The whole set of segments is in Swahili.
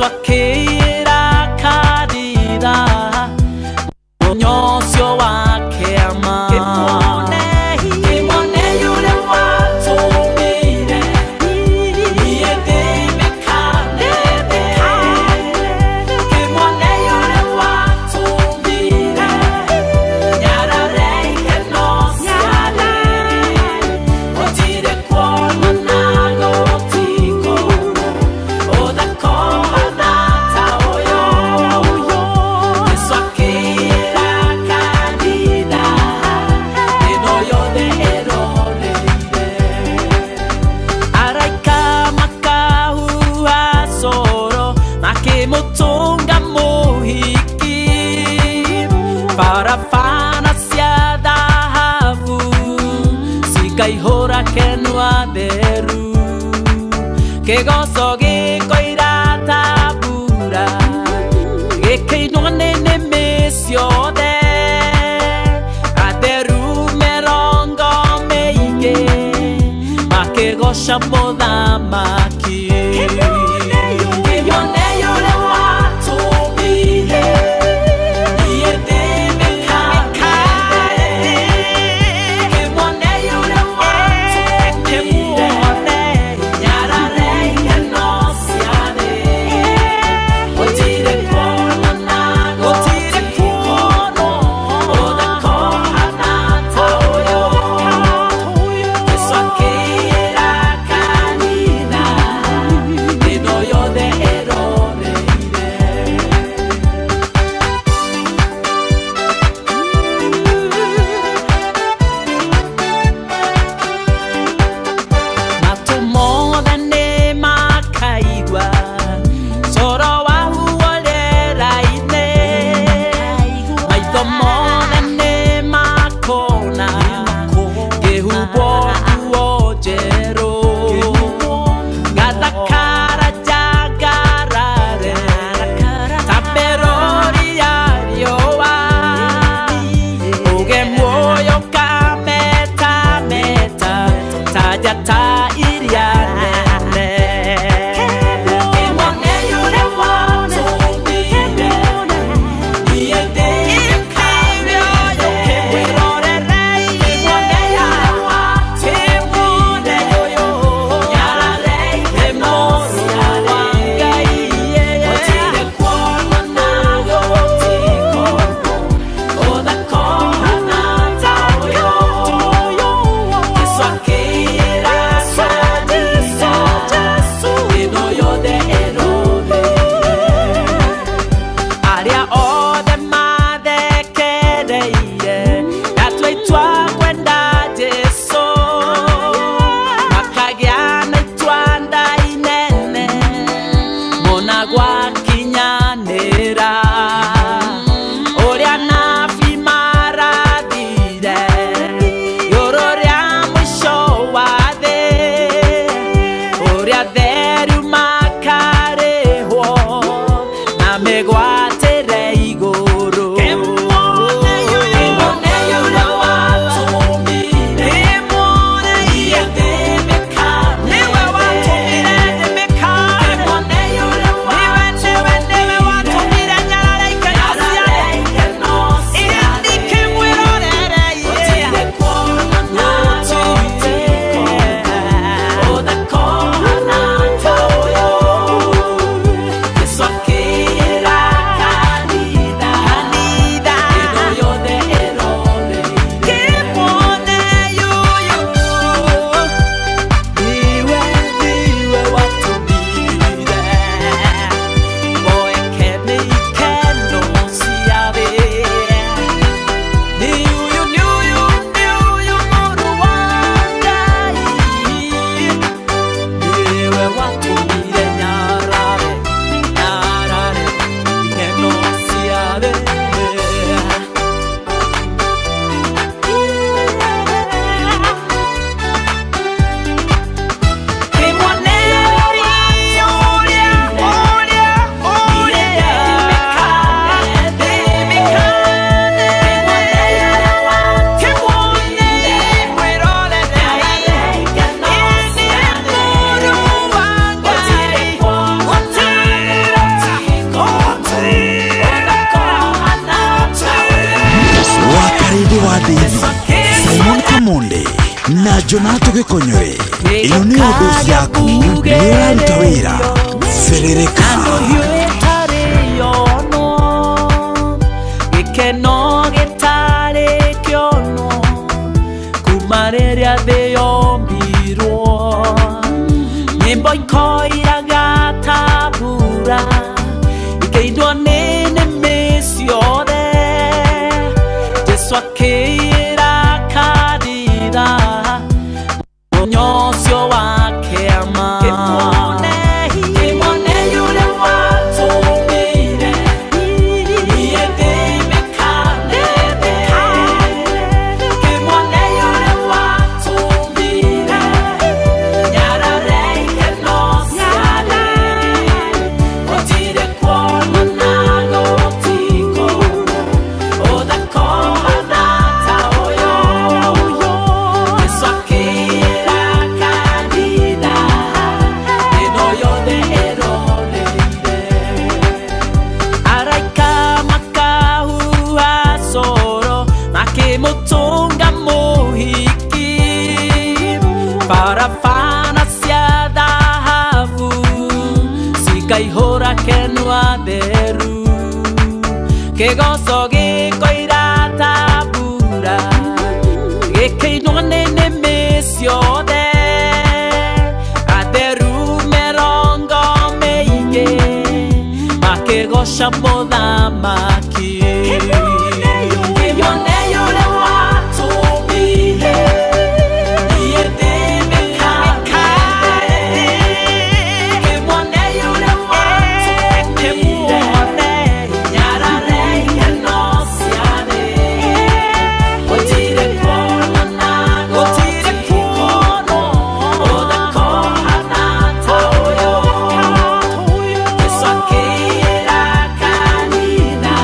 Swakira Kadira Nyosio wake ama Kimone yule watu mire Iye dime kanebe Kimone yule watu mire Nyara reike no siale Otire kuona nago tiko Oda koha nata oyo Swakira Kadira Enoyo de erore Araika makahu asoro Makemotonga mohiki Para fana siada havu Sikai hora kenua deru Que gozo que coira tabura Que no nene mesiode Aderu merongo meige Ma que gosha moda maki Kimone yore watu mire Iye dime kanebe Kimone yore watu mire Nyara reike no siade Otire kuona nago tiko Oda koha nata oyo Swakira Kadira Jonato Gikonyore ino ni undu ciaku niraruta wira serereka gikeno gitari kiono kumareria thi yombirwo nyimbo ikoiraga tabura ikeindwo ni nĩmĩ ciothe Jesu akĩĩra kanitha ũnyocio wake ama kĩmone yũrĩa watũmire niĩ ndĩmĩkanĩte kĩmone yũrĩa watũmire nyarare ikeno ciake gũtirĩ kuonana gũtiko ũthakũhana ta ũyũ Jesu akĩĩra kanitha ĩno yothe ĩroreire araika makahuha coro makĩmũtũnga mũhiki barabara cia thahabu cikaihũra kenua theru kĩgoco gĩkoira tabura gĩkĩinwo nĩ nĩmĩ ciothe atheru mĩrongo mĩingĩ makĩgoca mũthamaki kĩmone yũrĩa watũmire niĩ ndĩmĩkanĩte kĩmone yũrĩa watũmire nyarare ikeno ciake gũtirĩ kuonana gũtiko ũthakũhana ta ũyũ Jesu akĩĩra kanitha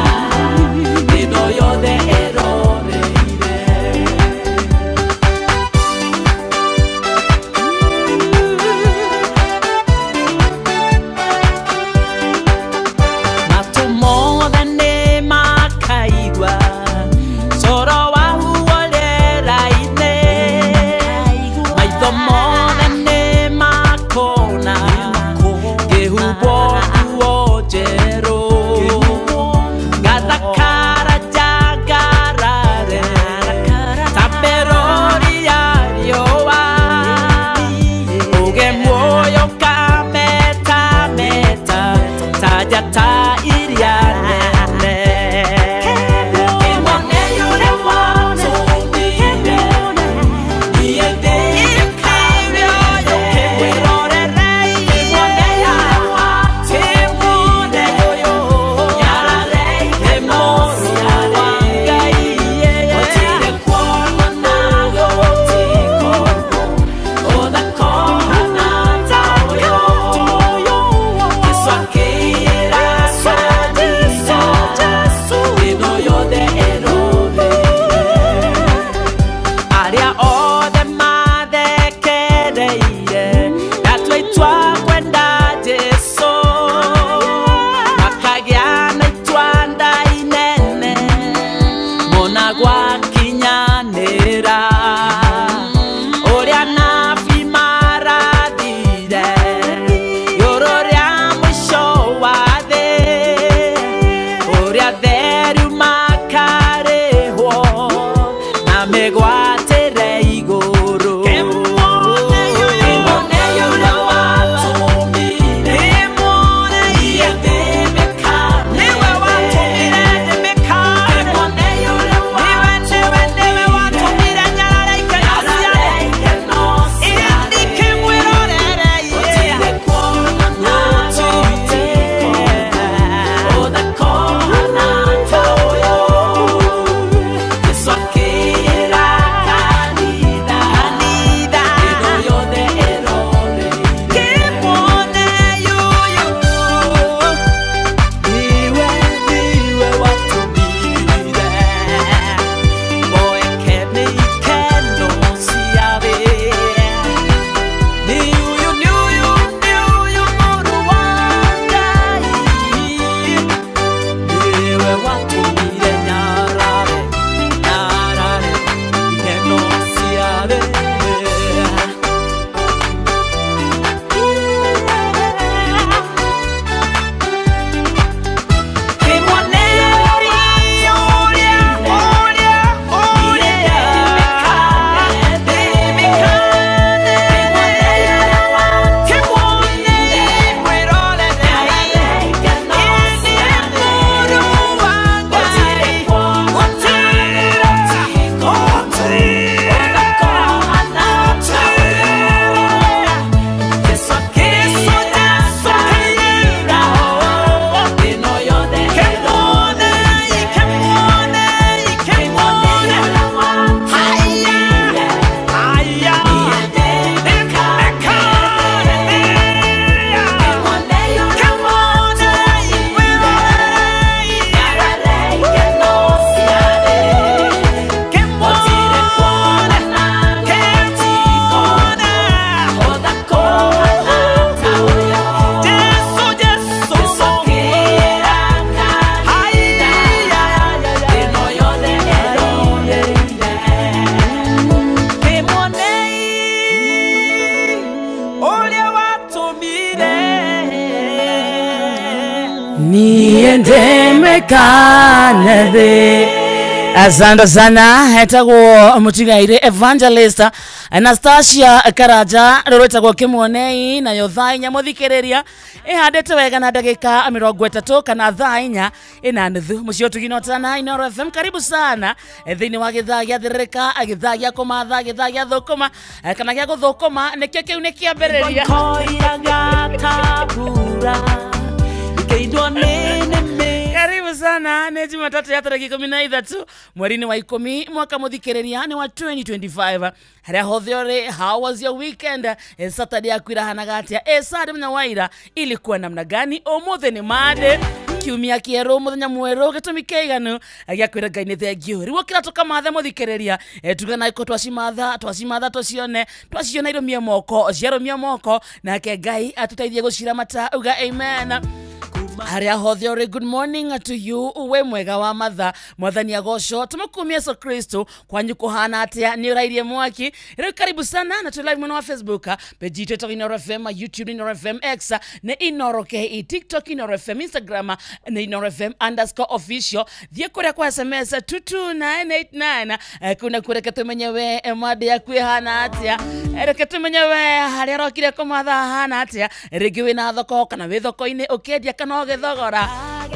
niende mekane thi. Asante sana hetagwo mutigaire Evangelist Anastasia Karaja rwetagwo kimwonei na yo thainya muthikiriria ihandete wega na ndagika 30 kana thainya ina nuthu mucio tuginotana Inooro FM. Karibu sana thiini wa githaa gia thirika githaa gia kumatha githaa gia thukuma kana gia guthukuma nikio kiu ni kiambiriria karibu sana ni Jumatatu ya tarehe 13 mweri wa 10 mwaka muthikiriria ni wa 2025 haria hothiore. How was your weekend? Saturday akwira hanagatia Saturday mna waira ilikuwa namna gani? Omothe ni made kiumia kieru muthenya mweru gitumi keiganu agiakwira Ngai ni thengio riwo kiratoka matha muthikiriria tugana iko twacimatha tocione irumie moko ciarumie moko nake Ngai atutaithie gucira mata uga amen. Haria hothiore, good morning to you. Uwe mwega wa matha mwathani agocwo tumukumia Yesu Kristo kwanyu kuhana atia ni urairie mwaki. Leo karibu sana na tu live mwana wa Facebook page yetu Inooro FM, YouTube Inooro FM, X na Inooro KE, TikTok Inooro FM, Instagram na Inooro FM _official. Thie kuria kwa SMS 22989 kuna kureke tumenyewe made ya kwihana atia reke tumenyewe haria rokire kumatha hana atia rigi wina thoko kana wi thoko-ini ukendia kana githogora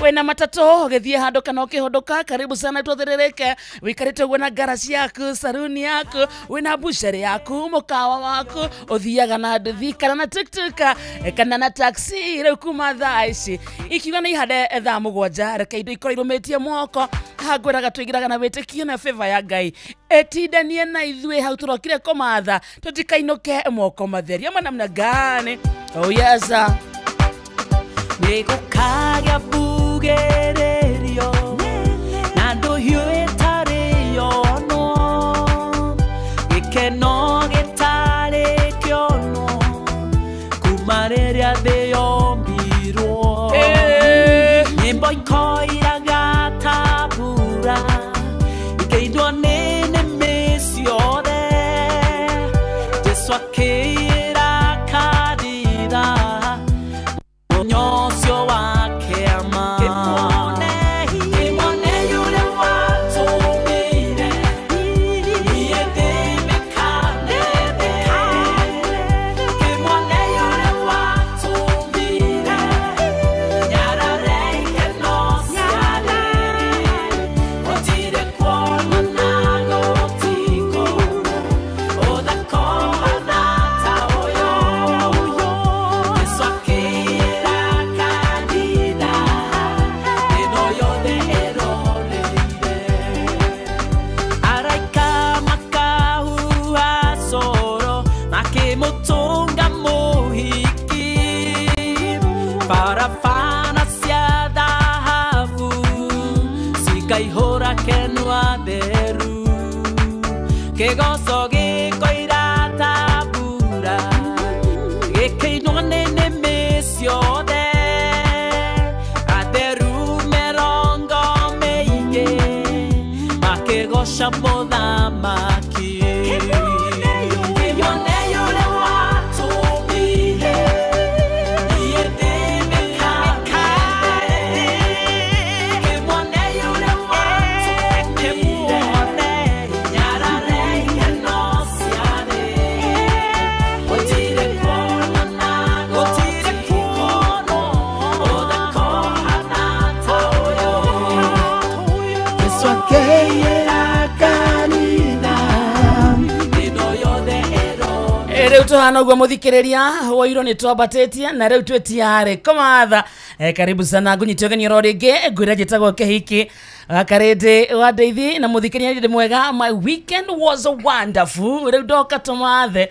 wena matatu githie handu kana ukihunduka. Karibu sana twathiririke wikarite gwana garasi yaku, saruni yaku, wena bushari yaku, mukawa waku uthiaga na nduthi kana na tuktuk kana na taxi riu kuma thaa ici ikiuga ni ihande thaa 7 reke indo ikora irumitie mwoko hangwiraga twigiraga na witikio na favor ya Ngai etindanie na ithue hau turokire kumatha tutikainuke mwoko matheria manamna gani. Oh yes Nigukaga bugererio Nando hiuetario no Ikeno getare kiono Kumareria de ombiro Nyimbo ikoiraga tabura Ikeidwa nene mesiode Jesu akira kadira Nyosio wake ama Kimone yule watu mire Niende mekane Kimone yule watu mire Nyarare no siale Otire kuona nago tiko Oda kohana taoyo Yesu akira Parafana cia dhahabu Sikaihura kenua deru Kegoso gikoira tabura Gekeinua nene mesiode Aderu merongo meige Makegosha moda maki Reu tuhana ugwa muthikiriria woiro ni twambatetie na reu twetiare kumatha karibu sana gunyitioge ni roringi ngwira jitagwo kehiki akarete wa ndeithi na muthikiriria ndi mwega. My weekend was wonderful. Reu ndoka tumathe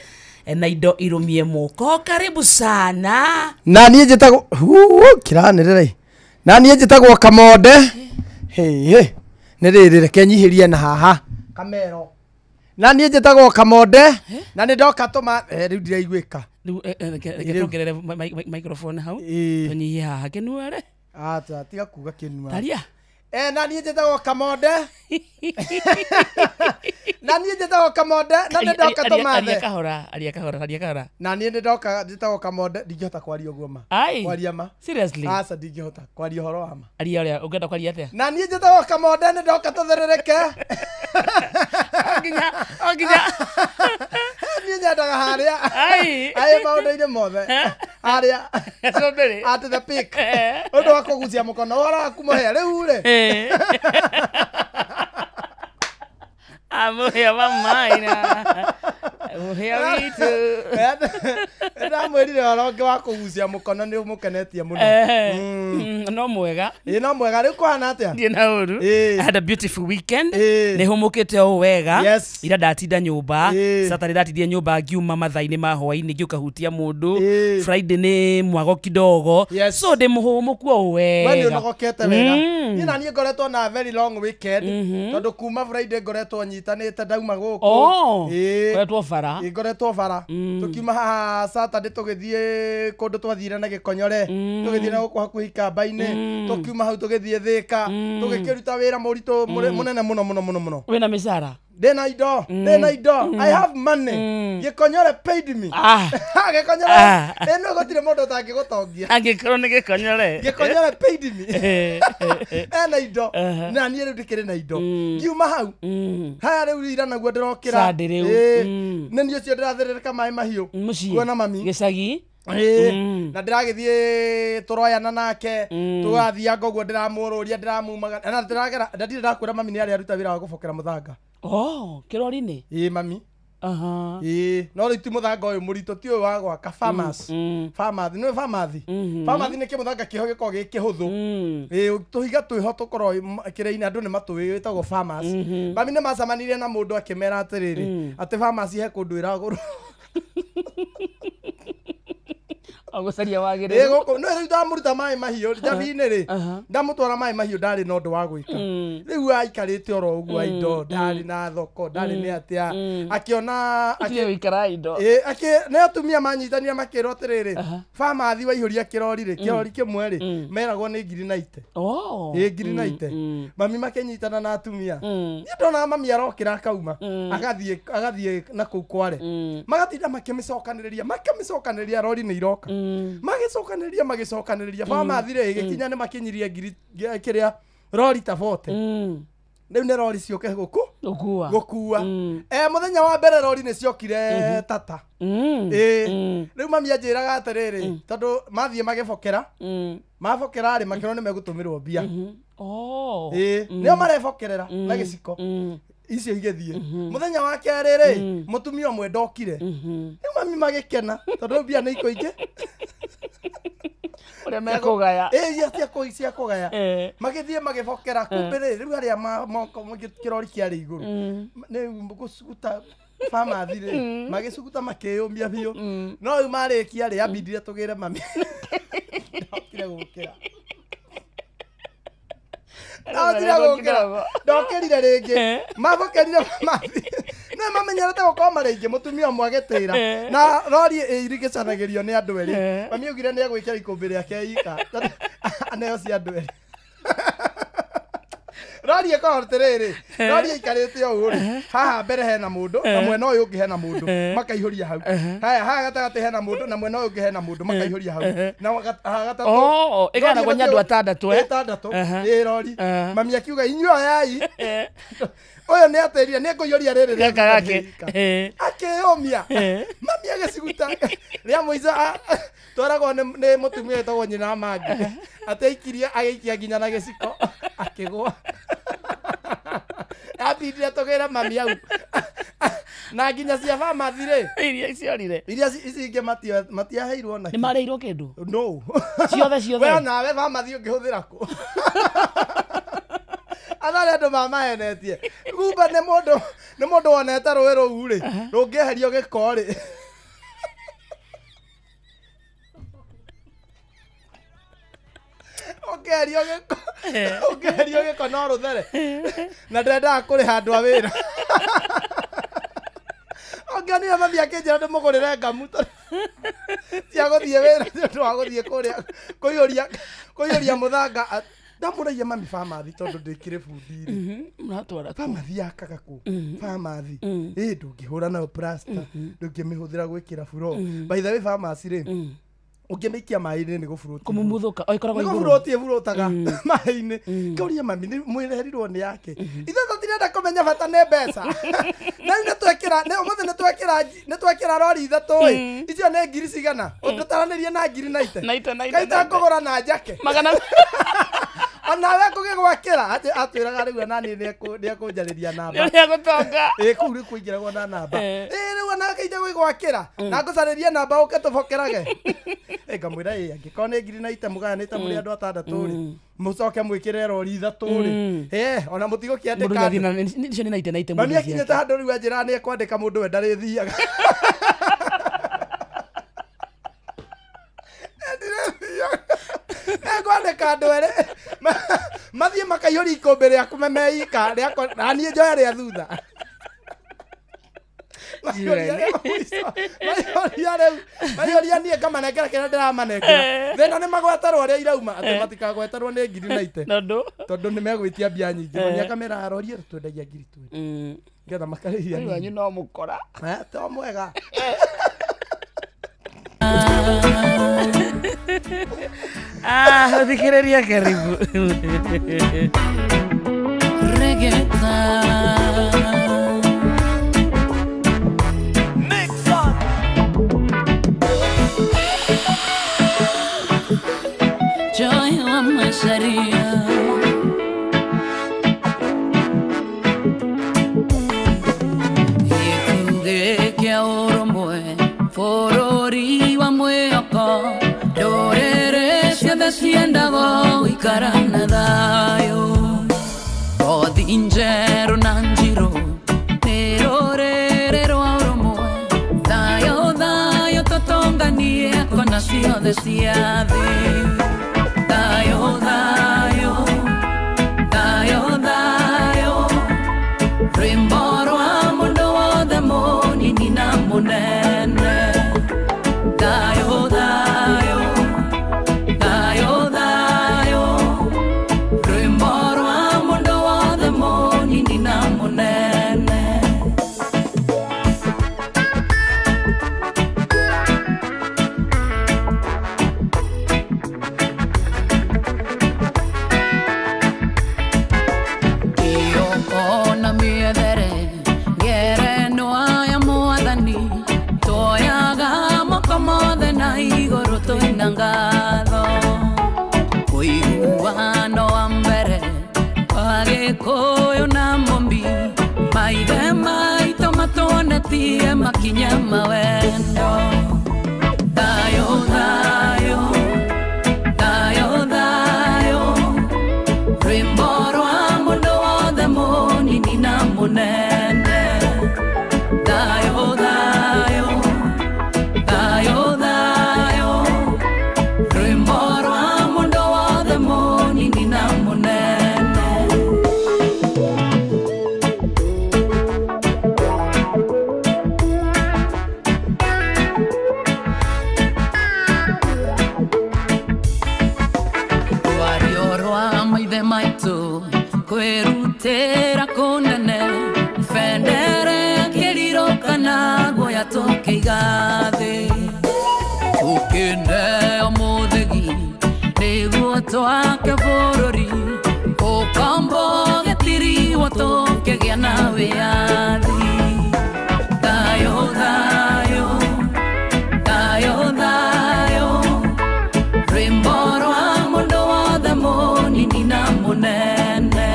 na indo irumie moko. Karibu sana na niĩ njĩtagwo kiranĩrĩra na niĩ njĩtagwo Kamonde hey nĩ rĩrĩ reke nyihĩrie na haha kamero na niĩ njĩtagwo Kamonde na nĩ ndoka tũma rĩu ndiraiguĩka rĩu microphone hau tũnyihie haha kĩnuare tiga kuga kĩnua taria na niĩ njĩtagwo Kamonde na niĩ njĩtagwo Kamonde na nĩ ndoka tũmathe aria kahora na niĩ nĩ ndoka njĩtagwo Kamonde ndingĩhota kwaria ũguo ma kwaria ma seriously aca ndingĩhota kwaria ũhoro wa ma aria ũrĩa ũngĩenda kwaria atĩa na niĩ njĩtagwo Kamonde nĩ ndoka tũtherereke oginya niĩ nyendaga harĩa maũndũ-inĩ mothe harĩa at the peak ũndũ wa kũgucia mũkono ũhoro waku mũhĩa rĩu rĩ amuhĩa wa maina muhĩa witũ ndamwĩrire ũhoro ũngĩ wa kũgucia mũkono nĩ ũmũkenetie mũno no mwega no mwega rĩu kũhana atĩa ndiĩ na ũru I had a beautiful weekend nĩ humũkĩte o wega ira ndatinda nyũmba Saturday ndatindire nyũmba ngiuma mathaa-inĩ ma hwainĩ ngĩũka hutia mũndũ Friday nĩ mwago kidogo so ndĩ mũhũmũku o wega we nĩ ũnogokete wega niĩ na niĩ ngoretwo na very long weekend tondũ kuma Friday ngoretwo nyitanĩte ndauma gũkũ ngoretwo bara ngoretwo bara tukiuma haha Saturday tũgĩthiĩ kũndũ twathire na Gĩkonyore tũgĩthiĩ na gũkũ hakuhĩ Kamba-inĩ tukiuma hau tũgĩthiĩ Thĩka tũgĩkĩruta wĩra mũritũ mũnene mũno wĩna mĩcara ndĩna indo I have money Gĩkonyore paid me Gĩkonyore ĩno gũtirĩ mũndũ ũtangĩgũtongia angĩkorwo nĩ Gĩkonyore paid me ena indo na niĩ rĩu ndĩkĩrĩ na indo ngiuma hau haya rĩu ira naguo ndĩrokĩra nĩ niĩ ũcio ndĩratherereka maĩ mahiũ kuona mami gĩcagi na ndĩragĩthiĩ tũroyana nake tũgathianga ũguo ndĩramũrũria ndĩramumaga na ndirĩ ndakwĩra mami nĩ arĩa aruta wĩra wa gũbokera mũthanga kĩrori-inĩ mami no rĩu ti mũthanga ũyũ mũritũ ti ũyũ wa gwaka pharmacy nĩwe pharmacy nĩ kĩmũthanga kĩho gĩkoragwo gĩ kĩhũthũ tũhiga twĩho tũkorwo kĩrĩa-inĩ andũ nĩ matũĩ wĩtagwo pharmacy mami nĩ macemanirie na mũndũ akĩmera atĩrĩrĩ atĩ pharmacy he kũndũ ĩragũrwo Ogucaria wagĩrĩru. Gũkũ no rĩu ndamuruta maĩ mahiũ njabi-inĩ rĩ. Ndamutwara maĩ mahiũ ndarĩ na ũndũ wa gwĩka. Rĩu aikarĩte oro ũguo indo ndarĩ na thoko ndarĩ nĩ atĩa. Akĩona akĩikara indo. Nĩ atumia manyitanire makĩrwo atĩrĩrĩ. Pharmacy waihũria kĩrori rĩ kĩrori kĩmwe rĩ meragwo nĩ ngiri na ite. Ngiri na ite. Mami makĩnyitana na atumia. Niĩ ndona mami arokĩra akauma agathiĩ na kũu Kware. Magatinda makĩmĩcokanĩrĩria rori nĩ iroka. Magicokanĩrĩria pharmacy rĩ gĩkinya nĩ makinyirie ngiri kĩrĩa rori ta 40. Rĩu nĩ rori ciũke gũkua. Mũthenya wa mbere rori nĩ ciokire tata. Rĩu mami anjĩraga atĩrĩrĩ tondũ mathiĩ magĩbokera. Mabokera rĩ makĩrwo nĩ megũtũmĩrwo mbia. Nĩo marebokerera na gĩciko. Icio igĩthiĩ. Mũthenya wa kerĩ rĩ mũtumia ũmwe ndokire. Rĩu mami magĩkena tondũ mbia nĩ ikũingĩ. Ũrĩa mekũgaya. Cia kũgaya. Magĩthiĩ magĩbokera kumbe rĩu arĩa kĩrori kĩarĩ igũrũ. Nĩ gũcuguta pharmacy rĩ magĩcuguta makĩyũmia biũ. No rĩu marĩkia rĩ ambindire tũgĩre mami. Ndokire gũkĩra. Ndokĩrire rĩngĩ mabokerire pharmacy. Nĩ mamenyerete gũkorwo marĩ aingĩ mũtumia ũmwe agĩtĩra na rori ĩrigĩcanagĩrio nĩ andũ erĩ. Mami augire nĩ egwĩkĩra ikũmbĩ rĩake ika aneo cia andũ erĩ. Rori ĩkorwo atĩrĩrĩ rori ĩikarĩte o ũũ haha mbere hena mũndũ na mwena ũyũ ũngĩ hena mũndũ makaihũria hau. Haya haha gatagatĩ hena mũndũ na mwena ũyũ ũngĩ hena mũndũ makaihũria hau. Na haha gatatũ ĩganagwo nĩ andũ atandatũ. Rori mami akiuga inyuĩ yai ũyũ nĩ atĩrire nĩ ngũiyũria rĩrĩ gaka gake akĩyũmia. Mami agĩciguta rĩa mũico twaragwo nĩ mũtumia wĩtagwo nyina Mangi ateikirie agĩikia nginya na gĩciko akĩgwa. Ambindire tũgĩre mami hau na nginya cia pharmacy rĩ iria ciorire iria ici ingĩ matiaheirwo na nĩ marĩirwo kĩndũ no ciothe we nawe pharmacy ũngĩhũthĩra kũ atharĩ andũ mamahenetie kumbe nĩ mũndũ wonete rũĩ rũu rĩ rũngĩeherio gĩko rĩ ũngĩeherio gĩko no rũthere na ndendaga kũrĩha andũ a wĩra. Onganire mami akĩnjĩra ndĩmũgũrĩre ngamu cia gũthiĩ wĩra nĩ ũndũ wa gũthiĩ kũrĩa kũiyũria mũthanga ndamuragia mami pharmacy tondu ndikire fundiri Mratwara. pharmacy yakaga ku pharmacy ndungihura nayo plaster ndungimihuthira gwikira furo by the way pharmacy ri ukimikia mai-ini ni gufuroti Kumumuthuka oikoragwo iguru. gufuroti furutaga mai-ini kauria mami ni mwireherirwo ni yake ithe tutirenda kumenya bata ne mbeca na twekira ne umuthi ne twekira rori ithatu icio ne ngiri cigana undutaranirie na ngiri na ite kaita kugura na njake Magana onawe kugigwakira atwiraga riu nani ni akunjariria namba nĩ gutonga. kuu ri kuingiragwo na namba riu ona kaija gwigwakira na ngucaririe namba uke tubokerage ngamwira angĩkorwo nĩ ngiri na ite mũgayanĩte mũrĩ andũ atandatũ rĩ mũcoke mwĩkĩre rori ithatũ rĩ ona mũtigũkĩandĩka nicio nĩ na ite mami akinyĩte handũ rĩu anjĩra nĩ ekwandĩka mũndũ we ndarĩthiaga ekwandĩka andũ erĩ mathiĩ makaihũria ikũmbĩ rĩaku memeika na niĩ njoya rĩa thutha maioria niä ngamanengera kä rä a ndä ramanengera thä no nä magweterwo arä a irauma atä matikagweterwo nä ngiri na ite tondå nä megwä tia mbia nyingä mami akamera arorie twendagia ngiri ngetha makarä wanyu no må kora to mwega thikä rä ria karibu Joy wa masharia Gĩkuge kĩa ũrũmwe bũrũri wa mwĩhoko ndũrĩrĩ ciothe ciendaga gũikara na thayũ ngothi njerũ na njirũ nĩ rũrĩrĩ rwa ũrũmwe thayũ thayũ tũtũnganie kona ciothe cia thĩ Dayo, dayo, dayo, dayo Rimboro a mundo wothe munini na munene Dayo, dayo, dayo, dayo Rimboro a mundo wothe munini na munene ngatho Ũiguano wa mbere wa Gĩkũyũ na Mũmbi maithe maitũ matuonetie makinya mawendo Thayũ, thayũ, thayũ, thayũ Rwĩmbo rwa mũndũ wothe mũnini na mũnene Thayũ, thayũ, thayũ, thayũ Rwĩmbo rwa mũndũ wothe mũnini na mũnene Rwario rwa maithe maitũ kwĩrutĩra kũnene bendera ĩkĩrirũkana guoya tũkĩiga thĩ Tukĩneo mũthĩgi nĩguo twake bũrũri ũkombo gĩtiriwo tũkĩgĩa na wĩyathi Thayũ, thayũ, thayũ, thayũ Rwĩmbo rwa mũndũ wothe mũnini na mũnene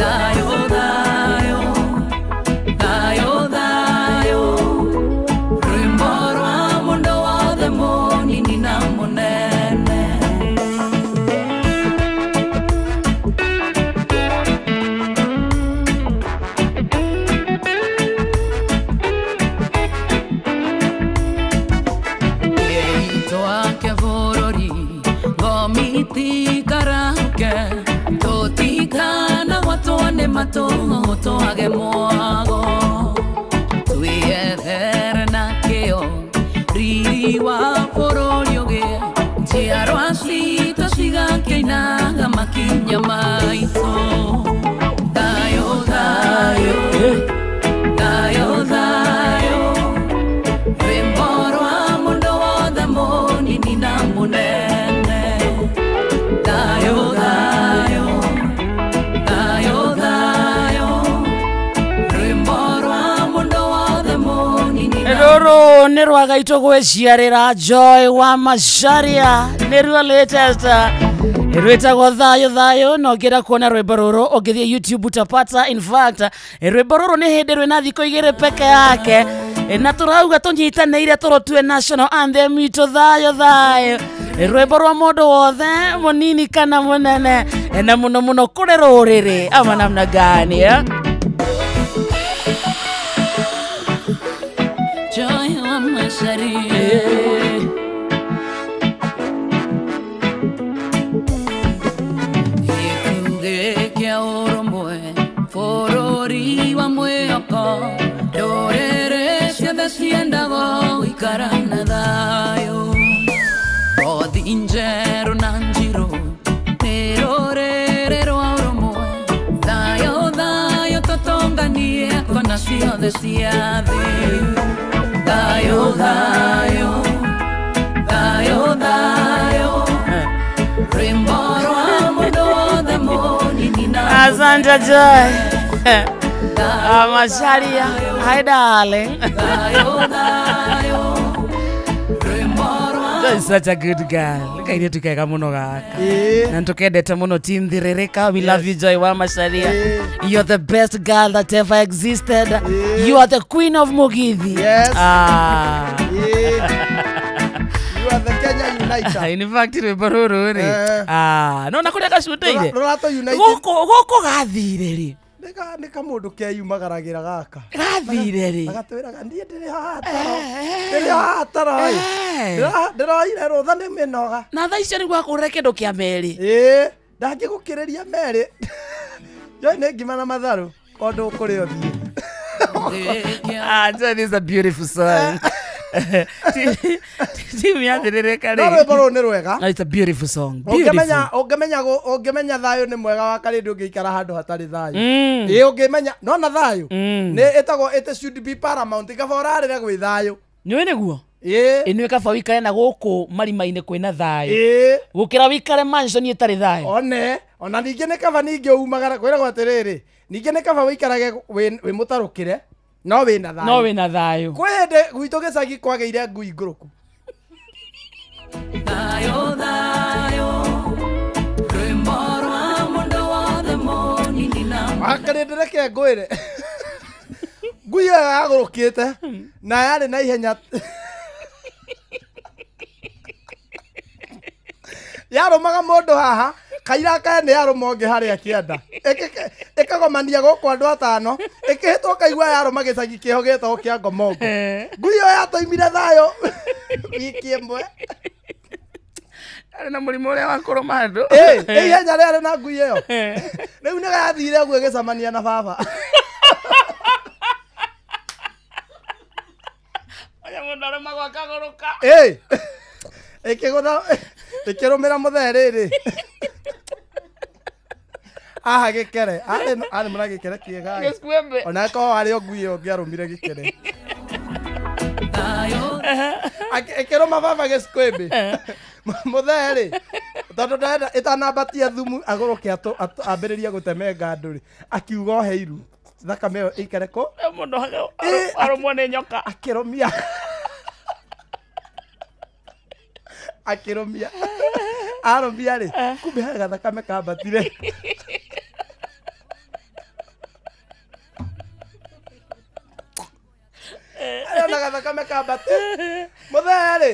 Thayũ, thayũ, thayũ, thayũ Rwĩmbo rwa mũndũ wothe mũnini na mũnene Twake bũrũri ngomiti karake tũtikana gwatũone matũ twage mwago twĩethere na kĩo riri wa bũrũri ũgĩe njiarwa citũ cigakĩinaga makinya maitũ thayũ thayũ thayũ thayũ rwĩmbo rwa mũndũ wothe mũnini na mũnene thayũ thayũ thayũ thayũ rwĩmbo rwa mũndũ wothe mũnini na rũrũ nĩ rwagaitwo gwĩciarĩra Joy wa Macharia nĩruo latest rwĩtagwo thayũ thayũ na ũngĩenda kuona rwĩmbo rũrũ ũngĩthiĩ YouTube utapata. In fact rwĩmbo rũrũ nĩ hĩndĩ rwĩna thikũ igĩrĩ peke yake na tũrauga tũnyitanĩire tũrũtue national anthem itũ thayũ thayũ rwĩmbo rwa mũndũ wothe mũnini kana mũnene na mũno mũno kũrĩ rũrĩrĩ ama namna gani Joy wa Macharia gĩkuge kĩa ũrũmwe bũrũri wa mwĩhoko ndũrĩrĩ ciothe ciendaga gũikara na thayũ ngothi njerũ na njirũ nĩ rũrĩrĩ rwa ũrũmwe thayũ thayũ tũtũnganie kona ciothe cia thĩ thayũ thayũ thayũ thayũ rwĩmbo rwa mũndũ wothe mũnini na Asante Joy Macharia. Hi darling. Joy is such a good girl. Kaire tukega muno gaka na tukendete muno team Thiririka. We love you Joy wa Macharia. You're the best girl that ever existed. You are the queen of Mugithi. Yes. You are the Kenya United. In fact rwĩmbo rũrũ rĩ no nakũrĩa gacunde-ire Rorato United gũkũ gathire rĩ nĩ kamũndũ keyumagaragĩra gaka gathire rĩ agatwĩraga niĩ ndĩrĩ haha toro ndĩroire rũtha nĩ mĩnoga na thaa icio nĩguo akũrĩre kĩndũ kĩa merĩ ndangĩgũkĩrĩria merĩ Joy nĩ ngima na matharũ ondũ kũrĩa ũthiĩ Joy is a beautiful song. Timu ya Thiririka rĩ rwĩmbo rũrũ nĩ rwega. It's a beautiful song. Ũngĩmenya thayũ nĩ mwega wa karĩ ndũngĩikara handũ hatarĩ thayũ ũngĩmenya nona thayũ nĩ ĩtagwo it should be paramount kaba ũrarĩre gwĩ thayũ nĩũĩ nĩguo nĩũĩ kaba wĩikare na gũkũ marima-inĩ kwĩna thayũ gũkĩra wĩikare mansion ĩtarĩ thayũ ona ningĩ nĩ kaba ningĩ umagara kwĩragwo atĩrĩrĩ ningĩ nĩ kaba wĩikarage wĩ mũtarũkĩre no wĩna thayũ kwĩ hĩndĩ gwitũ gĩcagi kwagĩire ngui ngũrũku thayũ thayũ rwĩmbo rwa mũndũ wothe mũnini na akarĩ ndĩreke ngwĩre ngui ĩyo yagũrũkĩte na yarĩ na ihenya yarũmaga mũndũ haha kaira kaya nĩ yarũma ũngĩ harĩa kĩanda ĩkagomania gũkũ andũ atano ĩkĩhĩtwo kaigua yarũma gĩcagi kĩho gĩtagwo kĩa Ngomongo ngui ĩyo yatoimire thayũ wiki ĩmwe arĩ na mũrimũ ũrĩa wa kũrũma andũ ihenya rĩarĩ na ngui ĩyo rĩu nĩ gathire ũguo ĩgĩcamania na baba oya mũndũ arũmagwo akagũrũka ĩkĩrũmĩra mũthee rĩrĩ aha gĩkere arĩ mũna gĩkere kĩega ona ko arĩ o ngui ĩyo ngĩarũmire gĩkere ĩkĩrũma baba gĩcikwĩmbĩ mũthee rĩ tondũ ĩtanambatia thumu agũrũke ambĩrĩria gũtemenga andũ rĩ akiuga ohe iru thakame ĩyo ĩikare kũ mũndũ arũmwo nĩ nyoka akĩrũmia akĩrũmia arũmia rĩ kumbe he gathakame kambatire na gathakame kambatire mũthee rĩ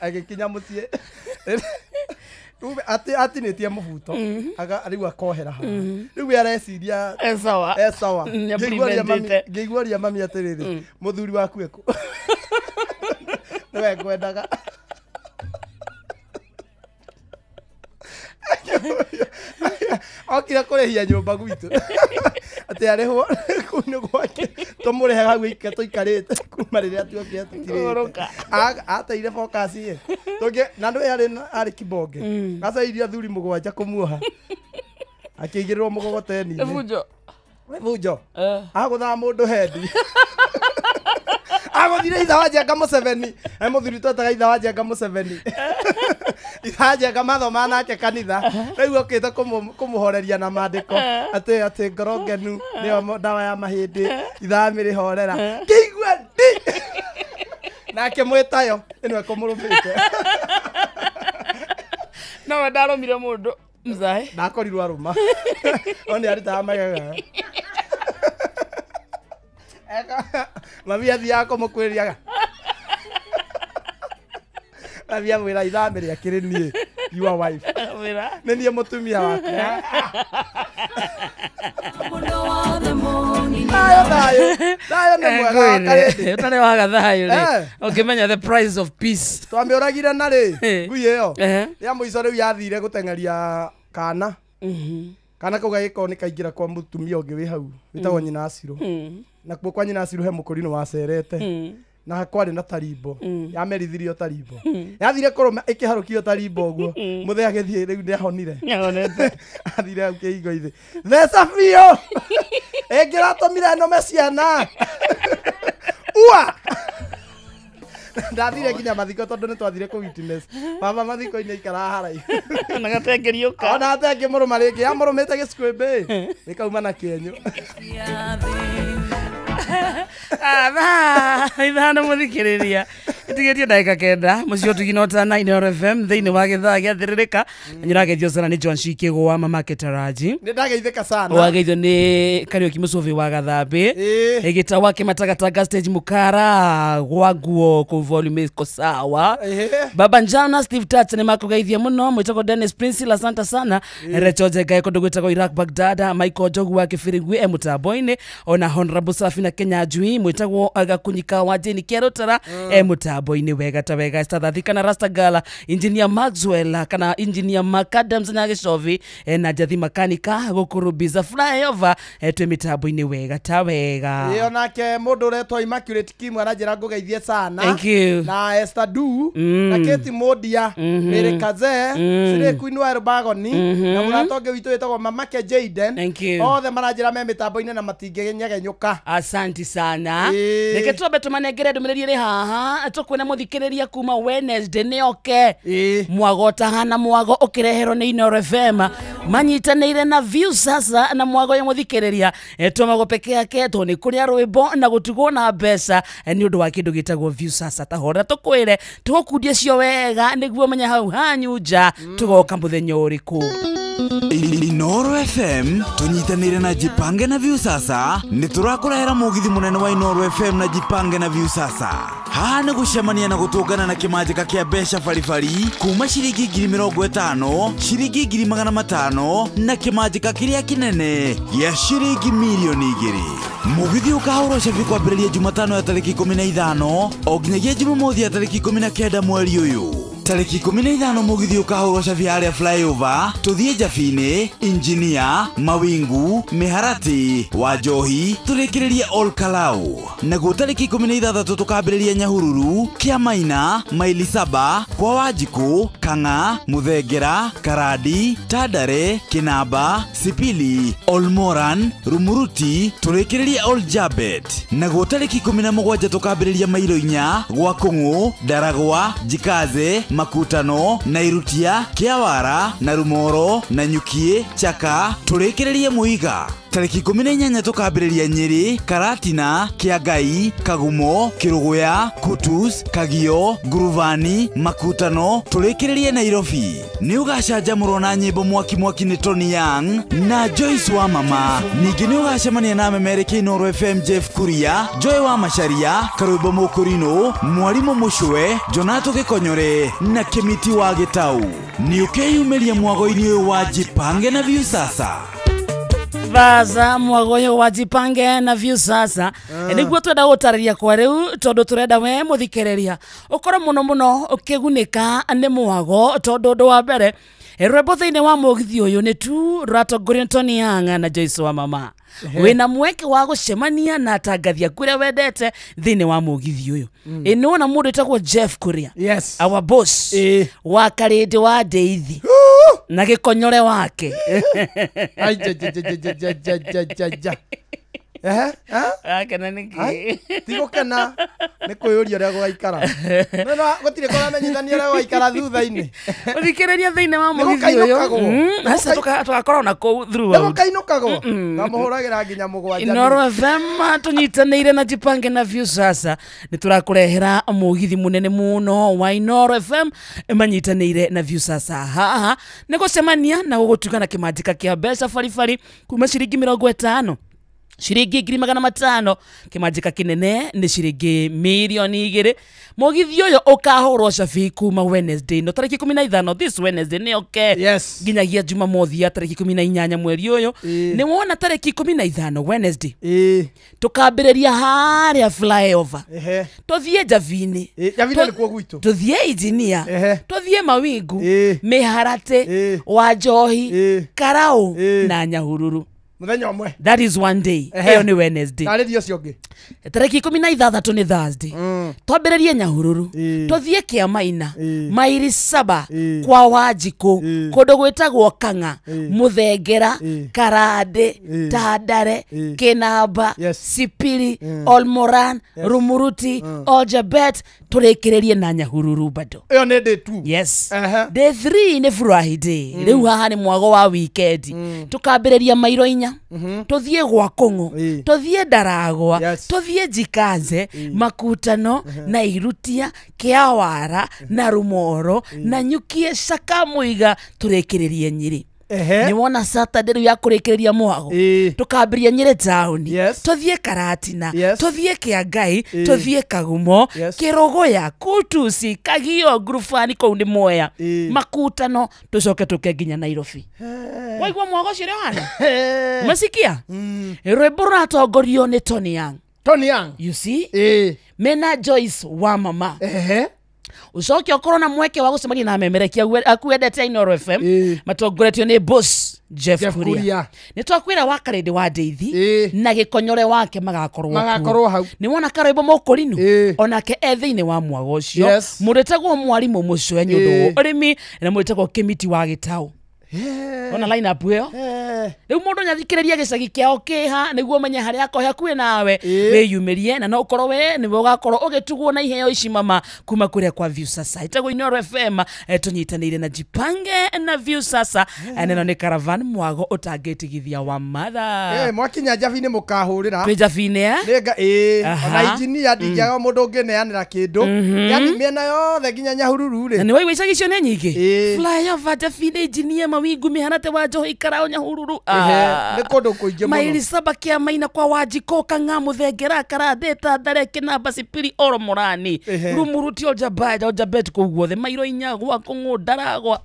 agĩkinya mũciĩ atinĩtie mũbuto rĩu akohera haha rĩu areciria sawa ngĩiguaria mami atĩrĩrĩ mũthuri waku ĩkũ nĩwe ngwendaga okire kũrĩhia nyũmba gwitũ ati areho kunyo gwake tumure hau ike tuikarite kuma riria tuokia tutirite ateire focus ye toge na ndo ari kibonge asa iria thuri mugwanja kumuoha akigirwo mugogoteni Vujo agutha mundu hendi aguthire itha wanjenga Museveni muthuri twetaga itha wanjenga Museveni itha wanjenga mathoma nake kanitha riu okite kumuhoreria na mandiko ati ngoro ngenu niyo dawa ya mahindi itha miri horera kiigua ndi nake mwitayo ino kumurumite no ndarumire mundu mzae ndakorirwo aruma oni aritaga magaga mami athi yako mukwiriaga mami amwira ithamire akiri nie your wife ni nie mutumia waku dayo ne mwega karete utare waga thayo ri ukimenya the price of peace twambe uragire na ri ngui iyo ya muico riu yathire gutengeria kana kana kuga giko ni kaingira kwa mutumia ungi wi hau witagwo nyina Aciro na kuo kwa nyina Aciro he mukurino wacerete na kwari na tarimbo ya merithirio tarimbo yathire kuruma ikiharukio tarimbo uguo muthe agithie riu ni ahonire athire au kiingo ithi thesa fio engira tomira no mesiana ua ndathire kinya mathiko tondu ni twathire ku witness baba mathiko ine ikara harai na gatengerio ka ona atenge muruma ringi ya murumite gickwembe nikauma na kienyo ithana muthikiriria itigetie ndagika kenda mucio tuginota 9 FM thiini wa githaa giathiririka nyiragethio sana ni John Shikego wa Mama Ketaraji ni ndageithika sana wageithio ni Kariuki Musovi wa Gathambi igita wake matagataga stage mukara gwa nguo ku volume ko sawa baba Njana Steve Tats ni makugeithia muno mwitako Dennis Prince la santa sana rechoje gae ko ndugwitako Iraq Baghdad Michael Jogu wa Kifirigwi emutaboine ona Honorable Safina Kenya Jui mwitagwo agakunyika wa Jeni Kerotara mutaboine wega ta wega stathathika na Rastagala engineer Maxwell kana engineer Macadam Nyagishovi na Jathi Makanika gukurubiza flyover twe mitaboine wega ta wega iyo nake mundu uretwa Immaculate Kim aranjira ngugeithie sana thank you na Esther Du na Keti Modia Mary Kaze Sire Queen wa Rubagoni na muratonge witu wetagwo Mamake Jaden othe maranjira me mitaboine na matingegenyegenyuka asante sana reke twabe tumanengere ndumiriri ri haha tukwena muthikiriria kuma Wednesday ni oke mwagota hana mwago ukirehero ni Inoro FM manyitanire na view sasa na mwago ya muthikiriria tumago peke yake to ni kuria rwimbo na gutigwo na mbeca ni undu wa kindu gitagwo view sasa tahora tukwire tugukundia cio wega niguo menya hau hanyuja tugoka muthenya uriku Inoro FM tunyitanire na Jipange na View sasa ni turakurehera mugithi munene wa Inoro FM na Jipange na View sasa haha ni gucemania na gutungana na kimanjika kia besha farifari kuma shiringi 50,000 shiringi 500,000 na kimanjika kiria kinene ya shiringi milioni 2 mugithi ukahorosha vikwambiriria Jumatano ya tariki 15 o nginyagia Jumamothi ya tariki 19 mweri uyu tariki 15 mugithi ukahorosha viaria flyover tuthie Jafine engineer Mawingu Miharati Wajohi turekiriria All Kalau na gutariki 16 tukambiriria Nyahururu Kiamaina Maili 7 kwa Wajiko Kanga Muthengera Karadi Tadare Kinaba Sipili Olmoran Rumuruti turekiriria All Jabet na gutariki 17 tukambiriria Mailo 4 gwa Kungu Daragwa Jikaze Makutano na Irutia Kiawara na Rumoro na Nyukie Chaka turekiririe Muiga tariki 18 tukambiriria Nyeri Karatina Kiagai Kagumo Kiruguya Kutus Kagio Guruvani Makutano turekiririe Nairobi ni ugacanja na nyimbo mwaki ni Tony Young na Joyce wa Mama ningi ni ugacemania na memereke Inoro FM Jeff Kuria Joy wa Masharia Karwimbo Mukurino Mwalimu Mushwe Jonato Gikonyore na Kimiti wa Gitau ni ukeyumeria mwago-ini uyu wa Jipange na View sasa baza mwagoyo wa Jipange na View sasa niguo twenda gutariria kwa riu tondu turenda we muthikereria ukoro muno ukigunika ni mwago tondu ndu wa mbere rwimbo thiini wa mugithi uyu ni tu rwatongorio Tony Young na Joyce wa mama wina mweke wa gucemania na atangathia kuria wendete thiini wa mugithi uyu ino na mundu etagwo Jeff Kuria Yes. our boss wa karindi wa Deithi na gikonyore wake Ai ja. akena niki Tigo kana nä kwä å ria å rä a gwaikara gå tirä kå ramenyithania å rä a gwaikara thutha-inä uthikireria thiini wa mugithi uyu asa tugakorwo na kuu nä throughout gå kainå kagwo ngamå hå ragä ra nginya må gwanja Inoro FM tunyitanĩire na Jipange na View sasa nĩ tũrakũrehera mũgithi mũnene mũno wa Inoro FM manyitanĩire na View sasa haha nĩ gũcemania na gũgũtugana kĩmanjĩka kĩa mbeca baribari kuma ciringi 50 ciringi 500 kĩmanjĩka kĩnene nĩ ciringi milioni 2 mũgithi ũyũ ũkahũrwo cabi kuma Wednesday no tarĩki 15 this Wednesday nĩ okay Yes. nginyagia Jumamothi ya tarĩki 18 mweri ũyũ nĩ wona tarĩki 15 Wednesday tukambĩrĩria harĩa flyover tũthiĩ Javini Javini nĩ kuo gwitũ tũthiĩ Engineer tũthiĩ Mawingu Mĩharatĩ Wanjohi Karaũ na Nyahururu muthenya umwe that is one day ĩyo nĩ Wednesday tarĩria ũcio ũngĩ tarĩki 16 nĩ Thursday twambĩrĩrie Nyahururu tũthiĩ Kĩamaina maili 7 kwa Wanjikũ kũndũ gwĩtagwo Kang'a Mũthengera Karande Tandare Kĩnamba Sipiri Olmoran Rumuruti Oljabet tũrĩkĩrĩrie na Nyahururu bado ĩyo nĩ day 2 yes day 3 nĩ Friday rĩu haha nĩ mwago wa weekend tukambĩrĩria mairo 4 tũthiĩ gwa Kũng'ũ tũthiĩ Ndaragwa tũthiĩ Njikaze Makutano na Irutia Kĩawara na Rumoro na Nyukie Sakamũiga tũrĩkĩrĩrie Nyĩrĩ nĩ wona Saturday rĩu ya kũrĩkĩrĩria mwago tukambĩrĩria Nyĩrĩ town tũthiĩ Karatina tũthiĩ Kĩangai tũthiĩ Kagumo Kĩrũgũya Kutusi Kagio Ngurubani kũu nĩ Mwea Makutano tũcoke tũke nginya Nairobi waigua mwago ũcio hana masikia rwĩmbo rũratongorio nĩ Tony Young you see mena Joyce wa mama ucoke okorwo na mweke wa gucemania na memerekia akuendete Inoro FM matongoretio ni boss Jeff Kuria ni twakwira wa karindi wa Deithi na gikonyore wake magakorwo hau ni wona karwimbo mokorinu onake ethiini wa mwago ucio muretagwo mwarimu mucwenyu ndu urimi na muretagwo Kimiti wa Gitau ona line up yo riu mundu nyathikiriria gicagi kiao kiha niguo menye haria ko hakuwe nawe wiyumirie na no ukorwo we niwe ugakorwo ugitugwo na iheo ici mama kuma kuria kwa View sasa itagwo Inoro FM tunyitanire na Jipange na View sasa neno ni caravan mwago utangitigithia wa matha mwakinya Javini mukahurira twi Javini renga ona engineer ndingiaga mundu ungineanira kindu yani miena yothe nginya Nyahururu ri ni waigua icio nĩ nyingĩ flyover Javini Engineer Mawingu Mĩharatĩ Wanjohi Karaũ Nyahururu nĩ kũndũ kũingĩ mũno maili 7 Kĩamaina kwa Wanjikũ Kang'a Mũthengera Karande Tandare Kĩnamba Sipiri Olmorani Rumuruti Oljabet kũu guothe mairo 4 gwa Kũng'ũ Ndaragwa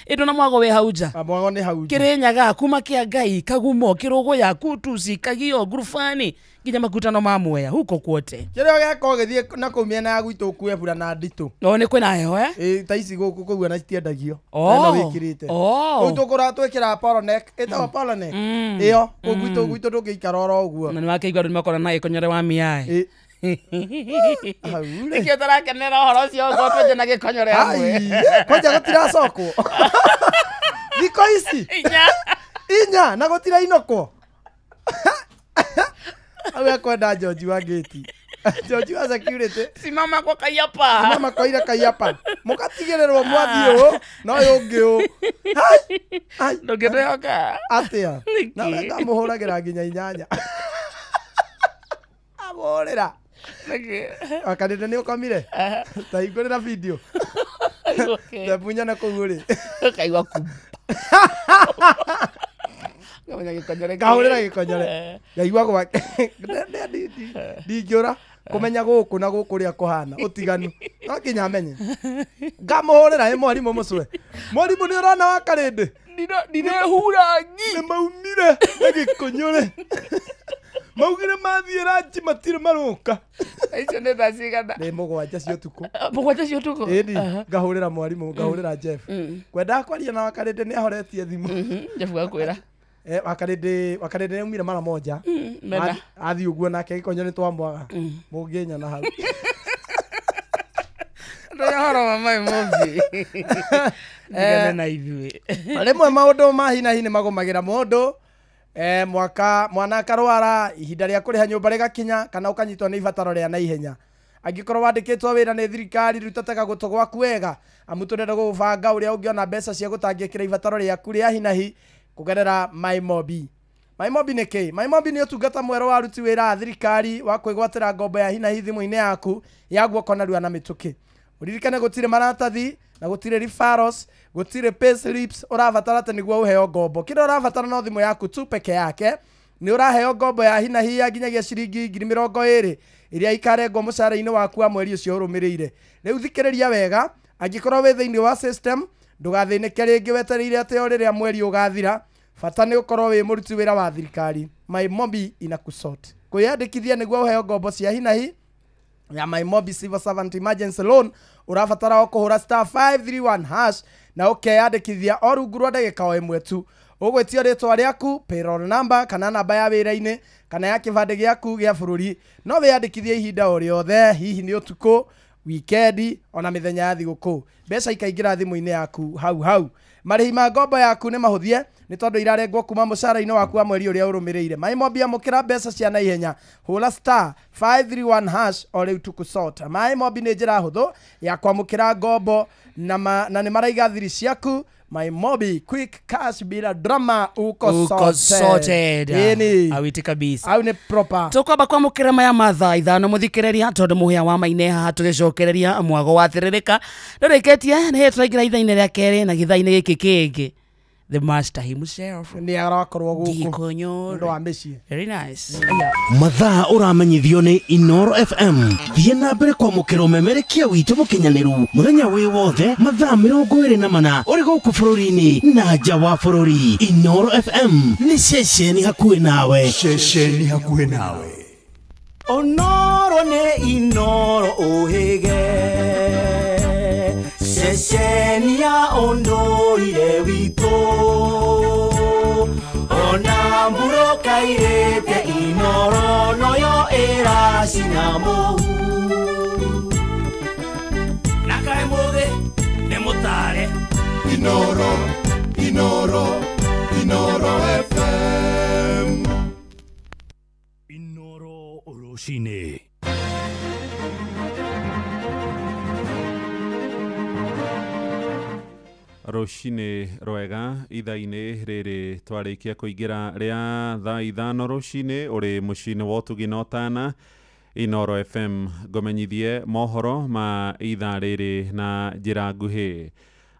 ĩndo na mwago we hauja mwago nĩ hauja Kĩrĩnyaga kuma Kĩangai Kagumo Kĩrũgũya Kutusi Kagio Ngurubani nginya Makutano ma Mwea huko kwote kĩrĩa gĩakorwo gĩthiĩ na kũu mĩena ya gwitũ kuebura na nditũ no nĩ kwĩna heho ta ici gũkũ kũu na citiendagio no wĩkĩrĩte rĩu tũkũra twĩkĩra Polonek ĩtagwo Polonek ĩyo gwitũ ndũngĩikara oro ũguo na nĩ wakĩigua andũ makora na gĩkonyore wa miaĩ nikio tarakenera ũhoro ũcio ngo twenje na gĩkonyore hamwe kwanja gũtiracokwo thikũ ici inya na gũtirainũkwo awe kwenda George wa gate George wa security simama kwa Kayapa mama kwa ile Kayapa mukatigĩrĩrwo mwathi ũũ no ũngĩ ũũ hai ndũngĩtehoka atia na ndamuhũragĩra nginya 8 amũrĩra akanĩte nĩ ũkomire ta hingũrĩra video ndabunya na kũu rĩ kaigua kumba kahũrĩra gĩkonyore ngaigua gwake ndingĩũra kũmenya gũkũ na gũkũ rĩa kũhana ũtiganu no kinya menye ngamũhũrĩra mwarimũ mũcwe mwarimũ nĩ ũrona wa karĩndĩ ndĩrehurangi nĩ maumire na gĩkonyore maugire mathiĩ ranji matirĩ maroka icio nĩ thaa cigana nĩ mũgwanja cia ũtukũ mũgwanja cia ũtukũ ĩni ngahũrĩra mwarimũ ngahũrĩra Jeff kwendaga kwaria na Wakarĩndĩ nĩ ahoretie thimũ Jeff gakwĩra Wakarĩndĩ nĩaumire mara moja mena athiĩ ũguo nake gĩkonyo nĩ twamwaga mũngĩnyana hau ndũyahoro wa Maimobi ndigane na ithuĩ rĩmwe maũndũ ma hi na hi nĩ magũmagĩra mũndũ mwana akarwara ihinda rĩa kũrĩha nyũmba rĩgakinya kana ũkanyitwo nĩ ibataro rĩa naihenya angĩkorwo wandĩkĩtwo wĩra nĩ thirikari rĩu tatega gũtũ gwaku wega amu tũrenda gũgũbanga ũrĩa ũngĩona mbeca cia gũtangĩkĩra ibataro rĩaku rĩa hi na hi kũgerera Maimobi. Maimobi nĩ kĩ? Maimobi nĩ ũtungata mwerũ wa aruti wĩra a thirikari wa kwĩgwatĩra ngombo ya hi na hi thimũ-inĩ yaku ya guoko narua na mĩtũkĩ. Uririkane gũtirĩ maratathi na gũtirĩ referrals, gũtirĩ payslips ũrabatara atĩ nĩguo ũheo ngombo. Kĩrĩa ũrabatara no thimũ yaku tu peke yake nĩ ũraheo ngombo ya hi na hi ya nginyagia ciringi 20,000 iria ikarengwo mũcara-inĩ waku wa mweri ũcio ũrũmĩrĩire. Rĩu thikĩrĩria wega, angĩkorwo wĩ thĩinĩ wa system ndũgathĩnĩke rĩngĩ wetereire atĩ o rĩrĩa mweri ũgathira, bata nĩ ũkorwo wĩ mũruti wĩra wa thirikari. Maimobi inakusort. Kwĩyandĩkithia nĩguo ũheo ngombo cia hi na hi ya Maimobi Civil Servant Emergency Loan ũrabatara o kũhũra *531# na ũkeyandĩkithia o rungu rwa ndagĩka o ĩmwe tu. Ũgwĩtio rĩtwa rĩaku, payroll number kana namba ya wĩra-inĩ kana ya kĩbandĩ gĩaku gĩa bũrũri. No wĩyandĩkithie ihinda o rĩothe, hihi nĩ ũtukũ, weekend ona mĩthenya ya thigũkũ. Mbeca ikaingĩra thimũ-inĩ yaku hau. Marĩhi ma ngombo yaku nĩ mahũthie nĩ tondũ irarengwo kuma mũcara-inĩ waku wa mweri ũrĩa ũrũmĩrĩire. Maimobi amũkĩra mbeca cia naihenya, hũra *531# o rĩu tukusort. Maimobi nĩ njĩra hũthũ ya kwamũkĩra ngombo na nĩ maraiga thiri ciaku. Maimobi quick cash bila drama uko sorted. Awiti kabisa. Au nĩ proper. Tukwamba kwamũkĩra maya mathaa ithano mũthikĩrĩria tondũ mũhĩa wa maine haha tũgĩcokereria mwago wa thĩrĩrĩka ndũrĩkĩtie nĩ tũraingĩra ithaa-inĩ rĩa kerĩ na gĩthaa-inĩ gĩkĩ kĩngĩ the master himself nĩ arakorwo gũkũ Gĩkũnyũrũ wa mĩciĩ. very nice mathaa ũramenyithio nĩ Inoro FM. Thiĩ na mbere kwamũkĩra ũmemerekia witũ mũkinyanĩru mũthenya wĩ wothe mathaa 24 ũrĩ gũkũ bũrũri-inĩ na nja wa bũrũri. Inoro FM nĩ ceceni hakuhĩ nawe. Onoro nĩ Inoro ũhĩge ceceni ya ũndũire witũ ona mburo kairĩte Inoro noyo ĩracina mũhu na kaĩ mũthĩ nĩ mũtare Inoro FM Inoro Oroshine. Rũcinĩ rwega ithaa-inĩ rĩrĩ twarĩkia kũingĩra rĩa thaa ithano rũcinĩ ũrĩ mũciĩ-inĩ wa ũtugi na ũtana Inoro FM ngomenyithie mohoro ma ithaa rĩrĩ na njĩra nguhĩ.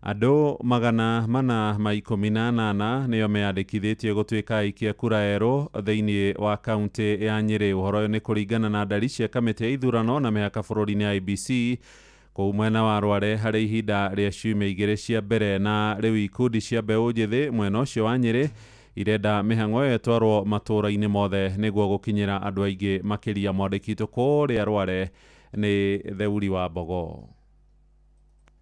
Andũ 418 nĩo meyandĩkithĩtie gũtuĩka aikia kura erũ thĩinĩ wa kaunti ya Nyĩrĩ. Ũhoro nĩ kũringana na ndari cia kamĩtĩ ya ithurano na mĩhaka bũrũri-inĩ ya IEBC kũu mwena wa Rware harĩ ihinda rĩa ciumia igĩrĩ cia mbere, na rĩu ikundi cia mbeũ njĩthĩ mwena ũcio wa Nyĩrĩ irenda mĩhang'o ĩyo ĩtwarwo matũũra-inĩ mothe nĩguo gũkinyĩra andũ aingĩ makĩria. Mwandĩkitwo kũrĩa Rware nĩ Theuri wa Mbogo.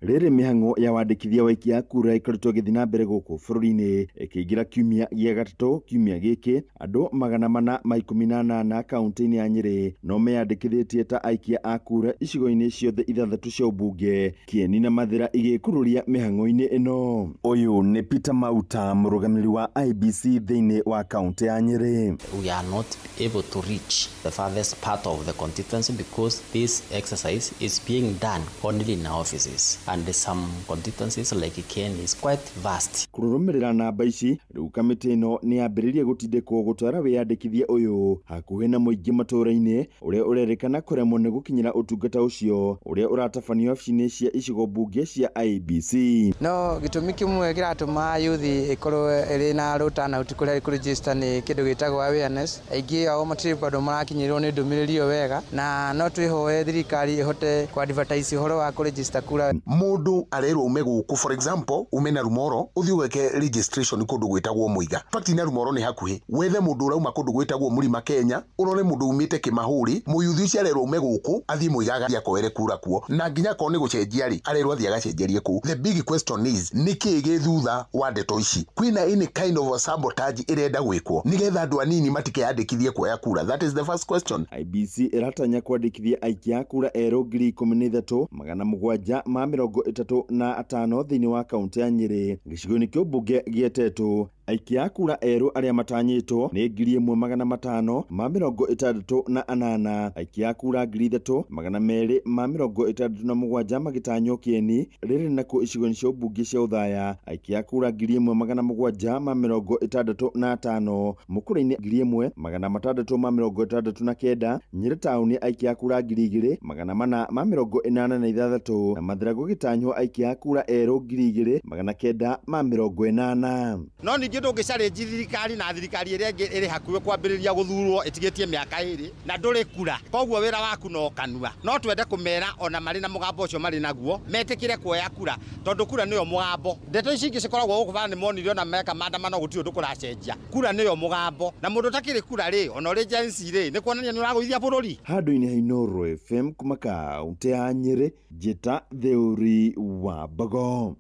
Rĩrĩ mĩhang'o ya wandĩkithia wa aikia kura ĩkoretwo ĩgĩthiĩ na mbere gũkũ bũrũri-inĩ ĩkĩingĩra kiumia gĩa gatatũ. Kiumia gĩkĩ andũ 418 kaunti-inĩ ya Nyĩrĩ no meyandĩkithĩtie ta aikia a kura icigo-inĩ ciothe ithathatũ cia ũmbunge, Kieni na Mathĩra igĩkururia mĩhang'o-inĩ ĩno. Ũyũ nĩ Peter Mauta, mũrũgamĩrĩri wa IEBC thĩinĩ wa kaunti ya Nyĩrĩ. We are not able to reach the farthest part of the constituency because this exercise is being done only in our offices. And some constituencies like Ken is quite vast. Kũrũmĩrĩra namba ici, rĩu kamĩtĩ ĩno nĩ yambĩrĩirie gũtindĩkwo gũtwara wĩyandĩkithia ũyũ hakuhĩ na mũingĩ matũũra-inĩ ũrĩa ũrerĩkana kũremwo nĩ gũkinyĩra ũtungata ũcio ũrĩa ũratabanio ofici-inĩ cia icigo mbunge cia IEBC. No gĩtũmi kĩmwe kĩratũma yuthi ĩkorwo ĩrĩ na rũtana kũrĩa kũregister nĩ kĩndũ gĩtagwo awareness. Aingĩ ao matirĩ bado marakinyĩrwo nĩ ndũmĩrĩri ĩyo wega, na no twĩhoe thirikari ĩhote kũ-advertise ũhoro wa kũregister kura. mundu arerwo ume guku for example ume na Rumoro uthi ugeke registration kundu gwitagwo Muiga fact na Rumoro ni hakuhi wethe mundu urauma kundu gwitagwo Murima Kenya urore mundu umite Kimahuri muyuthi ucio arerwo ume guku athie Muiga akoere kura kuo na nginya ko ni gucenjia ri arerwo athie agacenjerie ku. The big question is niki githutha wa ndeto ici kwina any kind of a sabotage irenda gwikwo nigetha andu anini matike yandikithie kuoya kura? That is the first question. IBC iratanya kwandikithia aikia kura ero 13,735 thiini wa kaunti ya Nyeri. Gicigo-ini kiu mbunge gietetwo aikia kura ero aria matanyitwo ni 1,568. Aikia kura 3,267 magitanywo Kieni riri naku icigo-ini cia mbunge cia uthaya. Aikia kura 1,765 Mukuru-ini 1,669. Nyeri tauni aikia kura 2,486 na Mathiragu gitanywo aikia kura ero 2,980. No ningi ndungicari thirikari na thirikari iria iri hakuwe kwambiriria guthurwo itigetie miaka iri na nduri kura koguo wira waku no kanua no twende kumera ona mari na mugambo ucio mari naguo metikire kuoya kura tondu kura niyo mugambo. Ndeto ici ingi cikoragwo gukubana ni monirio na meka maandamano guti undu kuracenjia kura niyo mugambo na mundu takiri kura ri ona uri agency ri ni kuonania ni uraguithia bururi. Handu-ini ha Inooro FM kuma kaunti ya Nyeri, Njita Theuri wa Mbogo.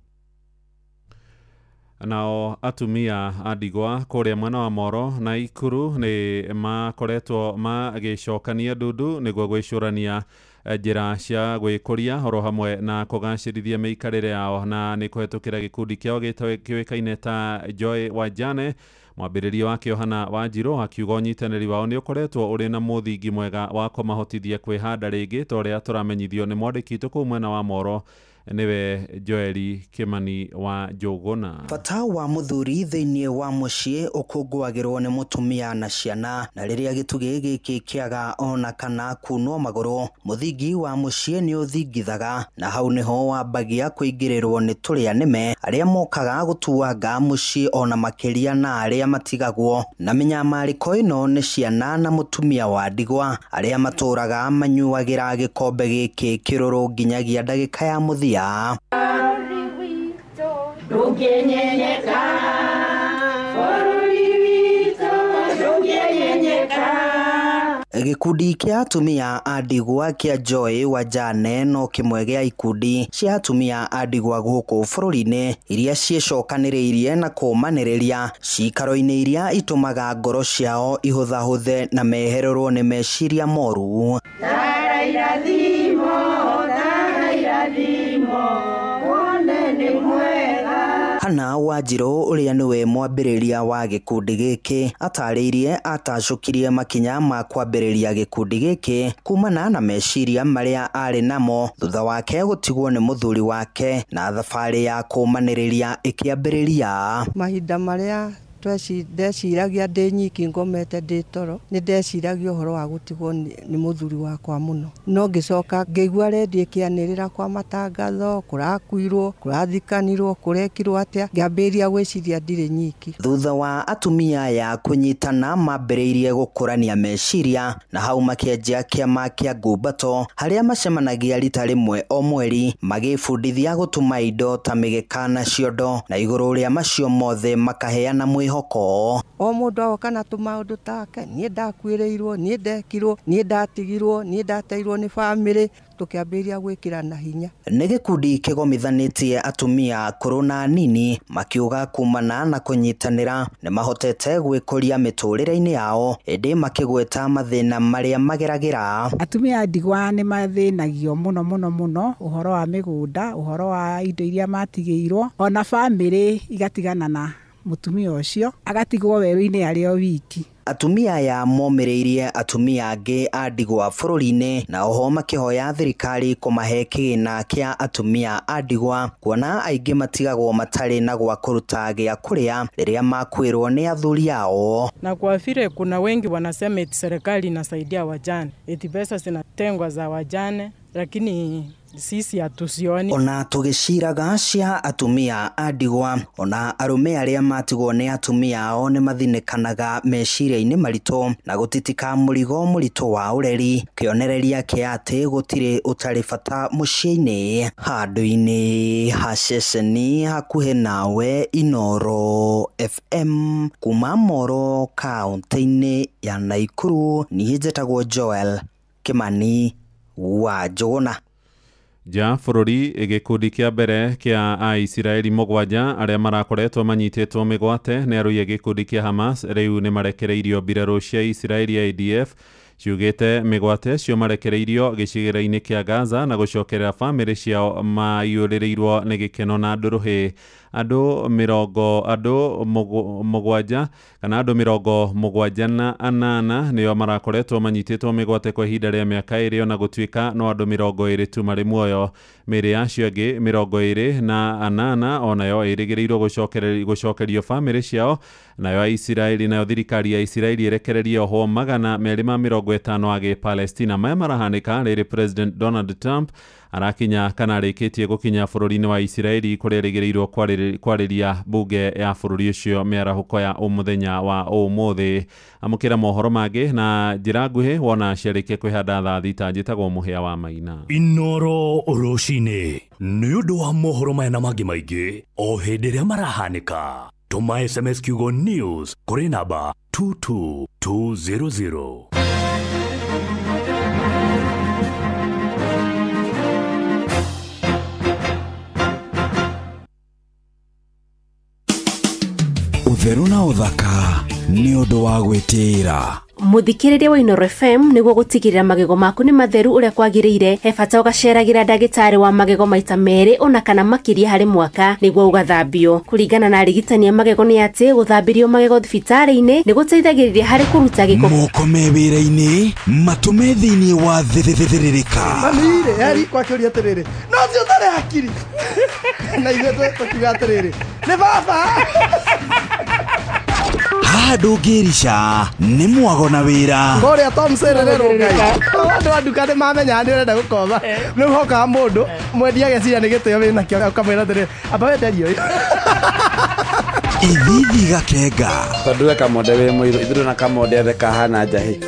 Nao atumia a ndigwa kuria mwena wa Moro na Ikuru ni makoretwo magicokania ndundu niguo gwicurania njira cia gwikuria oro hamwe na kugacirithia meikarire yao, na ni kuhetukira gikundi kiao gitawekaine ta Joy Wajane. Mwambiririo wake Yohana Wanjiru akiuga unyitaniri wao ni ukoretwo uri na muthingi mwega wa kumahotithia kwihanda ringi toria turamenyithio ni mwandikitwo ku mwena wa Moro niwe Joeli Kimani wa Jogona. Bata wa muthuri thiini wa mucii ukungwagirwo ni mutumia na ciana, na riria gitugi giki kiaga ona kana kunwo maguru muthingi wa mucii ni uthingithaga, na hau niho wambagia kuingirirwo ni turia nime aria mokaga gutuanga mucii ona makiria na aria matigagwo. Na minyamariko ino ni ciana na mutumia wa ndigwa aria maturaga manyuagira gikombe giki kiruru nginyagia ndagika ya muthia. Gikundi kia atumia a ndigwa kia Joy Wajane no kimwe gia ikundi cia atumia a ndigwa guku bururi-ini iria cicokaniriirie na kumaniriria cikaro-ini iria itumaga ngoro ciao ihuthahuthe na mehererwo ni meciria moru. Hana Wanjiru uria niwe mwambiriria wa gikundi giki atariirie atacukirie makinya ma kwambiriria gikundi giki kumana na meciria maria ari namo thutha wake gutigwo ni muthuri wake na thabari ya kumaniriria ikiambiriria. Mahinda maria ndeciragia ndi nyiki ngomete ndi toro ni ndeciragia uhoro wa gutigwo ni muthuri wakwa muno, no ngicoka ngigua redio kianirira kwa matangatho kurakuirwo kurathikanirwo kurekirwo atia ngiambiria gwiciria ndire nyiki. Thutha wa atumia ya kunyitana mambiriirie gukurania meciria na hau makienjia kiama kia Ngumbato haria macemanagia rita rimwe o mweri magifundithia gutuma indo ta migeka na ciondo, na iguru ria macio mothe makaheana hoko. O mundu agoka na tumaundu take, nie ndakwiriirwo, nie ndekirwo, nie ndatigirwo, nie ndateirwo ni family, tukiambiria gwikira na hinya. Ni gikundi kigomithanitie atumia akuru na anini makiuga kumana na kunyitanira ni mahotete gwikuria miturire-ini yao indi makigweta mathina maria mageragira. Atumia ndigwa ni mathinagio muno uhoro wa migunda, uhoro wa indo iria matigiirwo, ona family igatigana na mutumia ucio agatigwo weru-ini ario wiki. Atumia ya momereirie atumia angi a ndigwa bururi-ini na oho makihoya thirikari kumahe kigina kia atumia a ndigwa, kuona aingi matigagwo matari na gwa kuruta gia kuria riria makwirwo ni athuri yao. Na kwa vile kuna wengi wanasema eti serikali inasaidia wajane, eti pesa zinatengwa za wajane, lakini sisi hatusioni. Ona tugiciraga cia atumia andigwa, ona arume aria matigwo ni atumia ao ni mathinekanaga meciria-ini marito na gutitika murigo murito wa ureri. Kionereria kia ati gutire utari bata muciĩ-ini handu-ini ha ceceni hakuhe nawe Inoro FM kuma Moro kaunti-ini ya Naikuru. Niĩ njĩtagwo Joel Kimani wa Njũgũna. Ja bũrũri gĩkundi kĩa mbere kĩa Aisiraeli mũgwanja arĩa marakoretwo manyitĩtwo mĩgwate nĩ arũi a gĩkundi kĩa Hamas rĩu nĩ marekereirio mbirarũ cia Isiraeli ADF ciugĩte mĩgwate cio marekereirio gĩcigĩrĩra-inĩ kĩa Gaza na gũcokerera bamĩrĩ ciao maiyũrĩrĩirwo nĩ gĩkeno na ndũrũhĩ. Andũ mũgwanja kana andũ mĩrongo mũgwanja na anana nĩo marakoretwo manyitĩtwo mĩgwate kwa ihinda rĩa mĩaka ĩrĩ, ona gũtuĩka no andũ 20 tu marĩ muoyo. Mĩĩrĩ yacio angĩ 28 na anana onayo ĩrĩgĩrĩirwo gũcokerio bamĩrĩ ciao, nayo Isiraeli nayo thirikari ya Isiraeli ĩrekererie ohwo 250 a Gĩpalestina. Maya marahanĩka rĩrĩ President Donald Trump arakinya kana arĩkĩtie gũkinya bũrũri-inĩ wa Isiraeli kũrĩa erĩgĩrĩirwo kwarĩria bunge ya bũrũri ũcio mĩarahũko ya mũthenya wa ũmũthĩ. Amũkĩra mohoro mangĩ na njĩra nguhĩ wona ciarĩkia kwĩhanda thaa thita. Njĩtagwo Mũhĩa wa Maina. Inoro rũcinĩ nĩ ũndũ wa mohoro maya na mangĩ maingĩ o hĩndĩ ĩrĩa marahanĩka. Tũma SMS kiugo news kũrĩ namba 22200. Utheru na uthaka ni undu wa gwitira. Muthikiriria wa Inoro FM niguo gutigirira magego maku ni matheru uria kwagiriire. He bata ugaceragira ndagitari wa magego maita meri ona kana makiria hari mwaka niguo ugathambio. Kuringana na arigitani ya magego ni ati guthambirio magego thibitari-ini ni guteithagiriria hari kuruta giko. Moko me wira-ini matume thiini wa thithiririka. Mamire yari kwa kiuri atiriri. No cio tare akiri. Na ithe tukiga atiriri. Ni baba. Ndũngĩrica nĩ mwago na wĩra. Ngoria Tom Sererero ngai. Andũ a nduka nĩ mamenya nĩ ũrenda gũkoma. Nĩ hoka mũndũ mwendia gecira nĩ gĩtĩo wĩna kĩo kamwĩra atĩrĩ amba wenderio. Ithithi gakenga. Tondũ we kamonde wĩ mũirũ ithuĩ na kamonde athe kahana njahĩ.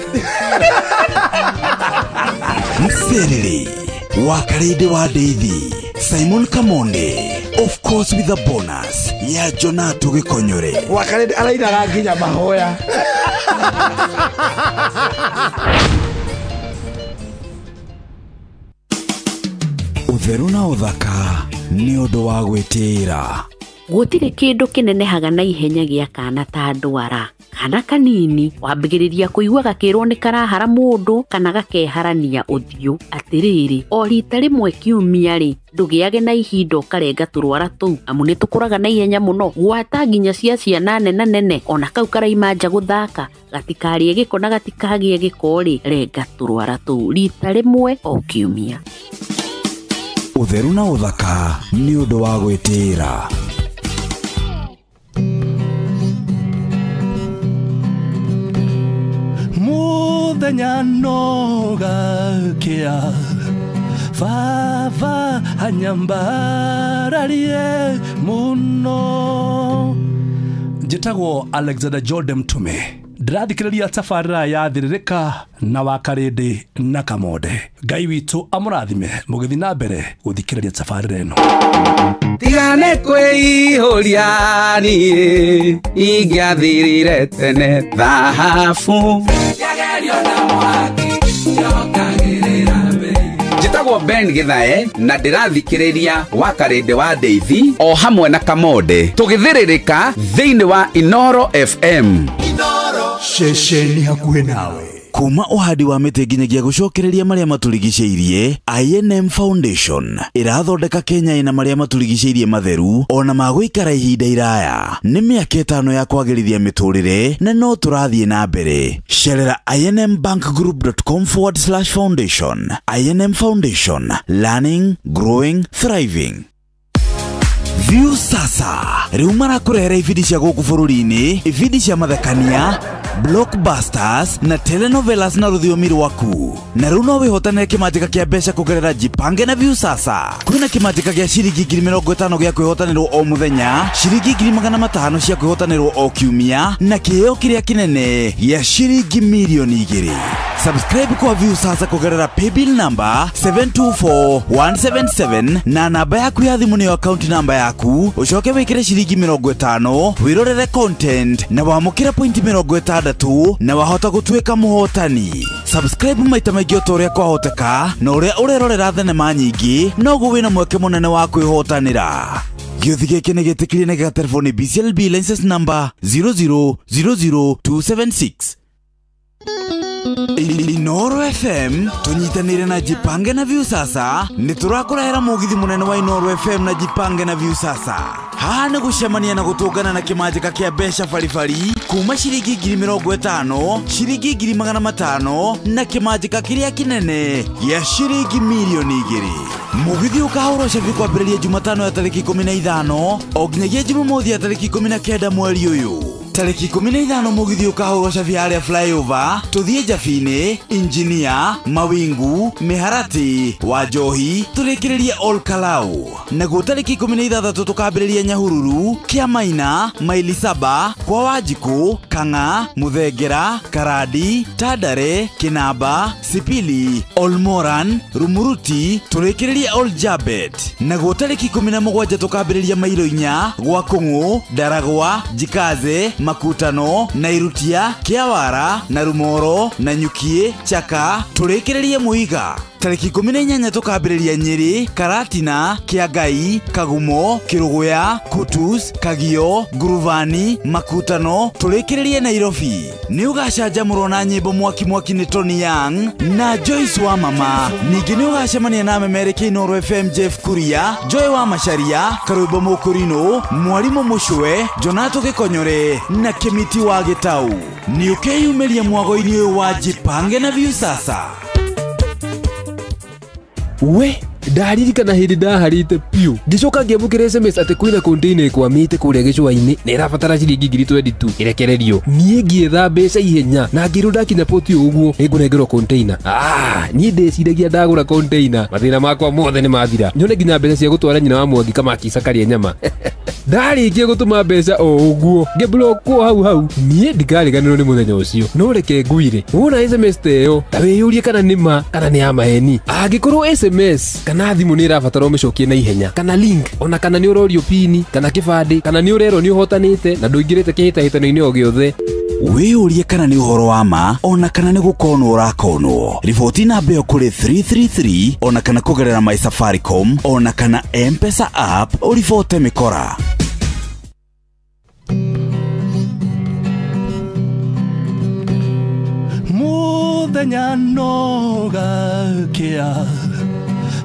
Mserere wa Karĩndĩ wa Ndeithi Simon Kamonde, of course with a bonus ya Jonato Gĩkonyore. Wa Karĩndĩ arainaga nginya mahoya. Utheru na uthaka ni undu wa gwitira. Gutire kindu kinenehaga na ihenya gia kana ta ndwara. Kana kanini wambigiriria kuigua gakirwo ni karahara mundu kana gakeharania uthiu. Atiriri o rita rimwe kiumia ri ndugiage na ihinda ukarenga turwara tuu amu ni tukuraga na ihenya muno. Gwata nginya cia ciana nene ona kau karaima nja guthaka gatikarie giko na gatikagie giko ri renga turwara tuu rita rimwe o kiumia. Utheru na uthaka ni undu wa gwitira. Muthenya no gakia Vava hanyambararie muno. Njĩtagwo Alexander Jordan Mtume. Ndĩrathikĩrĩria tabarĩra ya Thĩrĩrĩka na wa Karĩndĩ na Kamonde. Ngai witũ amũrathime mũgĩthiĩ na mbere gũthikĩrĩria tabarĩra ĩno. Tigane kwĩihũria niĩ ingĩathirire tene thahabu yagerio na mwaki yokagĩrĩra mbei. Njĩtagwo Ben Gĩthae na ndĩrathikĩrĩria wa Karĩndĩ wa Ndeithi o hamwe na Kamonde tũgĩthĩrĩrĩka thĩinĩ wa Inoro FM. Inoro ceceni hakuhĩ nawe. Kuma uhadi wa mĩtĩ nginyagia gũcokereria marĩa matũrigicĩirie, INM Foundation ĩrathondeka Kenya ĩna marĩa matũrigicĩirie matheru ona magũikara ihinda iraya. Nĩ mĩaka 5 ya kwagĩrithia mĩtũrĩre na no tũrathiĩ na mbere. Cerera inmbankgroup.com/foundation. INM Foundation, learning, growing, thriving. View sasa rĩu marakũrehera ibindi cia gũkũ bũrũri-inĩ, ibindi cia mathekania blockbusters na telenovelas na rũthiomi rwaku. Na rĩu no wĩhotanĩre kĩmanjĩka kĩa mbeca kũgerera Jipange na Viusasa. Kwĩna kĩmanjĩka gĩa ciringi 50,000 gĩa kwĩhotanĩrwo o mũthenya, ciringi 500,000 cia kwĩhotanĩrwo o kiumia, na kĩheo kĩrĩa kĩnene gĩa ciringi milioni 2. Subscribe kwa Viusasa kũgerera paybill number 724177 na namba yaku ya thimũ nĩyo account number yaku, ũcoke wĩkĩre ciringi 50, wĩrorere content na wamũkĩre point 60 na wahota gũtuĩka mũhotani. Subscribe maita maingĩ o ta ũrĩa kwahoteka, na ũrĩa ũrerorera thenema nyingĩ noguo wĩna mweke mũnene wa kwĩhotanĩra. Gĩothi gĩkĩ nĩ gĩtĩkĩrie na gĩa telefoni BCLB license number 0000276. Inoro FM tunyitanire na Jipange na Viusasa ni turakũrehera mũgithi mũnene wa Inoro FM na Jipange na Viusasa. Haha nĩ gũcemania na gũtũngana na kĩmanjĩka kĩa mbeca baribari kuma ciringi 50,000, ciringi 500,000 na kĩmanjĩka kĩrĩa kĩnene gĩa ciringi milioni 2. Mũgithi ũkahũrwo cabi kwambĩrĩria Jumatano ya tarĩki 15 o nginyagia Jumamothi ya tarĩki 19 mweri ũyũ. Tarĩki 15 mũgithi ũkahũrwo cabi harĩa flyover tũthiĩ Njabine, Engineer, Mawingu, Miharati, Wanjohi tũrĩkĩrĩrie Ol Kalou. Naguo tarĩki 16 tũkambĩrĩria Nyahururu, Kiamaina, Maili Saba, kwa Wanjikũ, Kang'a, Muthengera, Karadi, Tandare, Kinamba, Sipili, Ol Moran, Rumuruti tũrĩkĩrĩrie Ol Jabet. Naguo tarĩki 17 tũkambĩrĩria Mairo-inya, gwa Kũng'ũ, Ndaragwa, Njikaze, Makutano, Nairutia, Kiawara, na Rumoro, na Nyukie, Chaka tũrĩkĩrĩrie Muiga. Tarĩki 18 tũkambĩrĩria Nyeri, Karatina, Kiagai, Kagumo, Kiruguya, Kutus, Kagio, Nguruvani, Makutano tũrĩkĩrĩrie Nairobi. Nĩ ũgacanjamũrwo na nyĩmbo mwaki nĩ Tony Young na Joyce wa Mama. Ningĩ nĩ ũgacemania na memereki Inoro FM Jeff Kuria, Joy wa Macharia, Karũimbo Mũkũrinũ, Mwarimũ Mũcwe, Jonato Gĩkonyore na Kĩmiti wa Gĩtau. Nĩ ũkeyumĩria mwago-inĩ ũyũ wa Jipange na Viusasa. We ndaririkana hindi ndaharite piu ngicoka ngiamukire SMS ati kwina container ikwamite kuria gicua-ini na irabatara ciringi 22 irekererio. Nie ngietha mbeca ihenya na ngiru ndakinya poti uguo ningũnengerwo container. Nie ndeciragia ndagũra container mathĩna makwa mothe nĩ mathira, nyone nginya mbeca cia gũtwara nyina wa Mwangi Kamaki Karia nyama. Ndarĩkia gũtũma mbeca o ũguo ngĩblockwo hau nie ndikariganĩrwo nĩ mũthenya ũcio. No reke ngwire wona SMS teyo ta wĩyũrie kana nĩma kana nĩ ya maheni. Angĩkorwo SMS kana thimũ nĩ ĩrabatara ũmĩcokie na ihenya, kana link, ona kana nĩ ũrorio pini kana kĩbandĩ, kana nĩ ũrerwo nĩ ũhotanĩte na ndũingĩrĩte kĩhĩtahĩtano-inĩ o gĩothe. Wĩyũrie kana nĩ ũhoro wa ma ona kana nĩ gũkonwo ũrakonwo. Riboti namba ĩyo kũrĩ 333 ona kana kũgerera My Safaricom ona kana M-Pesa app ũribote mĩkora. Mũthenya nogakĩa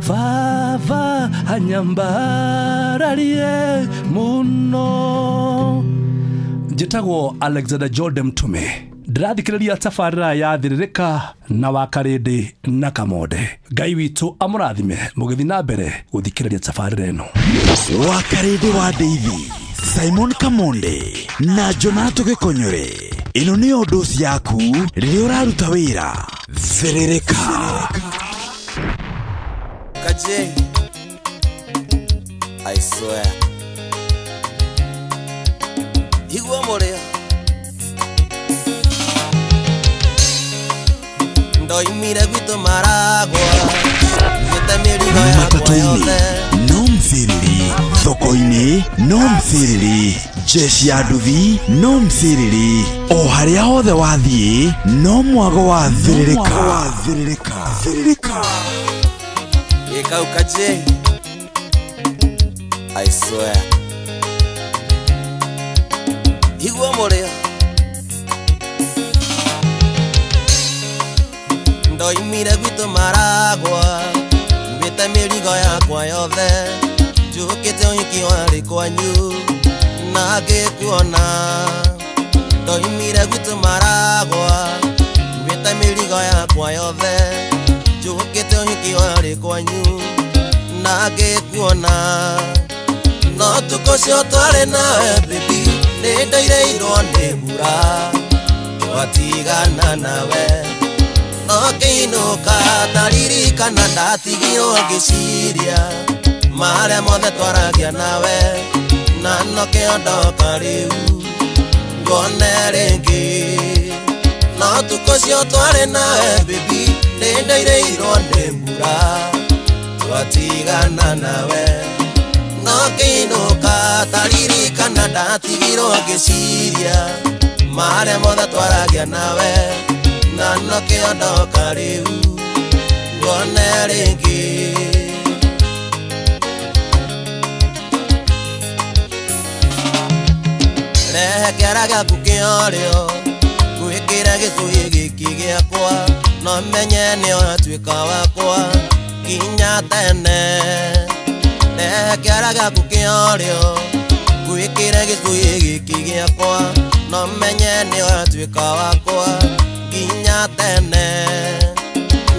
Vava hanyambararie muno. Njĩtagwo Alexander Jordan Mtume, ndĩrathikĩrĩria tabarĩra ya Thĩrĩrĩka na Wakarĩndĩ na Kamonde. Ngai witũ amũrathime mũgĩthiĩ na mbere gũthikĩrĩria tabarĩra ĩno. Wakarĩndĩ wa David, Simon Kamonde na Jonato Gĩkonyore. Ĩno nĩ Ũndũ yaku rĩrĩa ũraruta wĩra. Thĩrĩrĩka. Kaje, I swear. Higwa morea. Ndoimire gwitũ Maragwa. Matatu-inĩ no mthiriri, thoko-inĩ no mthiriri, jeshi ya nduthi no mthiriri, o harĩa hothe wathiĩ no mwago wa Thĩrĩrĩka. Thĩrĩrĩka. Yekau kaje, I swear. Higwa morea. Ndoimire gwitũ Maragwa. Mbĩte mĩrigo yakwa yothe. Njũkĩte ũhiki warĩ kwanyu na ngĩkuona. Ndoimire gwitũ Maragwa. Mbĩte mĩrigo yakwa yothe. Njũkĩte ũhiki warĩ kwanyu na ngĩkuona. No tukũ cio twarĩ nawe baby, nĩ ndoireirwo nĩ mbura. twatigana nawe no kiinuka ndaririkana ndatigirwo ngĩciria marĩa mothe twaragia nawe na no kĩondoka rĩu ngone rĩngĩ no tukũ cio twarĩ nawe baby nĩ ndairĩirwo nĩ mbura twatigana nawe no kĩinuka ndaririkana ndatigirwo ngĩciria marĩa mothe twaragia nawe na no kĩondoka rĩu ngone rĩngĩ rehe kĩara gĩaku kĩorĩo gwĩkĩra gĩcũhĩ gĩkĩ gĩakwa no menye nĩwatuĩka wakwa nginya tene rehe kĩara gĩaku kĩorĩo gwĩkĩra gĩcũhĩ gĩkĩ gĩakwa no menye nĩwatuĩka wakwa nginya tene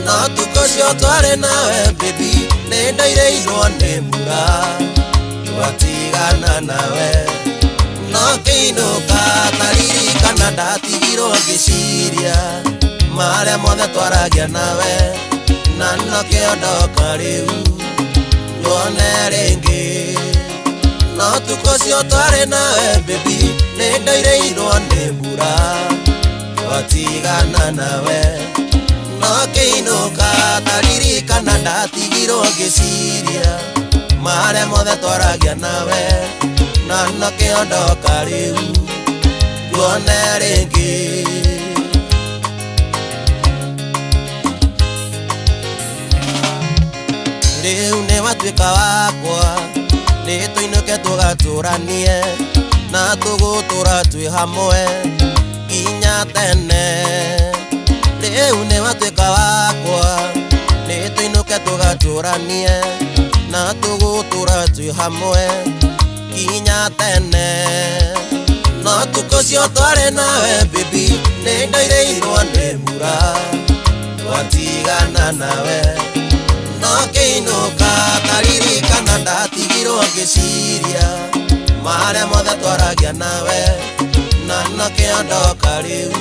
no tukũ cio twarĩ nawe baby nĩ ndairĩirwo nĩ mbura twatigana nawe no kĩinuka ndaririkana ndatigirwo ngĩciria marĩa mothe twaragia nawe na no kĩondoka rĩu ngone rĩngĩ no tukũ cio twarĩ nawe baby nĩ ndairĩirwo nĩ mbura twatigana nawe no kĩinuka ndaririkana ndatigirwo ngĩciria marĩa mothe twaragia nawe na no kĩondoka rĩu ngone rĩngĩ rĩu nĩ watuĩka wakwa nĩ tũinũke tũgatũranie na tũgũtũra twĩ hamwe nginya tene rĩu nĩ watuĩka wakwa nĩ tũinũke tũgatũranie na tũgũtũra twĩ hamwe nginya tene no tukũ cio twarĩ nawe baby nĩ ndairĩirwo nĩ mbura twatigana nawe no kĩinuka ndaririkana ndatigirwo ngĩciria marĩa mothe twaragia nawe na no kĩondoka rĩu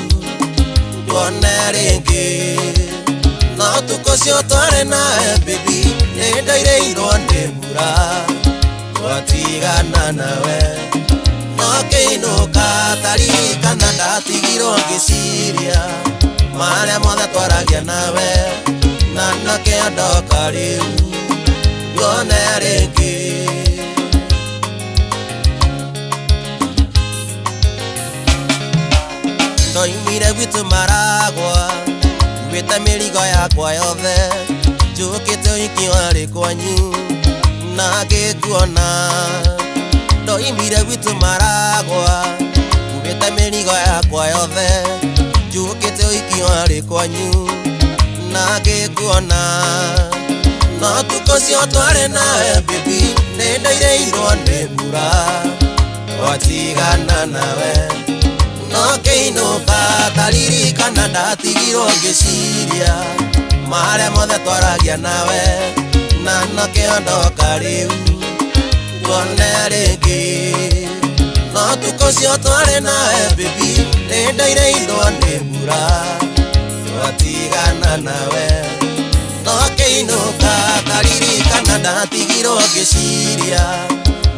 ngone rĩngĩ no tukũ cio twarĩ nawe baby nĩ ndairĩirwo nĩ mbura twatigana nawe no kĩinuka ndaririkana ndatigirwo ngĩciria marĩa mothe twaragia nawe na no kĩondoka rĩu ngone rĩngĩ ndoimire gwitũ Maragwa nguĩte mĩrigo yakwa yothe njũkĩte ũhiki warĩ kwanyu na ngĩkuona ndoimire gwitũ Maragwa nguĩte mĩrigo yakwa yothe njũkĩte ũhiki warĩ kwanyu na ngĩkuona no tukũ cio twarĩ nawe baby nĩ ndairĩirwo nĩ mbura twatigana nawe no kĩinuka ndaririkana ndatigirwo ngĩciria marĩa mothe twaragia nawe na no kĩondoka rĩu ngone rĩngĩ no tukũ cio twarĩ nawe baby nĩ ndairĩirwo nĩ mbura twatigana nawe no kĩinuka ndaririkana ndatigirwo ngĩciria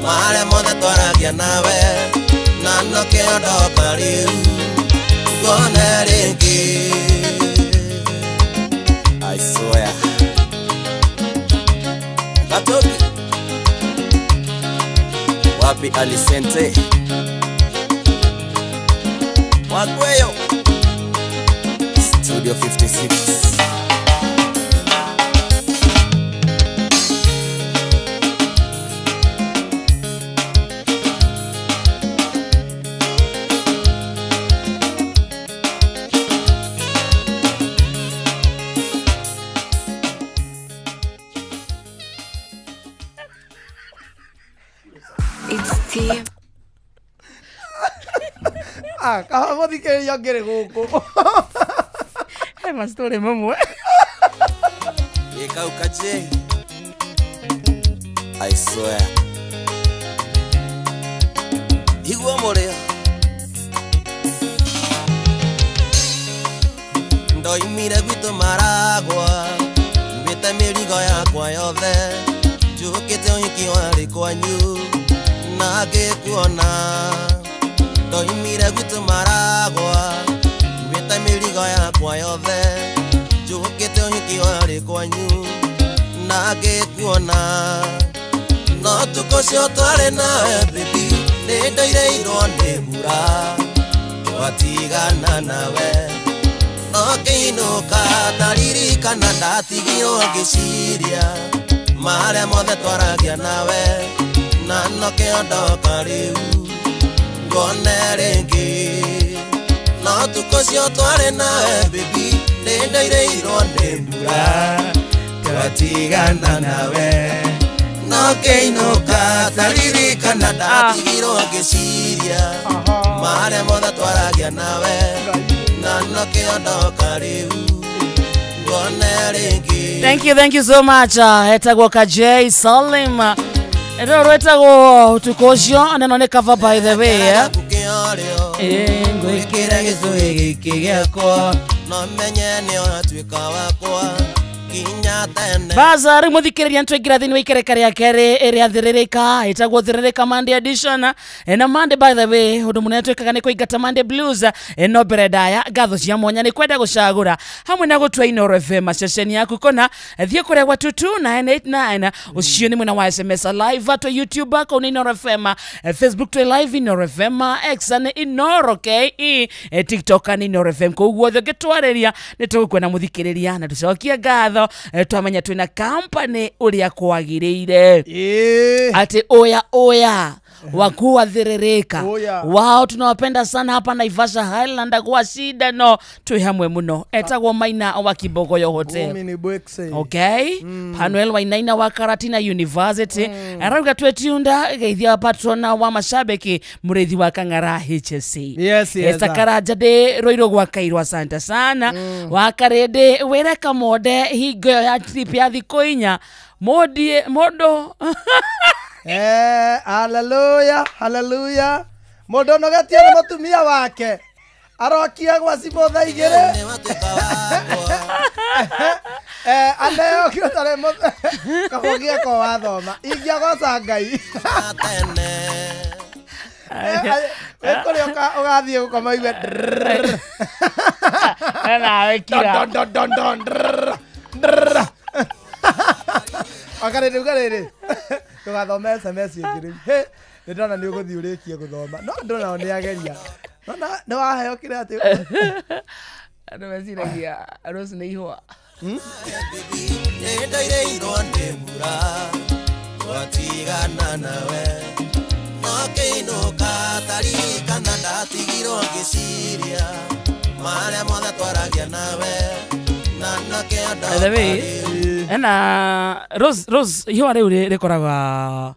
marĩa mothe twaragia nawe na no kĩondoka rĩu ngone rĩngĩ I swear Gatoki wapi Alicente Wagweyo Studio 56 kaba mũthikĩrĩria ngĩrĩ gũkũ he mastori mamwe gĩkauka J I swear igua mũrĩa ndoimire gwitũ Maragwa mbĩte mĩrigo yakwa yothe njũkĩte ũhiki warĩ kwanyu na ngĩkuona ndoimire gwitũ Maragwa mbĩte mĩrigo yakwa yothe njũkĩte ũhiki warĩ kwanyu na ngĩkuona no tukũ cio twarĩ nawe baby nĩ ndoireirwo nĩ mbura twatigana nawe no kĩinũka ndaririkana ndatigirwo ngĩciria marĩa mothe twaragia nawe na no kĩondoka rĩu ngone rĩngĩ no tukũ cio twarĩ nawe baby nĩ ndoireirwo nĩ mbura twatigana nawe no kĩinũka ndaririkana ndatigirwo ngĩciria marĩa mothe twaragia nawe na no kĩondoka rĩu ngone rĩngĩ. Thank you so much. Etagwo Kajay Salim. Ero etagwo utukocio neno ne cover by the way. Ngwĩkĩra gĩcũhĩ gĩkĩ gĩakwa no menye nĩ watuĩka wakwa kinya tene. Baza ri muthikiriria ntwingira thini wa ikereka ria keri ria thiririka itagwo thiririka Monday edition na Monday by the way undu munene twikaga ni kuingata Monday blues no beredaya gatho cia mwanya ni kwenda gucagura hamwe na gutwa Inooro FM ceceni yaku kona thie kuria gwa 22989 ucio ni mwena wa SMS live to YouTube ko ni Inooro FM Facebook to live Inooro FM X ni Inooro KE TikTok ni Inooro FM ko guothe gitwareria ni tukwena muthikiriria na tucokia gatho twamenya twina company uria kwagiriire ati oya wakuwa thiririka wao tunawapenda sana hapa Naivasha Highland kwa shida no twi hamwe muno etagwo Maina wa Kibogoyo Hotel okay Panuel Wainaina wa Karatina University arauga twetiunda geithia patrona wa mashabiki mureithi wa Kang'ara HSC Esakaraja de Roiro gwa Kairwa asante sana wa Karede wera Kamode higo ya trip ya thikoinya modo hallelujah modo no gatia na mutumia wake arokia gwa cimo tha igere andeo kiotare kabogia ko wathoma ingia goca Ngai ekore ugathie gukoma iwe na wekira Agarere tugathoma SMS ingiri he ndona ni uguthi urikie guthoma no ndona ni ageria no waheo kira ati ando mesiragia Rose ni ihwa nĩndoireirwo nĩ mbura twatigana nawe no kĩinũka ndaririkana ndatigirwo ngĩciria marĩa mothe twaragia nawe na no kĩondoka ena Rose ihwa riu rikoraga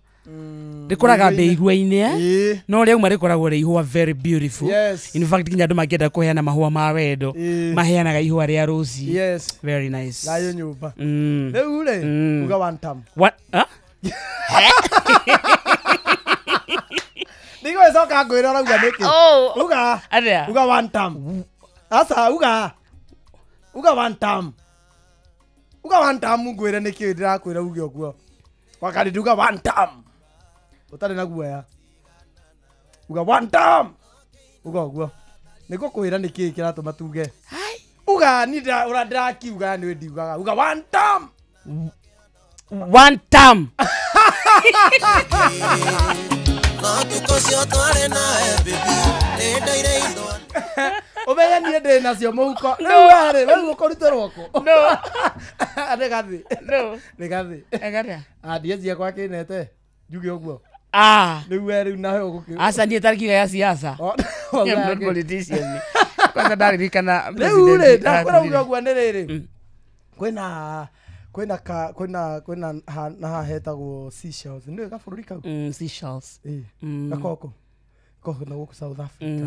beigua-inĩ no rĩu marĩkoragwo rĩ ihua very beautiful in fact kinya andũ mangĩenda kũheana mahua ma wendo maheanaga ihua rĩa rose very nice nayo nyũmba rĩu rĩ uga one time what nigo ecoka ngwĩra rauga nĩkĩ uga one time asa uga one time ngwĩre nĩkĩ ndĩrakwĩra uge ũguo wakari uga one time utari na guoya uga one time uga uguo niko kwira niki kiratuma tuge uga ni ndirakiuga ni ndiugaga uga one time no tukocio tware nawe baby nĩndoireirwo umenya nie ndi nacio muhuko rĩu rĩu ũkũrutĩrwo kũ nĩgathi ndienjia kwa kĩnete njuge ũguo rĩu nawe ũgũkĩ asa niĩ tarikiga ya siasa I'm not politician kwanza ndaririkana rĩu rĩ ndakwĩra ũguo nĩ rĩrĩ kwĩna na hetagwo Seychelles nĩ gabũrũri kau Seychelles gakoko na gũkũ South Africa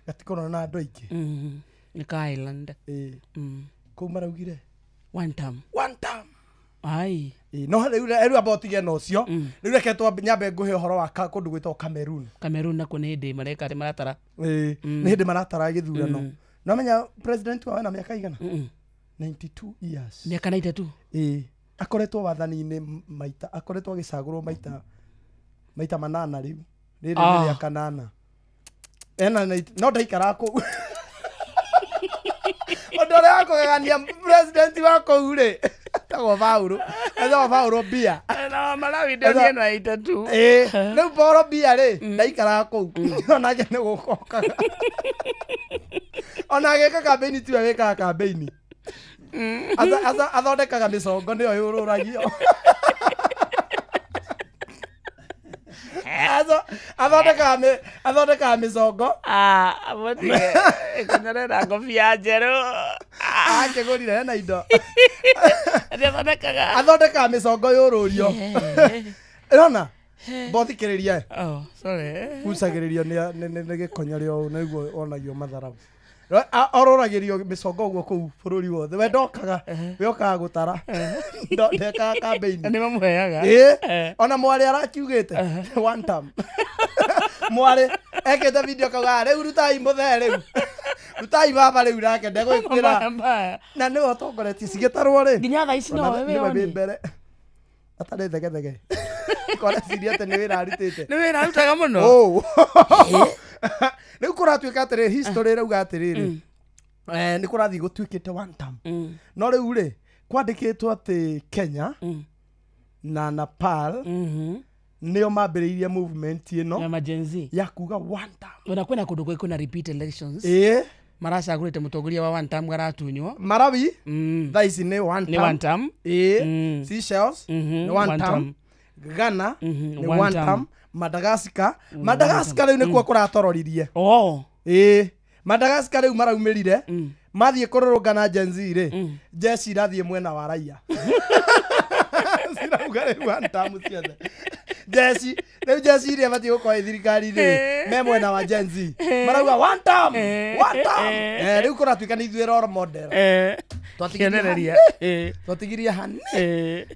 gatikorwo na andũ aingĩ nĩ ka island kũu maraugire one time ai no rĩu abotige no cio rĩu reke nyambe ngũhe ũhoro wa kũndũ gwĩtwo Cameroon nako nĩ hĩndĩ mareka maratara nĩ hĩndĩ maratara gĩthurano No menya president wa na miaka igana 92 years miaka 92 akoretwo wathani-inĩ maita akoretwo agĩcagũrwo maita manana rĩu rĩrĩ nĩ rĩa kanana no ndaikara kũu ũndũ ũrĩa wakũgegania president wa kũu rĩ tagwo Paulo Bia na Malawi ndio nĩ 92 rĩu Paulo Bia rĩ ndaikara kũu onake nĩ gũkokaga ona agĩka campaign tiwe wĩkaga campaign athondekaga mĩcongo nĩyo yũrũragio athondekaga mĩcongo mũtige ĩkũnyorera ngobia njerũ akĩgũrire na indo athondekaga mĩcongo yũrũrio ĩrona bothikĩrĩria gucagĩrĩrio nĩ gĩkonyorio nĩguo onagio matharabu ororagĩrio mĩcongo ũguo kũu bũrũri wothe we ndokaga wĩokaga gũtara ndekaga campaign nĩ mamũheaga ona mwarĩ arakiugĩte one time mwarĩ ekĩte video kauga rĩu rutai mũthee rĩu rutai baba rĩu nake ndegwĩkwĩra na nĩwe ũtongoretie cigĩtarwo rĩ nginya thaa ici no we mbere atarĩ thegethege kwareciria atĩ nĩ wĩra arutĩte nĩ wĩra arutaga mũno rĩu kũratuĩka atĩrĩ history rauga atĩrĩrĩ nĩ kũrathiĩ gũtuĩkĩte one time no rĩu rĩ kwandĩkĩtwo atĩ Kenya na Nepal nĩo mambĩrĩirie movement ĩno ya kuga one time ona kwĩna kũndũ kwĩna repeat elections maracagũrĩte mũtongoria wa one time garatunywo Malawi thaa ici nĩ one time Seychelles nĩ one time Ghana nĩ one time Madagascar rĩu nĩkuo kũratororirie Madagascar rĩu maraumĩrire mathiĩ kũrũrũngana Gen Z rĩ jeshi irathiĩ mwena wa raia cirauga rĩu one time ciothe jeshi iria batiĩ gũkorwo thirikari-inĩ me mwena wa Gen Z marauga one time rĩu kũratuĩka nĩ ithuĩ role model twatigirie hani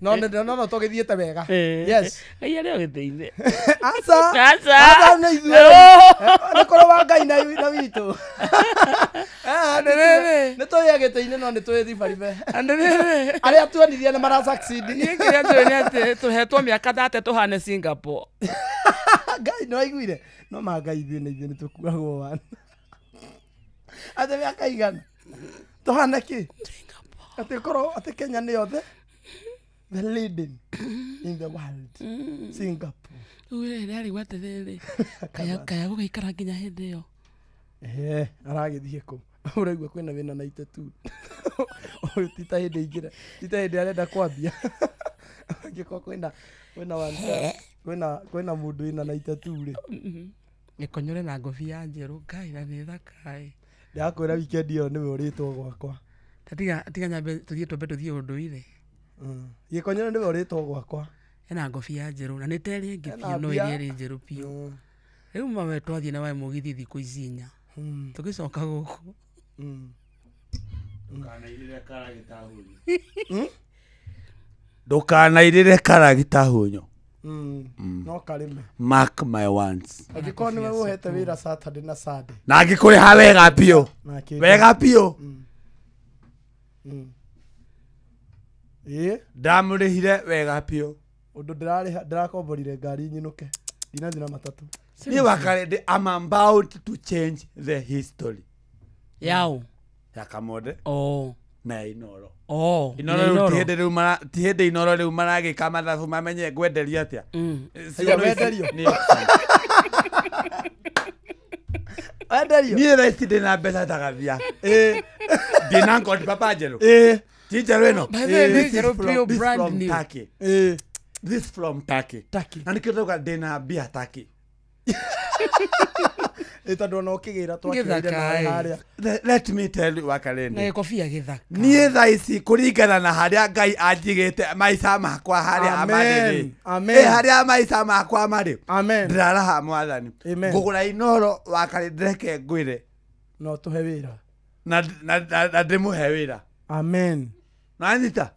no tũgĩthiĩte wega ngai arĩ ogĩteithie aca nĩ ithuĩ nĩ kũrĩ wa Ngai na witũ nĩ tũĩ agĩte-inĩ no nĩ tũĩ thibaribe arĩa tuonirie nĩ mara succeed kĩrĩa tũĩ nĩ atĩ tũhetwo mĩaka 30 tũhane Singapore Ngai nĩ waiguire no Ngai ithuĩ nĩ tũkuagwo wana atĩ mĩaka igana tũhane kĩ atĩ korwo atĩ Kenya nĩ yothe the leading in the world Singapore rĩarĩ atĩrĩrĩ kaya gũgĩikara nginya hĩndĩ ĩyo aragĩthiĩ kũ ũraigua kwĩna wĩna na itetu ũyũ tita hĩndĩ arenda kwambia angĩkorwo kwĩna mũndũ wĩna na itetu rĩ gĩkonyore na ngobia njerũ Ngai na nĩ thakaĩ ndakwĩra weekend ĩyo nĩwe ũrĩtwo gwakwa tiga nyambe tũthiĩ ũndũire gĩkonyore nĩwe ũrĩtwo gwakwa ena ngobia njerũ na nĩ terĩ ĩngĩ biũ no ĩrĩa ĩrĩ njerũ biũ rĩu mawe twathiĩ na wae mũgithi thikũ ici 4 tũgĩcoka gũkũ ndũkanairĩre karagita hũnyo no karĩme mark my words angĩkorwo nĩwe ũhete wĩra Saturday na Sunday na angĩkũrĩha wega biũ ndamũrĩhire wega biũ ũndũ ndĩrakomborire ngari nyinũke ndinathi na matatũ niĩ wakarĩndĩ I'm about to change the history ya Kamonde na ya Inoro Inoro ti hĩndĩ Inoro rĩu maragĩka mathabu mamenye ngwenderio atĩa niĩ thaa ici ndĩna mbeca ta gathia ndĩna ngoti papa njerũ ti njerũ ĩno this from Turkey na nĩkĩo tũga ndĩna mbia Turkey tondũ no kĩgĩra twakĩrĩa let me tell you Wakarende na kofia gĩthaka niĩ thaa ici kũringana na harĩa Ngai anjigĩte maica makwa harĩa amarĩ harĩa maica makwa marĩ ndĩraraha Mwathani ngũgũra Inoro Wakarende reke ngwĩre no tũhe wĩra na ndĩmũhe wĩra nanyita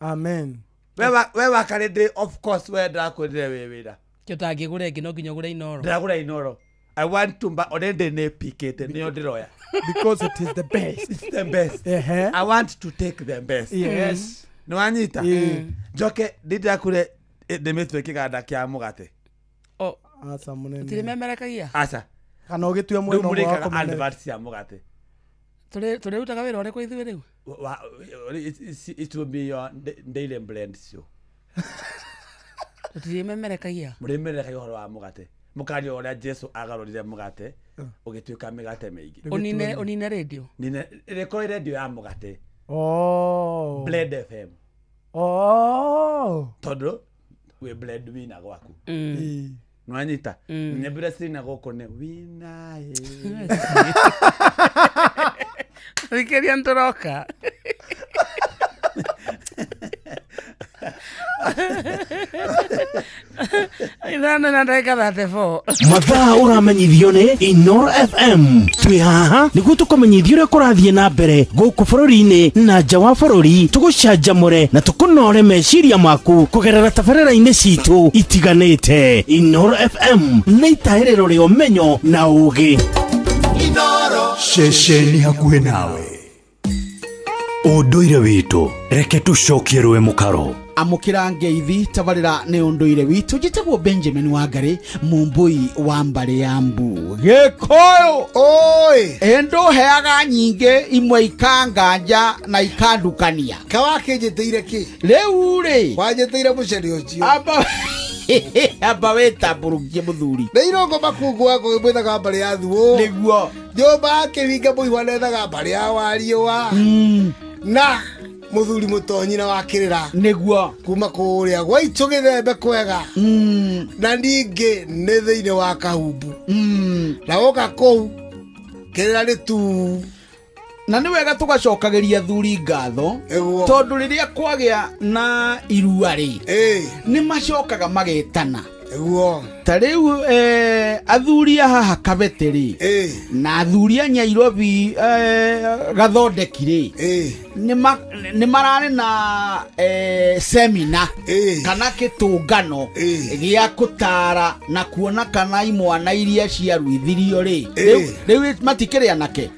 we Wakarende of course we ndakwĩrire wĩ wĩra kĩo tangĩgũra ĩngĩ no nginya ũgũre Inoro ndĩragũra Inoro I want to already ne pikete niyo ndiroya. Because it is the best. It's the best. I want to take the best. Yes. Nwanyita. Joke dida kure demetwe kiganda kya mugate. Oh, asa munene. Tirememerekagia. Asa. Kana ugitwe mweno wako advert ya mugate. Tore utaga wira ore kwa ithuĩ rĩu. It will be your daily blend show. Tirememerekagia. Muremerekagia horo wa mugate. Mukari ora Jesu agarorire mugate ugituika migate meigi. Onine radio. Nine rekoi radio ya mugate. Oh. Blend FM. Oh. Todo we blend wina gwaku. Nwanyita. Nyebira sina goko ne wina. Querían troca. Ithano na ndagĩka 34. Mathaa ũramenyithio nĩ Inoro FM. Twĩ haha nĩguo tũkũmenyithia ũrĩa kũrathiĩ na mbere gũkũ bũrũri-inĩ na nja wa bũrũri, tũgũcanjamũre na tũkũnore meciria maku kũgerera tabarĩra-inĩ citũ itiganĩte. Inoro FM nĩ itaĩrĩro rĩa ũmenyo na ũũgĩ. Inoro ceceni hakuhĩ nawe. Ũndũire witũ reke tũcokie rwe mũkaro. Amukira ngeithi tabarira ne unduire witu jitagwo Benjamin Wangari mumbui wa mbare ya mbu gekoyo oi endo heaga nyinge imwe ikanganja na ikandukania kawake jeteire ki leure wajeteire muceri ucio aba weta burugie muthuri neirongo makungu wako gwethaga mbare ya thuo niguo nyoba kivinga muihwane thaga mbare ya wariwa na muthuri mutonyina wakirira niguo kuma kuria gwaitu githembe kwega na ningi ni thiini wa kahumbu na woka kou kirira ri tu na ni wega tugacokageria thuri ngatho tondu riria kwagia na irua ri ni macokaga magetana eguo tariu athuri haha kabeteri na athuri a Nyairobi gathondekire ni marare na seminar kana kitungano gia kutara na kuona kana imwana iria cia ruithirio ri riu matikire anake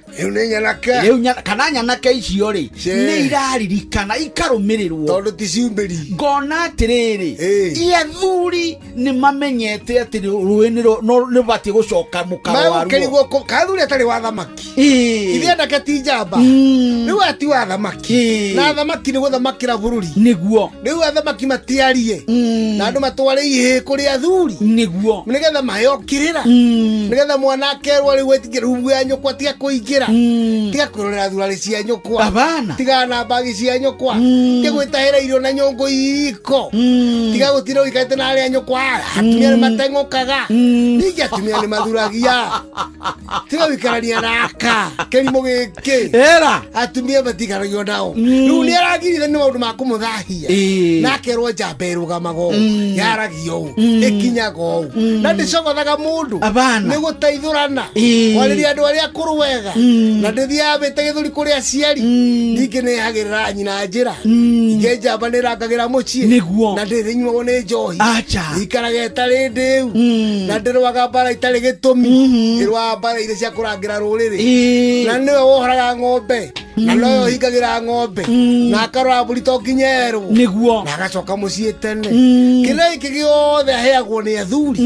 kana nyanake icio ri ni iraririkana ikarumirirwo tondu ticiumbiri ngona atiriri iathuri ni mamenyete ati ruini no bati gucoka mukaro waru makerigwo kathuri atari wa thamaki ithe ndake ti njamba riu ati wa thamaki na thamaki ni guthamakira bururi niguo riu athamaki matiarie na andu matware ihe kuri athuri niguo nigetha maheyokirira nigetha mwanake rwari wetigire rubu ya nyukwa tia kuingira tiga kurorera thurari cia nyukwa abana tiga na bagi cia nyukwa tiga gwitahira irio na nyongo iko tiga gutira uikaite na ari nyukwa atumia ni matengukaga ningi atumia ni mathuragia tiga wikarania naka kerimo giki era atumia batigaragio nao riu ni aragirire ni maundu ma kumuthahia nake rwo njamberu gamago yaragio ikinyago na ndicogothaga mundu ni gutaithurana wariria andu aria akuru wega na ndithia bete githuri kuri aciari ningi ni hagirira nyina njira inge njamba ni rangagira mucii na ndithinywo ni njohi ikarage itari ndiu na ndirwaga bara itari gitumi irwa bara ire cia kurangira ruriri na niwe wohoraga ng'ombe na noyo hingagira ng'ombe na akarora mburi to nginyeru niguo na agacoka mucii tene kira iki giothe aheagwo ni athuri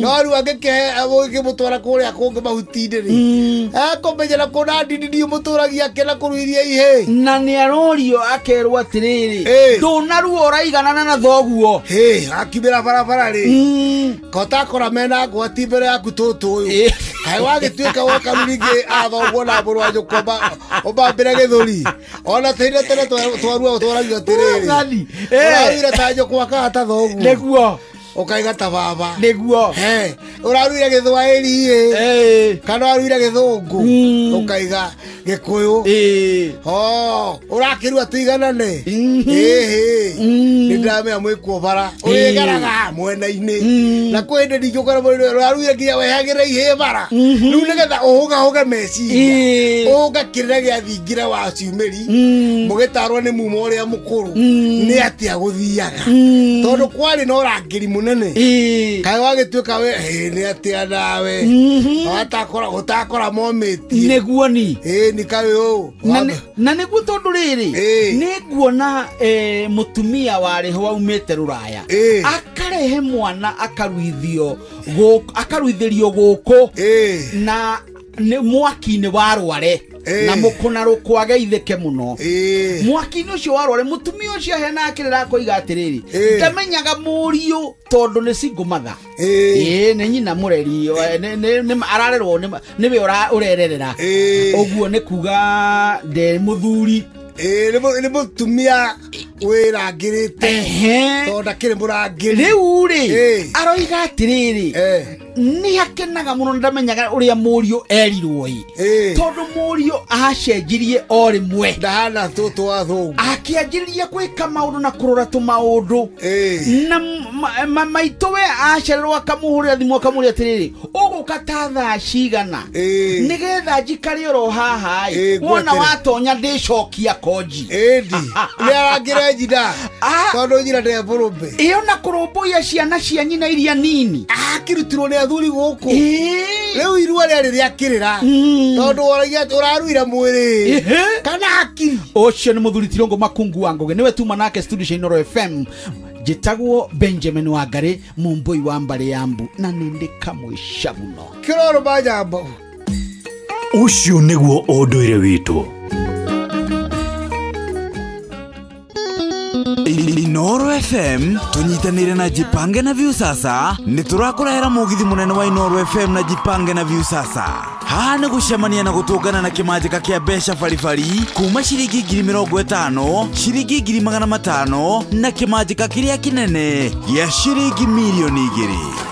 no riu angikehe agikimutwara kuria kungi mahutindiri akomenyera kuna ndindi muturagia kena kuruiria ihe na ni arorio akerwo atiriri ndunaruo uraiganana na thoguo akibira barabara ri kotakora mena gwati mbere yaku tutu uyu hai wagituika wakaruringi athoguo na mburu wanyu kwamba obambira githuri ona tire tene twarua twaragio tiriri urarire tanjo kwaka hata thoguo niguo ukaiga ta baba niguo uraruire githwairi kana uraruire githungu ukaiga gikuyu urakirua tuiganane nindamea mwikuo bara urigaraga mwena-ini na kwende ndingikora uraruire nginya wehagira ihe bara riu nigetha uhugahuge meciria ugakirira giathingira wa ciumiri mugitarwo ni muma uria mukuru ni atia guthiaga tondu kwari no rangiri munene kai wagituika we ni atia nawe watakora gutakora mometie neguo ni ni kai o na neguo tondu riri niguona mutumia wari ho aumete ruraya akarehe mwana akaruithirio guku na mwaki ni warware na mukuna rukwage itheke muno mwaki ni ucio warware mutumia ucio hena akirira koiga atiriri ndamenyaga muriu tondu ni singumatha ni nyina mureri ararerwo niwe urererera oguo ni kuga nde muthuri ni mutumia wirangirite tonda kiri murangiri riu ri aroiga atiriri ni akenaga muno ndamenyaga uria muriu erirwo tondu muriu acenjirie o rimwe ndahana tutu wa thungu akianjiririe gwika maundu na kurora tu maundu na maito we acererwo akamuhuria thimu akamuria atiriri uguka ta thaa cigana nigetha njikari oro haha wona watonya ndicokia koji ni arangire njida tondu njira nde burumbe iyo na kurumbuia ciana cia nyina iria nini akirutirwo ni athuri guku riu irua riari riakirira tondu uraruira mwiri kana akiri ucio ni muthuri Tirongo Makungu Wangoge niwe tuma nake studio cia Inoro FM jitagwo Benjamin Wangari mumbui wa Mbale Yambu na nindi kamwisha muno kiroro bajamba ucio niguo unduire witu Inoro FM tunyitanire na Jipange na Viusasa niturakurehera mugithi munene wa Inoro FM na Jipange na Viusasa haha ni gucemania na gutungana na kimanjika kia mbeca baribari kuma ciringi 50,000 ciringi 500,000 na kimanjika kiria kinene gia ciringi milioni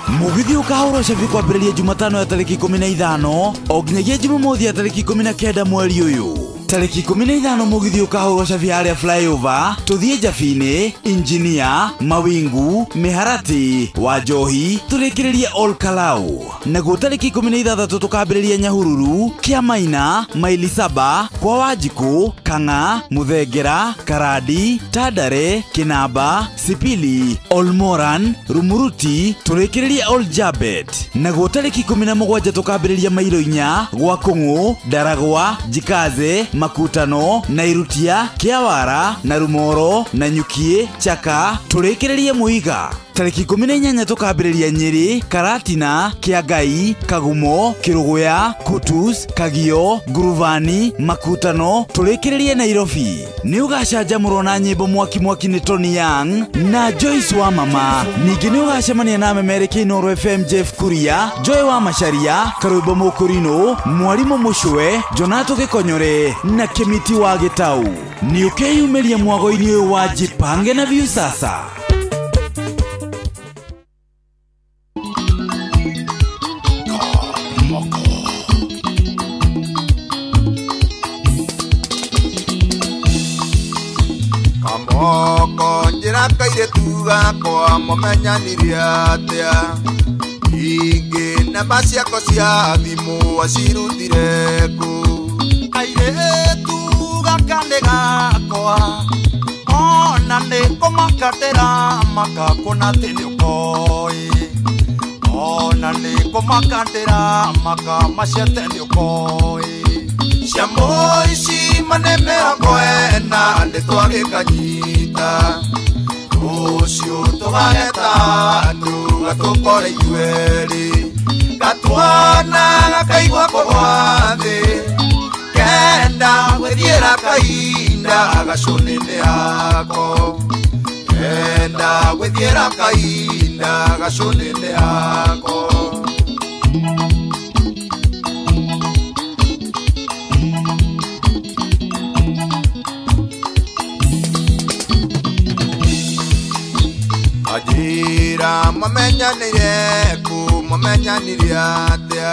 2 mugithi ukahurwo cabi kwambĩrĩria Jumatano ya tariki 15 o nginyagia Jumamothi ya tariki 19 mweri uyu tariki 15 mugithi ukahurwo cabi haria flyover tuthie Njabini Engineer Mawingu Miharati Wanjohi turikiririe Ol Kalau naguo tariki 16 tukambĩrĩria Nyahururu Kiamaina Maili 7 kwa Wanjiku Kanga Muthengera Karadi Tandare Kinamba Sipili Olmoran Rumuruti turikiririe Ol Jabet naguo tariki 17 tukambĩrĩria Mailo 4 gwa Kung'u Daragwa Jikaze Makutano Nairutia Kiawara na Rumoro na Nyukie Chaka turikiririe Muiga tariki 18 tukambĩrĩria Nyeri Karatina Kiagai Kagumo Kiruguya Kutus Kagio Nguruvani Makutano turikiririe Nairobi ni ugacanjamũrwo na nyĩmbo mwaki ni Tony Young na Joyce wa Mama ningĩ ni ugacemania na memereki Inoro FM Jeff Kuria Joy wa Macharia Karũimbo Mũkũrinũ Mwarimũ Mũcwe Jonato Gĩkonyore na Kĩmiti wa Gĩtau ni ukeyumĩria mwago-inĩ ũyũ wa Jipange na Viusasa Kamoko njĩra kairĩtu gakwa mũmenyanirie atĩa ingĩ namba ciakwa cia thimũ acirutire kũ kairĩtu gaka nĩ gakwa ona nĩ kũmakatĩra makakũna atĩ nĩ ũkoĩ ona nĩ kũmakatĩra makamacete nĩ ũkoĩ ciamo ici mane mĩrongo ena nĩ twagĩkanyita rũciũ tũgageta andũ gatũkore ithuerĩ gatwana gakaigua kũgwa thĩ kenda gwĩthiĩra kahinda gacũnĩ-inĩ yako kenda gwĩthiĩra kahinda gacũnĩ-inĩ yako Ajira mamenyanire ku mamenyanire atĩa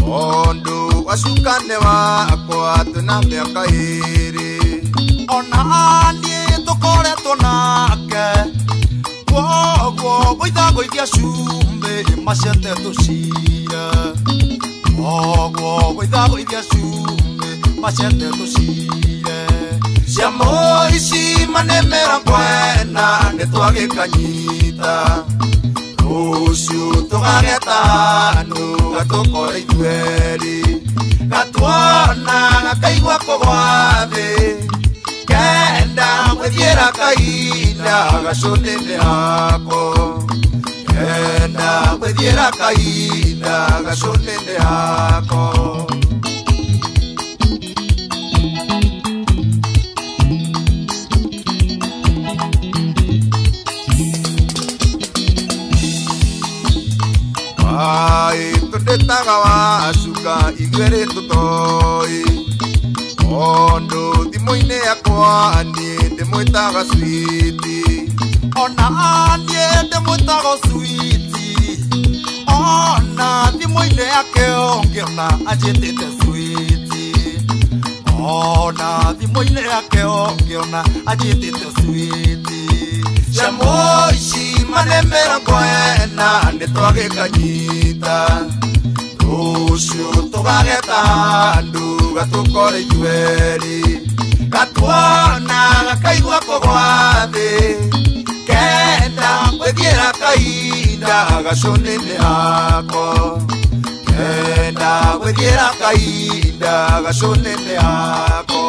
Ondu wasukane wakwa tuna mĩaka ĩrĩ ona niĩ tũkoretwo nake kwoguo gũithagia cumbĩ macete tũcira kwoguo gũithagia cumbĩ macete tũcire ciamo ici mane mĩrongo ena nĩ twagĩkanyita Rũciũ tũgageta andũ gatũkore ithuerĩ gatuona gakaigua kũgwa thĩ kenda gwĩthiĩra kahinda gacũnĩnĩ hako kenda gwĩthiĩra kahinda gacũnĩnĩ hako ai tũndĩtaga wacuka igwĩrĩ tũtoĩ ondũ thimũ-inĩ yakwa niĩ ndĩmwĩtaga switi ona niĩ ndĩmwĩtaga switi ona thimũ-inĩ yake ngĩona anjĩtĩte switi ona thimũ-inĩ yake ngĩona anjĩtĩte switi ciamo ici manemera kwena nĩtwagĩkanyita rũciũ tũgageta andũ gatũkore ithuerĩ gatuona gakaigua kũgwa thĩ kenda gwĩthiĩra kahinda gacũnĩnĩ hako kenda gwĩthiĩra kahinda gacũnĩnĩ hako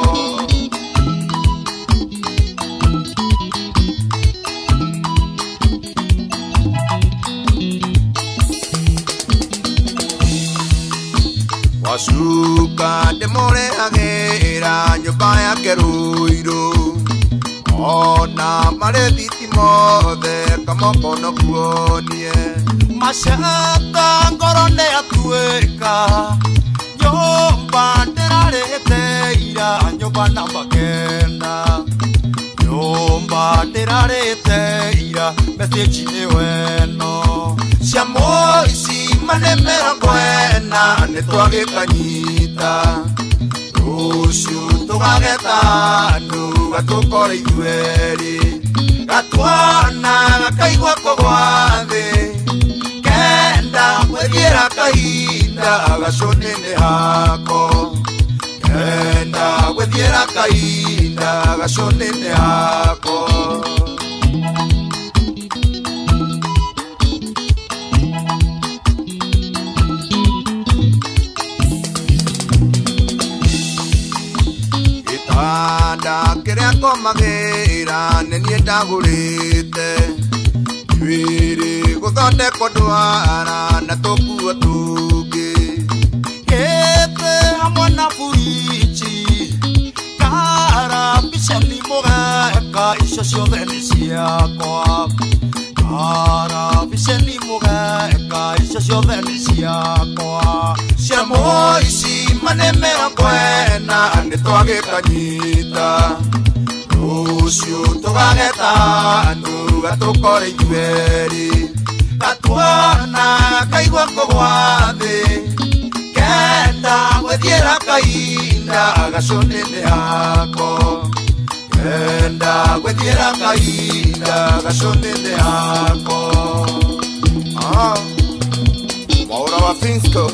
Wacuka ndĩmũrehagĩra nyũmba yake Rũirũ ona marĩ thiti mothe kamoko no kuonie macaka ngoro nĩ atuĩka nyũmba ndĩrarĩte ira nyũmba namba kenda nyũmba ndĩrarĩte ira message-inĩ weno ciamo ici manemera kwena nĩtwagĩkanyita rũciũ tũgageta andũ gatũkore ithuerĩ gatuona gakaigua kũgwa thĩ kenda gwĩthiĩra kahinda gacũnĩnĩ hako kenda gwĩthiĩra kahinda gacũnĩnĩ hako gĩtanda kĩrĩa ngomagĩra nĩ niĩ ndagũrĩte njuĩrĩ gũthondekwo ndwara na tũkuo tũngĩ gĩtĩ hamwe na burici karabiceni mũgeka icio ciothe nĩ ciakwa karabiceni mũgeka icio ciothe nĩ ciakwa ciamo ici manemera kwena nĩtwagĩkanyita rũciũ tũgageta andũ gatũkore ithuerĩ gatuona kaigua kũgwa thĩ kenda gwĩthiĩra kahinda gacũnĩnĩ hako kenda gwĩthiĩra kahinda gacũnĩnĩ hako Mwaũra wa Finsco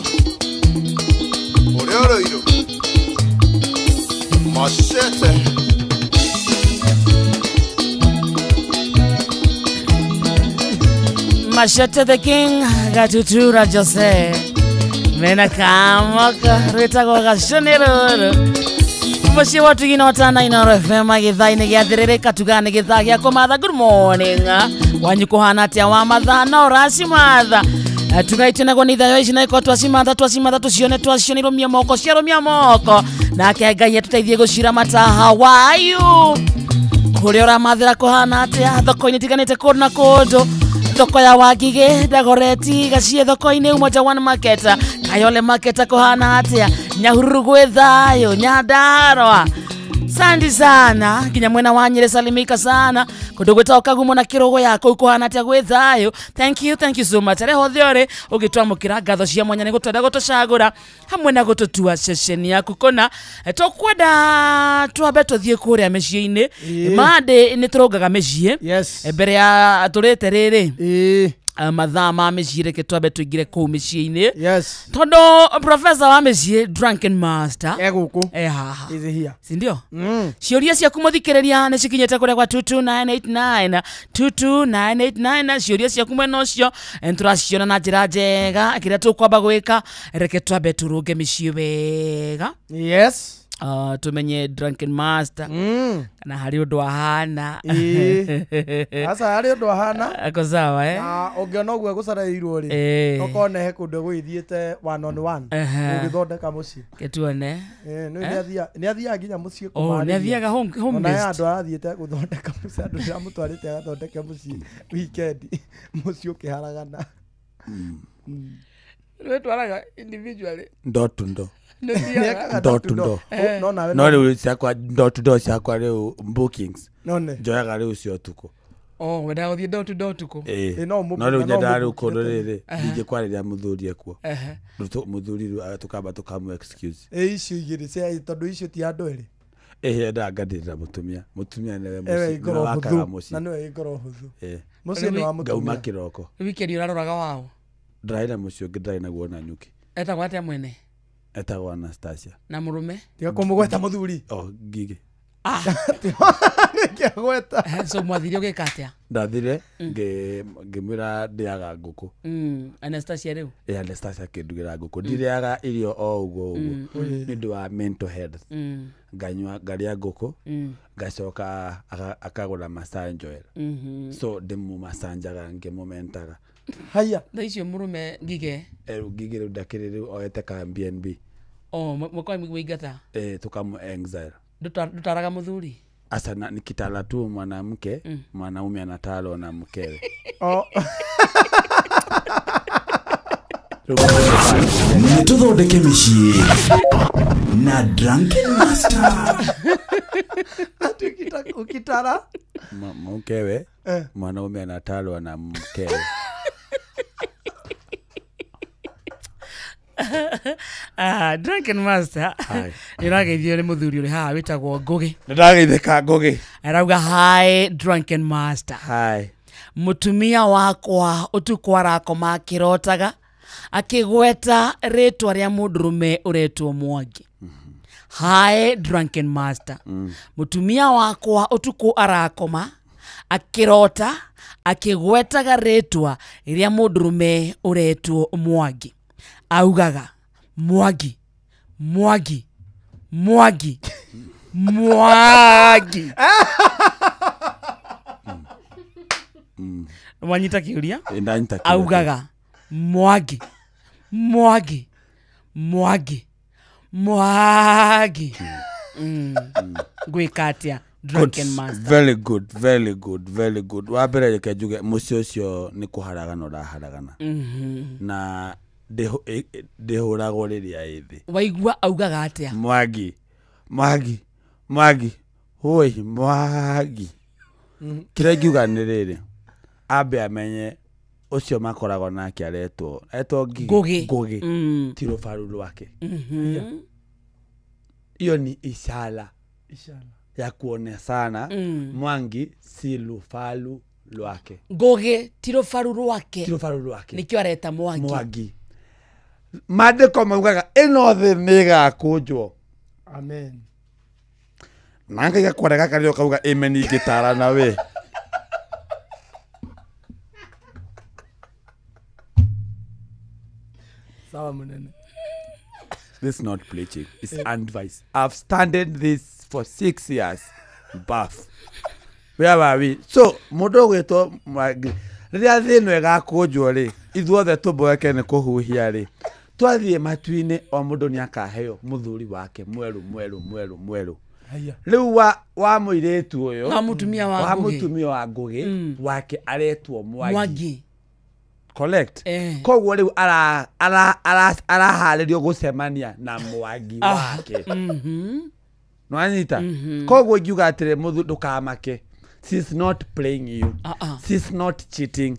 ũrĩa Rũirũ Machete Machete the King gatutura Jose mena kamaka rwĩtagwo gacũnĩrũrũ mũciĩ watu gina watana Inooro FM gĩthaa-inĩ gĩathĩrĩrĩka tugane gĩthaa gĩa kũmatha. Good morning wanyu kũhana atĩa wa mathaa no racimatha tugaitũnagwo nĩ ithayo ici na iko twacimatha tũcione twacionirũmia moko ciarũmia moko nake Ngai atũteithie gũcira mataha wayu kũrĩa ũramathĩra kũhana atĩa thoko-inĩ tiganĩte kũndũ na kũndũ thoko ya Wangigĩ Dagoreti gacie thoko-inĩ Umoja One Market Kayole Market kũhana atĩa Nyahururu gwĩ thayũ Nyandarua sandi sana nginya mwena wa Nyĩrĩ salimika sana kũndũ gwĩtagwo Kagumo na Kĩrũgũ yako kũhana atĩa gwĩ thayũ. Thank you so much arĩa hothe ũrĩ ũgĩtwamũkĩra ngatho cia mwanya nĩ gũtwenda gũtũcagũra hamwe na gũtũtua ceceni yaku kũna tũkwenda twambe tũthiĩ kũrĩa mĩciĩ-inĩ mande nĩ tũrũngaga mĩciĩ mbere ya tũrĩte rĩrĩ mathaa ma mĩciĩ reke twambe tũingĩre kũu mĩciĩ-inĩ. Yes. Tondũ professor wa mĩciĩ Drunken Master gũkũ haha. Is here. Sindio? Ciũria ciaku mũthikĩrĩria nĩ cikinyĩte kũrĩa kwa 22989 22989 ciũria ciaku mwena ũcio tũraciona na njĩra njega. Kĩrĩa tũkwamba gwĩka reke twambe tũrũnge mĩciĩ wega. Yes. Tumenye Drunken Master kana hari ũndũ ahana. Asa hari ũndũ ahana ako sawa na ũngĩona ũguo gũcaraĩirwo rĩ ũkone he kũndũ gũithiĩte 1-on-1 ũgĩthondeka mũciĩ ketuone nĩ athiaga nginya mũciĩ kũmarĩria nĩ athiaga home based andũ arathiĩte gũthondeka mũciĩ andũ rĩa mũtwarĩte agathondeke mũciĩ weekend mũciĩ ũkĩharagana nĩ twaraga individually ndo no rĩu ciakwa ndo ciakwa rĩu bookings njoyaga rĩu cio tuko wenda gũthiĩ ndo tuko no rĩu nyendaga rĩu kũndũ rĩrĩ ndingĩkwarĩria mũthuri ekuo mũthuri tũkamba tũkamu excuse icio igĩrĩ cia tondũ icio ti andũ erĩ endaga ngadĩrĩra mũtumia nĩwe mũciĩ wakaga mũciĩ na nĩwe ngoro hũthũ mũciĩ nĩ wa mũtumia ngauma kĩroko weekend ũraroraga wao ndĩrarĩ mũciĩ ũngĩ ndarĩ naguo na nyuki etagwo atĩa mwene etagwo Anastasia na mũrũme tiga kũmũgweta mũthuri ngigĩ nĩkĩagweta so mwathirio gĩka atĩa ndathire ngĩmwĩra ndĩaga ngũkũ Anastasia rĩu Anastasia akĩndugĩra ngũkũ ndirĩaga irio o ũguo nĩ ũndũ wa mental health nganyua ngarĩa ngũkũ ngacoka akagũra masanjoel so ndĩmũmasanjaga ngĩmũmentaga haya thaa icio mũrũme ngige ngige rĩu ndakĩrĩ rĩu oete ka BNB mũkoa mũigata tukamu exile ndutaraga mũthuri asa nikitala tu mwanamke mwanaume anatalo na mkewe nĩtũthondeke mĩciĩ na Drunken Master. Ukitara mkewe mwanaume anatalwa na mkewe. Drunken Master nĩrageithio nĩ mũthuri ũrĩ haha wĩtagwo Ngũgĩ. Nĩndageithĩka Ngũgĩ. Arauga hi Drunken Master. Hi. Mũtumia wakwa ũtukũ arakoma akĩrotaga akĩgweta rĩtwa rĩa mũndũrũme ũretwo Mwangi. Hi Drunken Master. Mũtumia wakwa ũtukũ arakoma akĩrota akĩgwetaga rĩtwa rĩa mũndũrũme ũretwo Mwangi. Augaga Mwangi Mwangi Mwangi Mwangi. Mwanyita kĩũria? Augaga Mwangi Mwangi Mwangi Mwangi. Gwĩka atĩa Drunken Master? Very good, very good, very good. Wambere reke njuge mũciĩ ũcio nĩ kũharagana ũraharagana na ndĩhũragwo rĩrĩa ĩthĩ. Waigua augaga atĩa? Mwangi Mwangi Mwangi hoi Mwangi. Kĩrĩa ngiuga nĩ rĩrĩ, ambe amenye ũcio makoragwo nake aretwo Ngũgĩ ti rũbaru rwake. Iyo ni ishara ya kuone sana Mwangi si rũbaru rwake. Ngũgĩ ti rũbaru rwake. Nĩkĩo areta Mwangi. Maandĩko maugaga ĩno thĩ nĩĩgakũnjwo. Amen. Nanga igakwarega karĩo kauga amen ingĩtarana we. Sawa munene. This is not preaching. It's advice. I've studied this for 6 years. Buff. Where were we? So, mũndũ gwĩtwo Mwangi. Rĩrĩa thĩ ĩno ĩgakũnjwo rĩ, ithuothe tũmboeke nĩ kũhuhia rĩ. Twathiĩ matu-inĩ o mũndũ nĩakaheo mũthuri wake mweru. Rĩu wa mũirĩtu ũyũ wa mũtumia wa Ngũgĩ wake aretwo Mwangi. Correct. Koguo rĩu araharĩrio gũcemania na Mwangi wake. Nwanyita. Koguo ngiuga atĩrĩ mũthuri ndũkamake. She's not playing you. She's not cheating.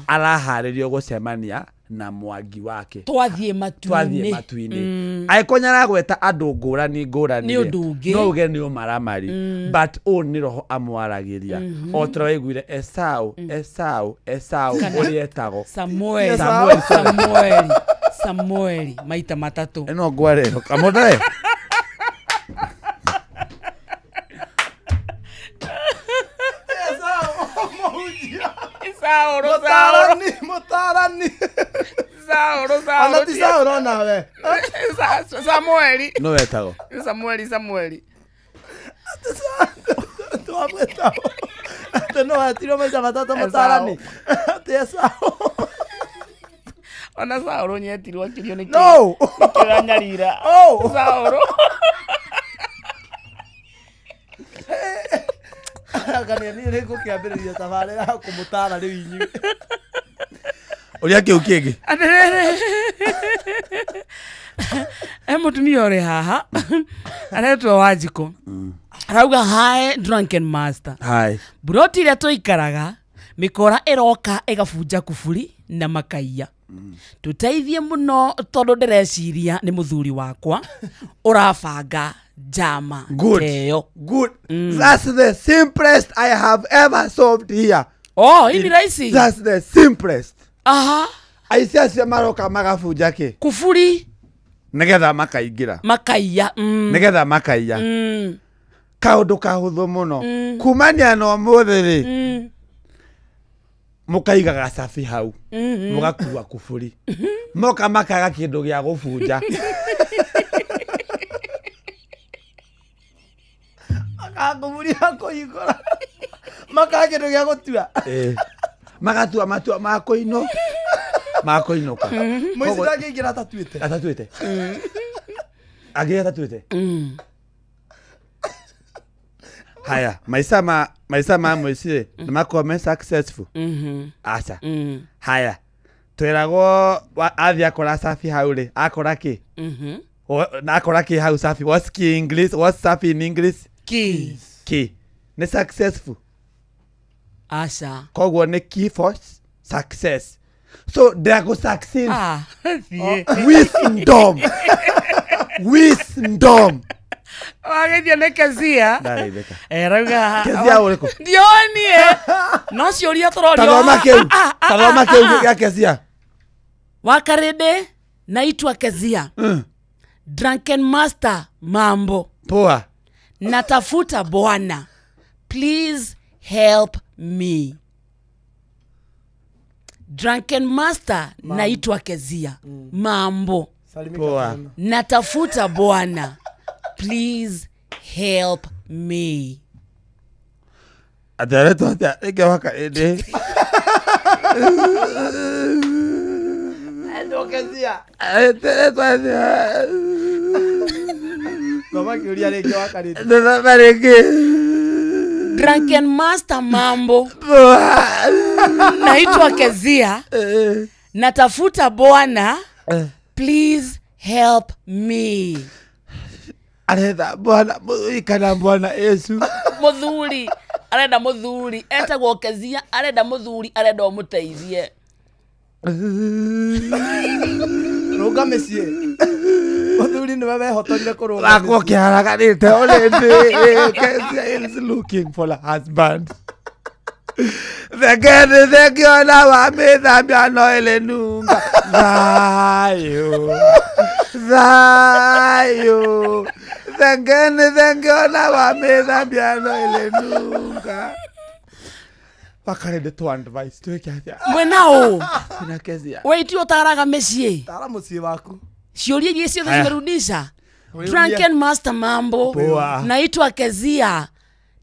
Araharĩrio gũcemania na Mwangi wake twathie matu-ini aikonyara gweta andu ngurani Ni undu ungi. no uge ni umaramari but o ni roho amwaragiria o turaiguire Esau uri etago Samueli maita matatu eno ngware kamodare Mutarani. Sauro. Anati Sauro nawe. Samueli. No etago. Samueli. Tuamwetao. Teno atiro maita matatu Mutarani. Sauro. Ona Sauro nyetirwo akirio ni No. Kiranyarira. Sauro. Agania ni rego kiambiriria tabarira kumutara riu inyu. Uri ake ukege. Mutumia uri haha. Aretwo Wanjiko. Arauga hi drunken master. Hi. Buroti iria tuikaraga mikora iroka igabunja kuburi na makaiya. Tuteithie muno tondu ndireciria ni muthuri wakwa urabanga jama teyo. Good. That's the simplest I have ever solved here. Oh, ini rahisi. That's the simplest. Aha. Aisia cia maroka magabunja ki kuburi nigetha makaingira makaiya nigetha makaiya kaundu kahuthu muno kumania no muthiri mukaiga gacabi hau mugakua kuburi moka makaga kindu gia gubunja akakuburi akoigora makaga kindu gia gutua magatua matua makoinoka Moisi ndage ingira atatuite agi atatuite haya maisha ma Moisi nimakome successful acha haya twiragwo athia akora safi hauri akora ki na akora ki hau safi what's ki English what's safi in English ki ni successful Asha. Kogwo ni key for success. So they go succeed. Wisdom. Wagethia ne Kezia. Ndareitheka. Rauga. Kezia uriko. Ndioni no ciuria turorio. Taroma keu ya Kezia. Wakarede naitwa Kezia. Drunken master mambo. Poa. Natafuta bwana. Please help me. Drunken master naitwa Kezia. Mambo. Poa. Natafuta bwana. Please help me. Adare to ata ege waka ede. Ndo Kezia. Adare to ata. Mama kiuria ege waka ede. Ndo bareke. Drunken master mambo. Naitwa Kezia. Natafuta bwana. Please help me. Arenda bwana ikana bwana Yesu. Muthuri arenda muthuri etagwo Kezia arenda muthuri arenda umuteithie. Ruga mesie. Muthuri ni baba hotorire kuruga. Akwo kiaraganite already. Kezia is looking for a husband. Thengio wa mithambia no ile nunga. Zayo. Thengio wa mithambia no ile nunga. Wakarede to advice to Kezia. Mwenao. Sina Kezia. Wait utaraga mesie. Tara mucie waku. Ciuria iria ciothe cimerudisha. Drunken master mambo. Naitwa Kezia.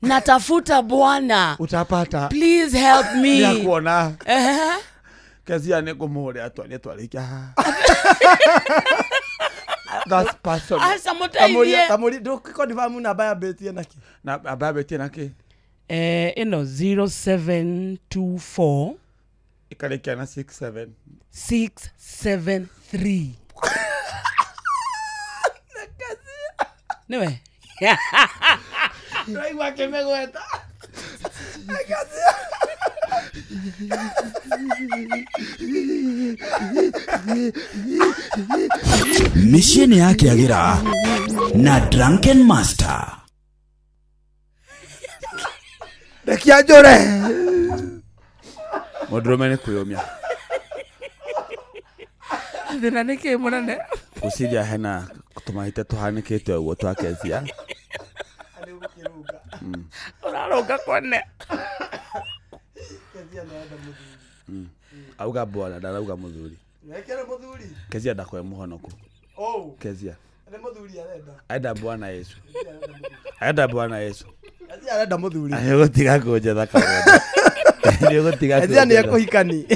Natafuta bwana. Utapata. Please help me. Ni kuona. Kezia ni kumuhore atwalikia. That's personal. Asa mutaithie. Tamuri ndukiko divamu na baya betie naki. Na baya betie naki. Ino 0724 ikalekia na 67 673. Niwe. Naiwa kemegweta. Misheni yake agira na Drunken Master. Rekia jore. Modromene kuyomia. Thina niki munene. Usija hena kutumahite tuhanikite ugo twakezia. Uraroga kone. Kezia na enda muthuri. Auga bwana ndarauga muthuri. Wekera muthuri. Kezia ndakwe muhonoku. Oh. Kezia. Ende muthuri arenda. Aenda Bwana Yesu. Aenda Bwana Yesu. Kezia arenda muthuri. Ayo tiga koje thaka. Ndio tiga. Kezia ni akuhikani.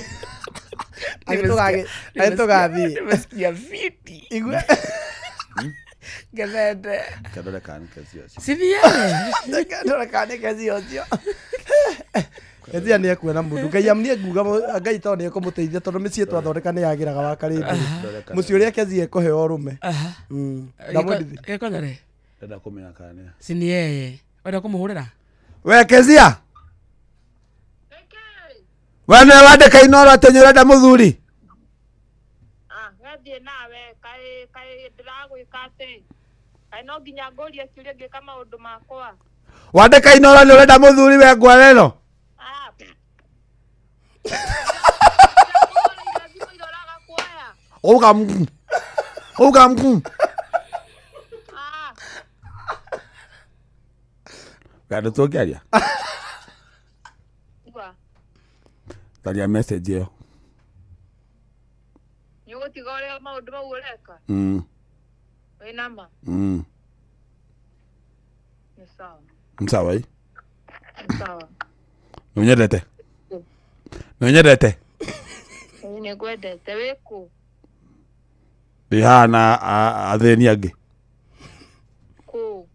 Agitogathi. Nimesikia fiti. Igwe. Gazete. Kadole kan Kezia. Sivile. Kadole kan Kezia cio. Kezia ni akuona mundu. Ngai amnie nguga Ngai to ni ekumuteithia tondu micie twathondeka ni yagiraga wa karindi. Mucio ria Kezia ekuheo rume. Ndamudithi. Gekonyare. Ndenda kumenya kane. Sini yeye. Wenda kumuhurira. We Kezia. Wana wandika inoro atenyura nda muthuri. Ngathiĩ nawe kai ndĩragwĩka atĩ kai no nginya ngũrie ciũria ngĩka maũndũ makwa. Wandika inoro nĩ ũrenda muthuri we ngwareno. Uga mku. Uga mku. Gado tokiaria. Taria message yo. Yugo tigore maundu mau ureka. We namba. Ni sawa. Sawa. Sawa. Nonyedete. Nonyedete. Ni gwendete wiku. Bihana atheni angi. Ku.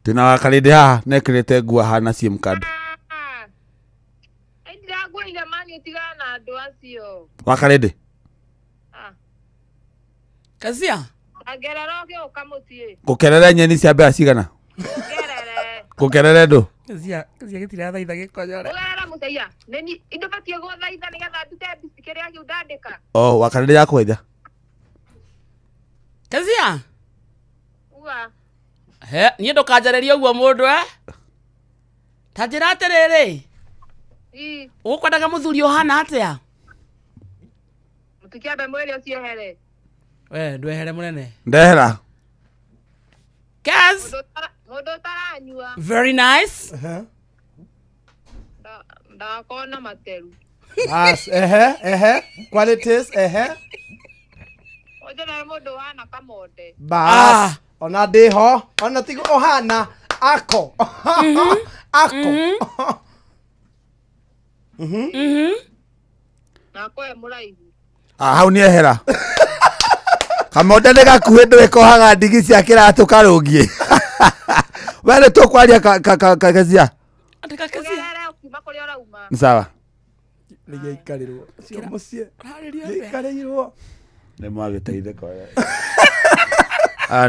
Tina wakalide ha nekirete gua hana sim card. Ndagwĩire mani tigana na andũ acio. Wakalide. Kezia. Agerera ũgĩũka mũciĩ. Kukerere nyeni cia mbea cigana. Kukerere ndo. Kezia gĩtirathaitha gĩkonyore. Ũgerera mũthaiya. Nĩ indo batie gũthaitha nĩgetha ndute kĩrĩa kĩu ndandĩka. Oh, wakalide yako ida. Kezia. Uga. He, niĩ ndũkanjarĩrie ũguo mũndũ ta njĩra atĩrĩrĩ. Ũkwendaga mũthuri ũhana atĩa? Mũtikĩambe mwĩrĩ ũcio ehere. We ndwehere mũnene. Ndehera. Kez. Mũndũ ũtaranyua. Very nice. Ndakona materu. Bas, qualities, Ojana mũndũ wana kamonde. Bas. Ona ndiho, ona tigo ohana ako. Ako. Nakoe mũraihu. Hau ni ehera. Kamonde ndĩgakuhĩ ndwĩkohaga ndigi cia kĩratũ karũngie. Wele tũkwaria Kezia. Andĩka Kezia. Kuma kũrĩa ũrauma. Sawa. Nĩgĩikarirwo. Cio mũciĩ. Nĩgĩikarirwo. Nĩ mwagĩteithĩka wega.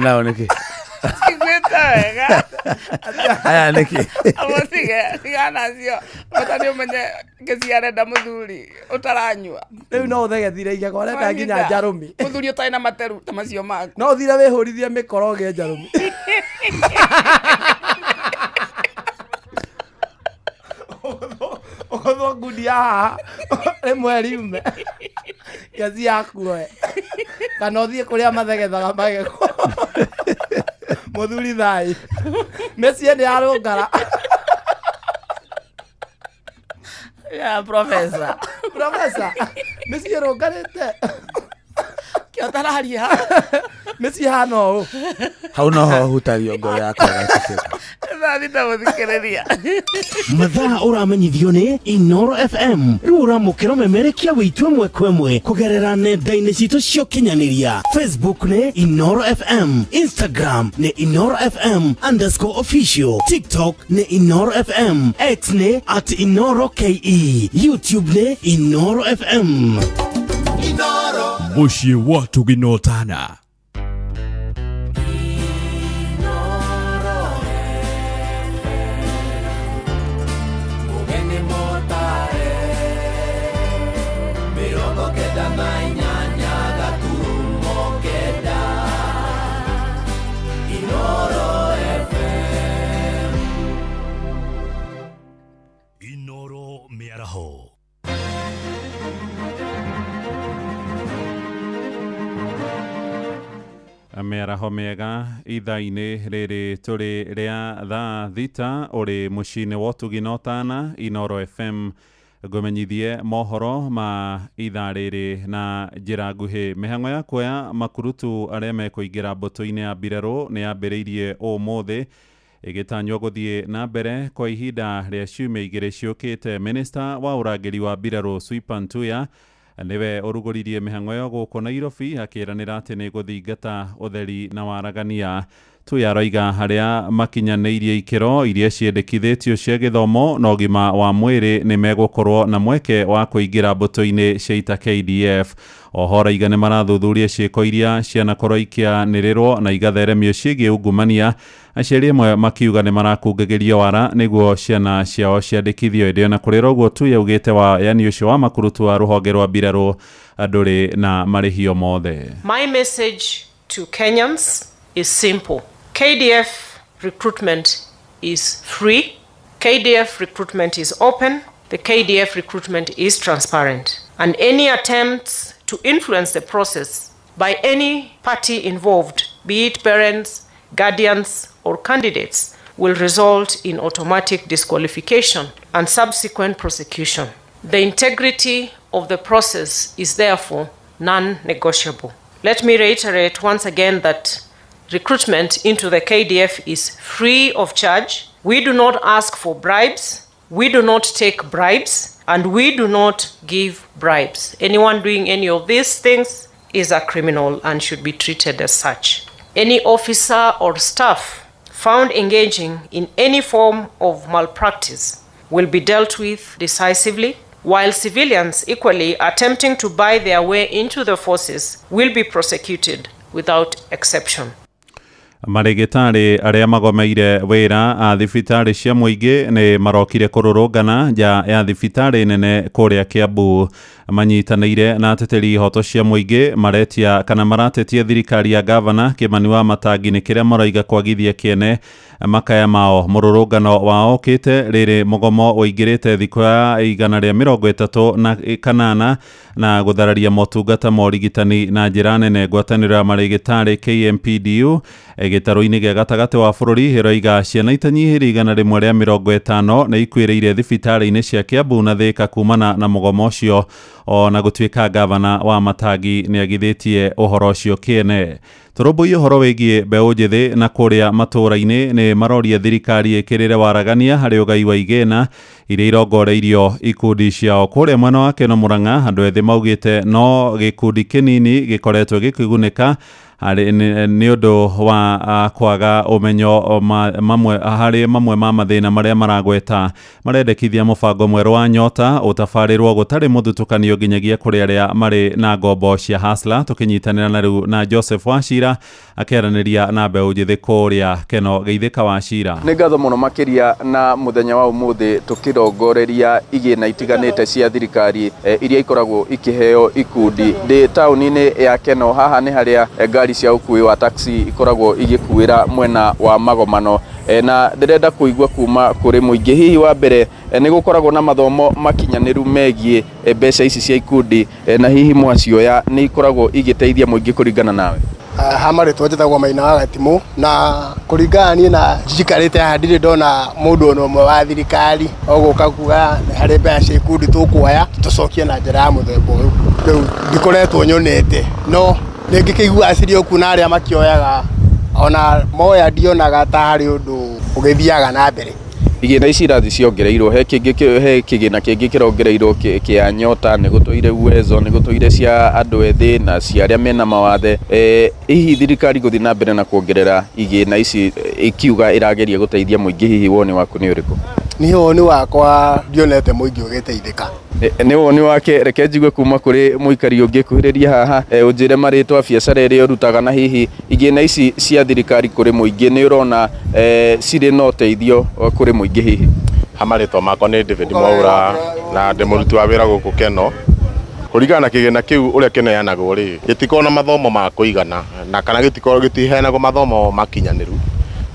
Nao nĩkĩ? Sigwĩta wega. Aya nĩkĩ? Amũtige, tigana cio. Bata nĩ ũmenye Kezia arenda mũthuri ũtaranyua. Rĩu no ũthegethire igego ũrenda nginya njarũmi. Mũthuri ũtarĩ na materu ta macio maku. No ũthire wĩhũrithie mĩkoro ũgĩe njarũmi. Ũgũthwo ngundi haha ĩmwe riume. Kezia akuoe. Kana ũthiĩ kũrĩa mathegethaga magego. Mũthuri thai. Mĩciĩ nĩ yarũngara. Professor. Mĩciĩ ĩrũngarĩte. Kĩo tararia. Mĩciĩ hana ũũ. Hau noho hutagio ngo yakwa gakĩceka. Thita mũthikĩrĩria. Mathaa ũramenyithio nĩ Inoro FM. Rĩu ũramũkĩra memerekia wĩitũ ĩmwe kwa ĩmwe kũgerera nenda-inĩ citũ cia ũkinyanĩria. Facebook nĩ Inoro FM, Instagram nĩ Inoro FM_official, TikTok nĩ Inoro FM, X nĩ @InoroKE, YouTube nĩ Inoro FM. Inoro. Mũciĩ wa tũginotana. Mugeni motare Mĩaraho mĩega ithaa-inĩ rĩrĩ tũrĩ rĩa thaa thita ũrĩ mũciĩ-inĩ wa ũtugi na ũtana Inoro FM ngũmenyithie mohoro ma ithaa rĩrĩ na njĩra nguhĩ. Mĩhang'o ya kuoya makurutu arĩa mekũingĩra mbũtũ-inĩ ya mbirarũ nĩ yambĩrĩirie ũmũthĩ ĩgĩtanywo gũthiĩ na mbere kwa ihinda rĩa ciumia igĩrĩ ciũkĩte. Minista wa ũrangĩri wa mbirarũ Swipan Tuya niwe ũrugũririe mĩhang'o ĩyo gũkũ Nairobi akĩranĩra atĩ nĩ gũthingata ũtheri na waragania. Tuya aroiga harĩa makinyanĩirie ikĩro iria ciendekithĩtio cia gĩthomo na ũgima wa mwĩrĩ nĩ megũkorwo na mweke wa kũingĩra mbũtũ-inĩ cia ita KDF. Oho arauga nĩ marathuthuria ciĩko iria cianakorwo ikĩanĩrĩrwo na igatheremio ciĩgiĩ ungumania. Aciari amwe makiuga nĩ marakungagĩrio wara nĩguo ciana ciao ciandĩkithio. Ĩndĩ ona kũrĩ ũguo Tuya augĩte wayani ũcio wa makurutu wa rũhonge rwa mbirarũ ndũrĩ na marĩhio mothe. My message to Kenyans is simple. KDF recruitment is free. KDF recruitment is open. The KDF recruitment is transparent. And any attempts to influence the process by any party involved, be it parents, guardians, or candidates, will result in automatic disqualification and subsequent prosecution. The integrity of the process is therefore non-negotiable. Let me reiterate once again that recruitment into the KDF is free of charge. We do not ask for bribes, we do not take bribes, and we do not give bribes. Anyone doing any of these things is a criminal and should be treated as such. Any officer or staff found engaging in any form of malpractice will be dealt with decisively, while civilians equally attempting to buy their way into the forces will be prosecuted without exception. Marĩgĩtarĩ arĩa magomeire wĩra a thibitarĩ cia mũingĩ nĩ marokire kũrũrũngana nja ya thibitarĩ nene kũrĩa Kiambu. Manyitanĩire na ateteri ihoto cia mũingĩ maretia kana maratetia thirikari ya gavana Kĩmani wa Matangi nĩ kĩrĩa marauga kwagithia kĩene makaya mao. Mũrũrũngano wao ũkĩte rĩrĩ mũgomo ũingĩrĩte thikũ ya 138 na gũthararia motungata ma ũrigitani na njĩra nene. Ngwatanĩro ya marĩgĩtarĩ KMPDU gĩtarũ-inĩ gĩa gatagatĩ wa bũrũri ĩroiga ciana itanyihĩrie 150 nĩ ikuĩrĩire thibitarĩ-inĩ cia Kiambu na Thĩka kumana na mũgomo ũcio, ona gũtuĩka gavana wa Matangi nĩ agithĩtie ũhoro ũcio kĩene. Tũrũmbũiye ũhoro wĩgiĩ mbeũ njĩthĩ na kũrĩa matũũra-inĩ nĩ maroria thirikari ĩkĩrĩre waragania harĩ ũgai wa igĩna iria irongoreirio ikundi ciao. Kũrĩa mwena wa Keno Mũrang'a andũ ethĩ maugĩte no gĩkundi kĩnini gĩkoretwo gĩkĩgunĩka nĩ ũndũ wa kwaga ũmenyo harĩ mamwe ma mathĩna marĩa maragweta. Marendekithia mũbango mwerũ wa Nyota ũtabarĩrwo gũtarĩ mũthutũkanio nginyagia kũrĩ arĩa marĩ na ngombo cia Hustler. Tũkĩnyitanĩra na Joseph Wachira akĩaranĩria na mbeũ njĩthĩ kũrĩa Keno. Geithĩka Wachira. Nĩ ngatho mũno makĩria na mũthenya wa ũmũthĩ tũkĩrongoreria igĩna itiganĩte cia thirikari iria ikoragwo ikĩheo ikundi. Ndĩ taũni-inĩ ya Keno, haha nĩ harĩa ngari cia ũkui wa taxi ikoragwo igĩkuĩra mwena wa magomano, na ndĩrenda kũigua kuma kũrĩ mũingĩ. Hihi wa mbere nĩ gũkoragwo na mathomo makinyanĩru megiĩ mbeca ici cia ikundi, na hihi mwacioya nĩ ikoragwo igĩteithia mũingĩ kũringana nawe? Hamarĩtwo njĩtagwo Maina wa Gatimũ, na kũringana niĩ na njikarĩte haha ndirĩ ndona mũndũ ona ũmwe wa thirikari ogũka kuga harĩ mbeca cia ikundi tũkuoya tũcokie na njĩra ya mũthemba ũyũ. Rĩu ndikoretwo nyonete, no nĩ ngĩkĩigua acirio kuna arĩa makĩoyaga, ona moya ndionaga ta harĩ ũndũ ũgĩthiaga na mbere. Igĩna ici irathi ciongereirwo, he kĩgĩna kĩngĩ kĩrongereirwo kĩa Nyota, nĩ gũtũire Uwezo, nĩ gũtũire cia andũ ethĩ na cia arĩa mena mawathe. Hihi thirikari gũthiĩ na mbere na kuongerera igĩna ici ikiuga ĩrageria gũteithia mũingĩ, hihi woni waku nĩ ũrĩkũ? Niĩ woni wakwa ndionete mũingĩ ũgĩteithĩka. Nĩ woni wake, reke njigue kuma kũrĩ mũikari ũngĩ kuhĩrĩria haha, ũnjĩre marĩtwa, biacara ĩrĩa ũrutaga, na hihi igĩna ici cia thirikari kũrĩ mũingĩ nĩ ũrona cirĩ na ũteithio kũrĩ mũingĩ hihi? Marĩtwa makwa nĩ David Mwaura na ndĩ mũruti wa wĩra gũkũ Keno. Kũringana na kĩgĩna kĩu ũrĩa kĩneanagwo rĩ, gĩtikoragwo na mathomo ma kũigana, na kana gĩtiheanagwo mathomo makinyanĩru,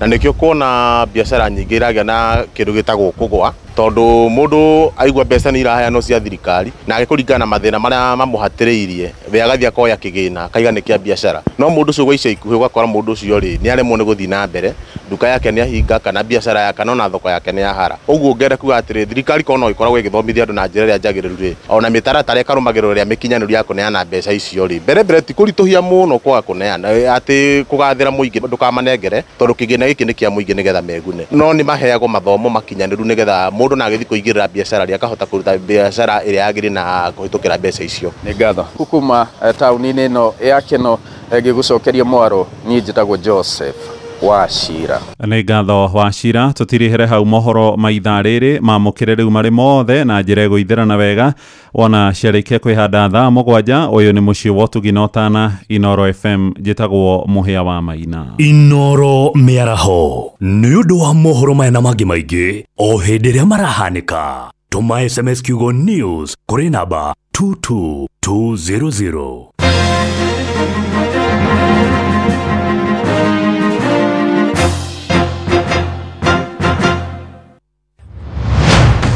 na nĩkĩo kuona biacara nyingĩ iragĩa na kĩndũ gĩtagwo kũgwa, tondu mundu aigua mbeca ni iraheanwo cia thirikari na agikuringana na mathina maria mamuhatiriirie we agathia akoya kigina kaigane kia biashara no mundu ucio gwica ikuhi ugakora mundu ucio ri ni aremwo ni guthii na mbere nduka yake ni ahinga kana biashara yake kana thoko yake ni yahara uguo ngere kuga atiri thirikari kono ikoragwo igithomithia andu na njira ria njagiriru ri ona mitaratara ikarumagirwo ria mikinyaniru ya kuneana mbeca icio ri mbere ti kurituhia muno kwaga kuneana ati kugathira muingi ndukamanengere tondu kigina giki ni kia muingi nigetha megune no ni maheagwo mathomo makinyaniru nigetha mundu na agithi kuigirira biashara ria akahota kuruta biashara iria yagiri na kuhitukira mbeca icio ni ngatho kuma tauni-ini ino ya Keno ngigucokeria mwaro ni njitagwo Joseph Wachira. Nĩ ngatho Wachira, tũtirihere hau mohoro ma ithaa rĩrĩ mamũkĩre rĩu marĩ mothe na njĩra ĩgũithĩrana wega wona ciarĩkia kwĩhanda thaa 7. Ũyũ nĩ mũciĩ wa Ũtugi Tana, Inoro FM, njĩtagwo Mũhĩa wa Maina. Inoro mĩaraho nĩ ũndũ wa mohoro maya na mangĩ maingĩ o hĩndĩ ĩrĩa marahanĩka. Tũma SMS kiugo news kũrĩ namba 22200.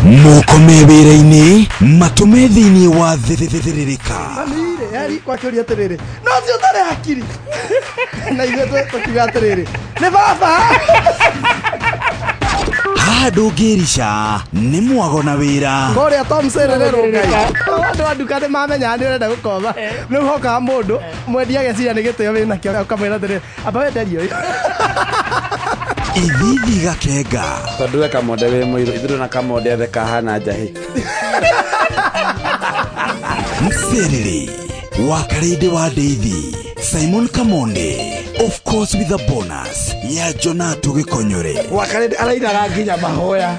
Mokome wĩra-inĩ matũme thĩinĩ wa thĩrĩrĩka. Manire yari kwa kĩũria atĩrĩrĩ no cio ũtarĩ hakiri na ithuĩ tũkiuga atĩrĩrĩ nĩ baba. Haha ndũngĩrica nĩ mwago na wĩra. Kũrĩa Tom Sererero Ngai andũ a nduka nĩ mamenya nĩ ũrenda gũkoma rĩu hokaga mũndũ mwendia ageciria nĩ gĩtĩo wĩna kĩo ũkamwĩra atĩrĩrĩ amba wenderio Ithithi gakenga tondu we Kamonde wĩ mũirũ ithuĩ na Kamonde athe kahana njahĩ. Mserere wa Karĩndĩ wa Ndeithi Simon Kamonde, of course with a bonus ya Jonato Gĩkonyore. Wa Karĩndĩ arainaga nginya mahoya.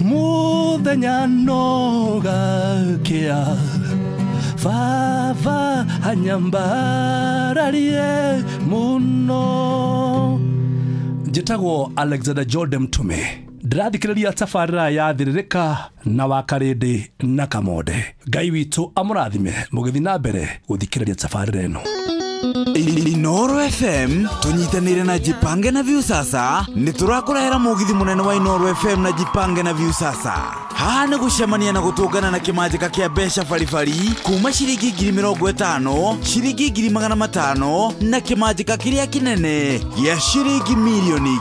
Muthenya no gakĩa baba anyambararie muno. Njĩtagwo Alexander Jordan Mtume, ndĩrathikĩrĩria tabarĩra ya thĩrĩrĩka na wa Karĩndĩ na Kamonde. Ngai witũ amũrathime mũgĩthiĩ na mbere gũthikĩrĩria tabarĩra ĩno. Inoro FM tunyitanire na Jipange na Viusasa niturakũrehera mũgithi mũnene wa Inoro FM na Jipange na Viusasa. Haha nĩ gũcemania na gũtũngana na kĩmanjĩka kĩa mbeca baribari kuma ciringi 50,000, ciringi 500,000 na kĩmanjĩka kĩrĩa kĩnene gĩa ciringi milioni 2.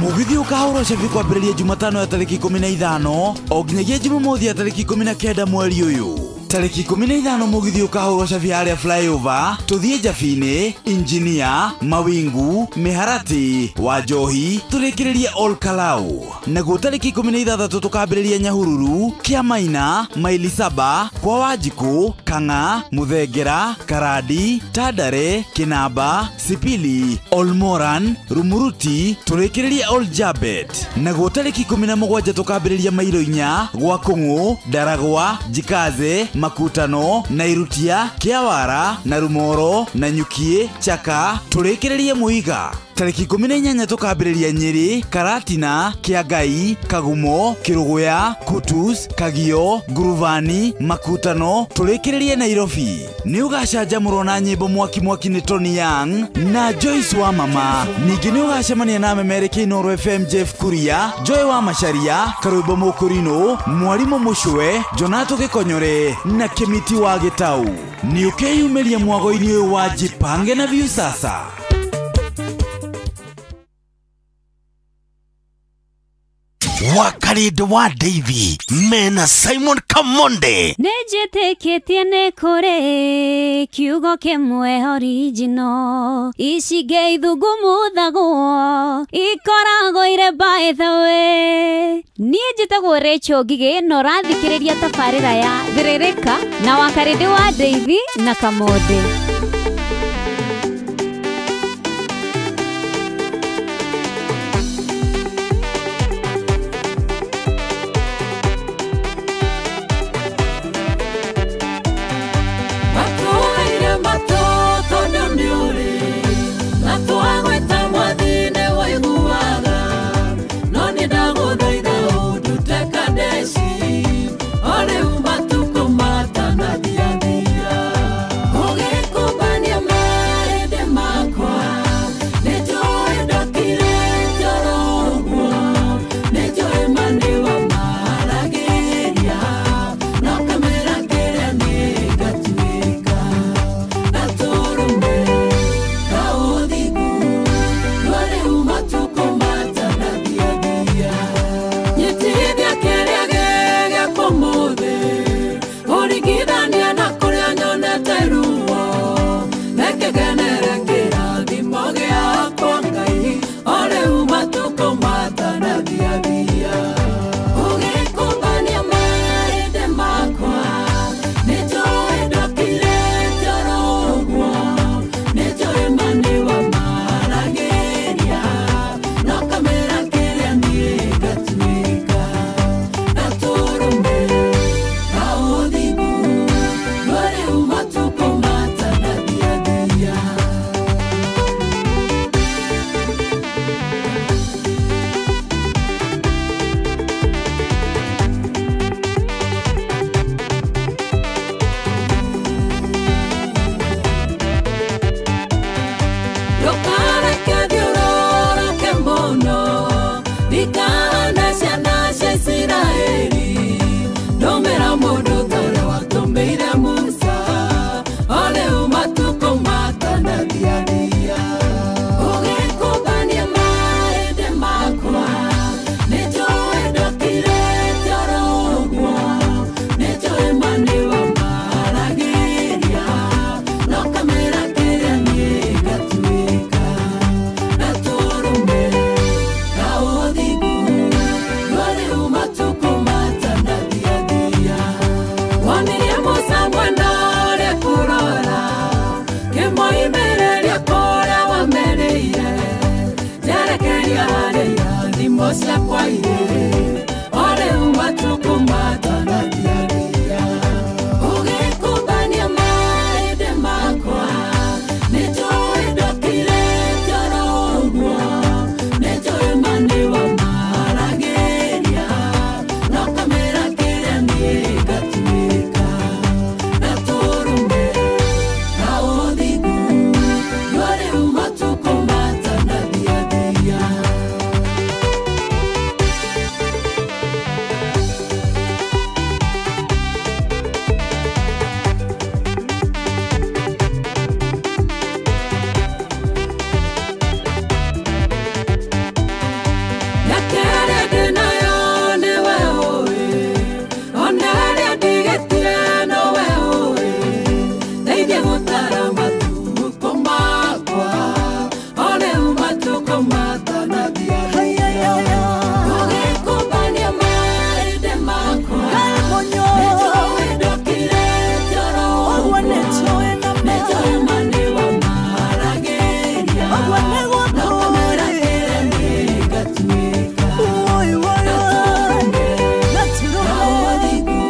Mũgithi ũkahũrwo cabi kwambĩrĩria Jumatano ya tarĩki 15 o nginyagia Jumamothi ya tarĩki 19 mweri ũyũ. Tarĩki 15 mũgithi ũkahũrwo cabi harĩa flyover tũthiĩ Njabine, Injinia, Mawingu, Mĩharati, Wanjohi tũrĩkĩrĩrie Ol Kalou. Naguo tarĩki 16 tũkambĩrĩria Nyahururu, Kĩamaina, Maili Saba, kwa Wanjikũ, Kang'a, Mũthengera, Karandi, Tandare, Kinamba, Sipili, Ol Moran, Rumuruti tũrĩkĩrĩrie Ol Jabet. Naguo tarĩki 17 tũkambĩrĩria Mairo-inya, gwa Kũng'ũ, Ndaragwa, Njikaze, Makutano, Nairutia, Kĩawara, na Rumoro, na Nyukie, Chaka tũrĩkĩrĩrie Mũiga. Tarĩki 18 tũkambĩrĩria Nyeri, Karatina, Kĩangai, Kagumo, Kĩrũgũya, Kutus, Kagio, Nguruvani, Makutano tũrĩkĩrĩrie Nairobi. Nĩ ũgacanjamũrwo na nyĩmbo mwaki nĩ Tony Young na Joyce wa Mama. Ningĩ nĩ ũgacemania na memereki Inoro FM Jeff Kuria, Joy wa Macharia, Karũimbo Mũkũrinũ, Mwarimũ Mũcwe, Jonato Gĩkonyore na Kĩmiti wa Gĩtau. Nĩ ũkeyumĩria mwago-inĩ ũyũ wa Jipange na Viusasa. Wa Karĩndĩ wa Ndeithi mena Simon Kamonde. Nĩnjĩtĩkĩtie nĩ kũrĩ kiugo kĩmwe original icingĩ ithugumuthagwo ikoragwo irĩ by the way. Niĩ njĩtagwo Rachel Ngigĩ na ũrathikĩrĩria tabarĩra ya thĩrĩrĩka na wa Karĩndĩ wa Ndeithi na Kamonde. ikahana ciana cia Isiraeli ndũmĩra mũndũ tore watũmĩire Musa o rĩu matukũ matanathiathia ũgĩkũngania mahĩndĩ makwa nĩnjũĩ ndũkirĩte oro ũguo nĩnjũĩ mani wa maragĩria no kamera kĩrĩa niĩ ngatuĩka na tũrũme na ũthingu no rĩu matukũ matanathiathia wonirie Musa mwena ũrĩa kũrora kĩmoimĩrĩria kũrĩa wamerĩire njerekeria harĩ irathimo ciakwa igĩrĩ o rĩu matukũ matanathiathia ũgĩkũngania mahĩndĩ makwa nĩnjũĩ ndũkirĩte oro ũguo nĩnjũĩ mani wa maragĩria no kamera kĩrĩa niĩ ngatuĩka na tũrũme na ũthingu no rĩu matukũ matanathiathia Nakere ndĩnayo nĩwe ũĩ ona harĩa ndigĩtire nowe ũĩ ndeithia gũtara matukũ makwa o rĩu matukũ matanathiathia ũgĩkũngania mahĩndĩ makwa nĩnjũĩ ndũkirĩte oro ũguo nĩnjũĩ mani wa maragĩria no kamera kĩrĩa niĩ ngatuĩka na ũthingu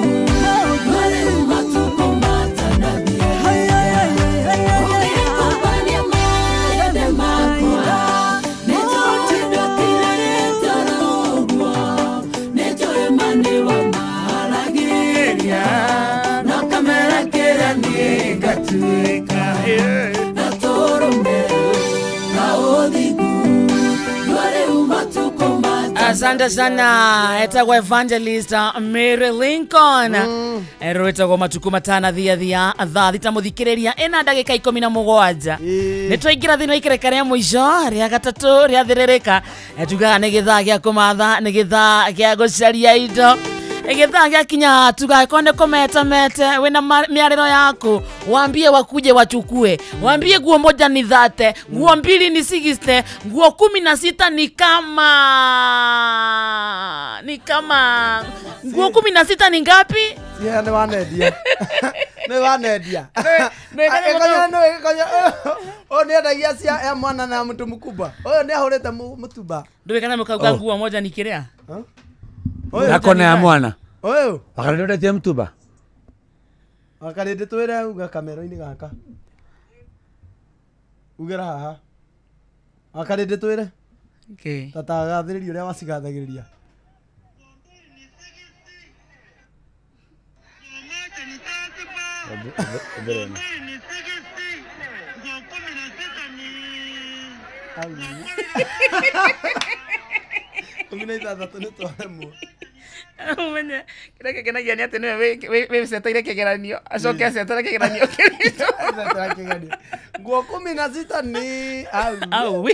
no rĩu matukũ matanathiathia ũgĩkũngania mahĩndĩ makwa nĩnjũĩ ndũkirĩte oro ũguo nĩnjũĩ mani wa maragĩria no kamera kĩrĩa niĩ ngatuĩka na tũrũme na ũthingu no rĩu matukũ Asante sana etagwa Evangelist Mary Lincoln erwetagwo matuku matana thia thaa thita muthikiriria ena ndagika 17 nitwaingira thino ikereka ria muico ria gatatu ria thiririka tugaga ni githaa gia kumatha ni githaa gia gucaria indo githaa gia kinya tugakonde kometa mete wina miariro yako waambie wakuje wachukue waambie nguo moja ni 30 nguo 2 ni 60 nguo 16 ni kama nguo 16 ni ngapi? Yeah, ni wanedia. Ni wanedia. O ni ndagia cia ya mwana na mtu mkubwa. Oyo ni ahurete mutumba. Ndio kana mkauga nguo moja ni kirea. Nakona ya mwana. Oyo. Akarindete mtumba. Akarinde twire uga kamera-ini gaka. Ugera haha. Akarinde twire. Okay. Tatagathiririo ria wasigathagiriria. Umenya kira kegenagia ni ati we seteire kegeranio acoke asetera kegeranio kirito nguo 16 ni au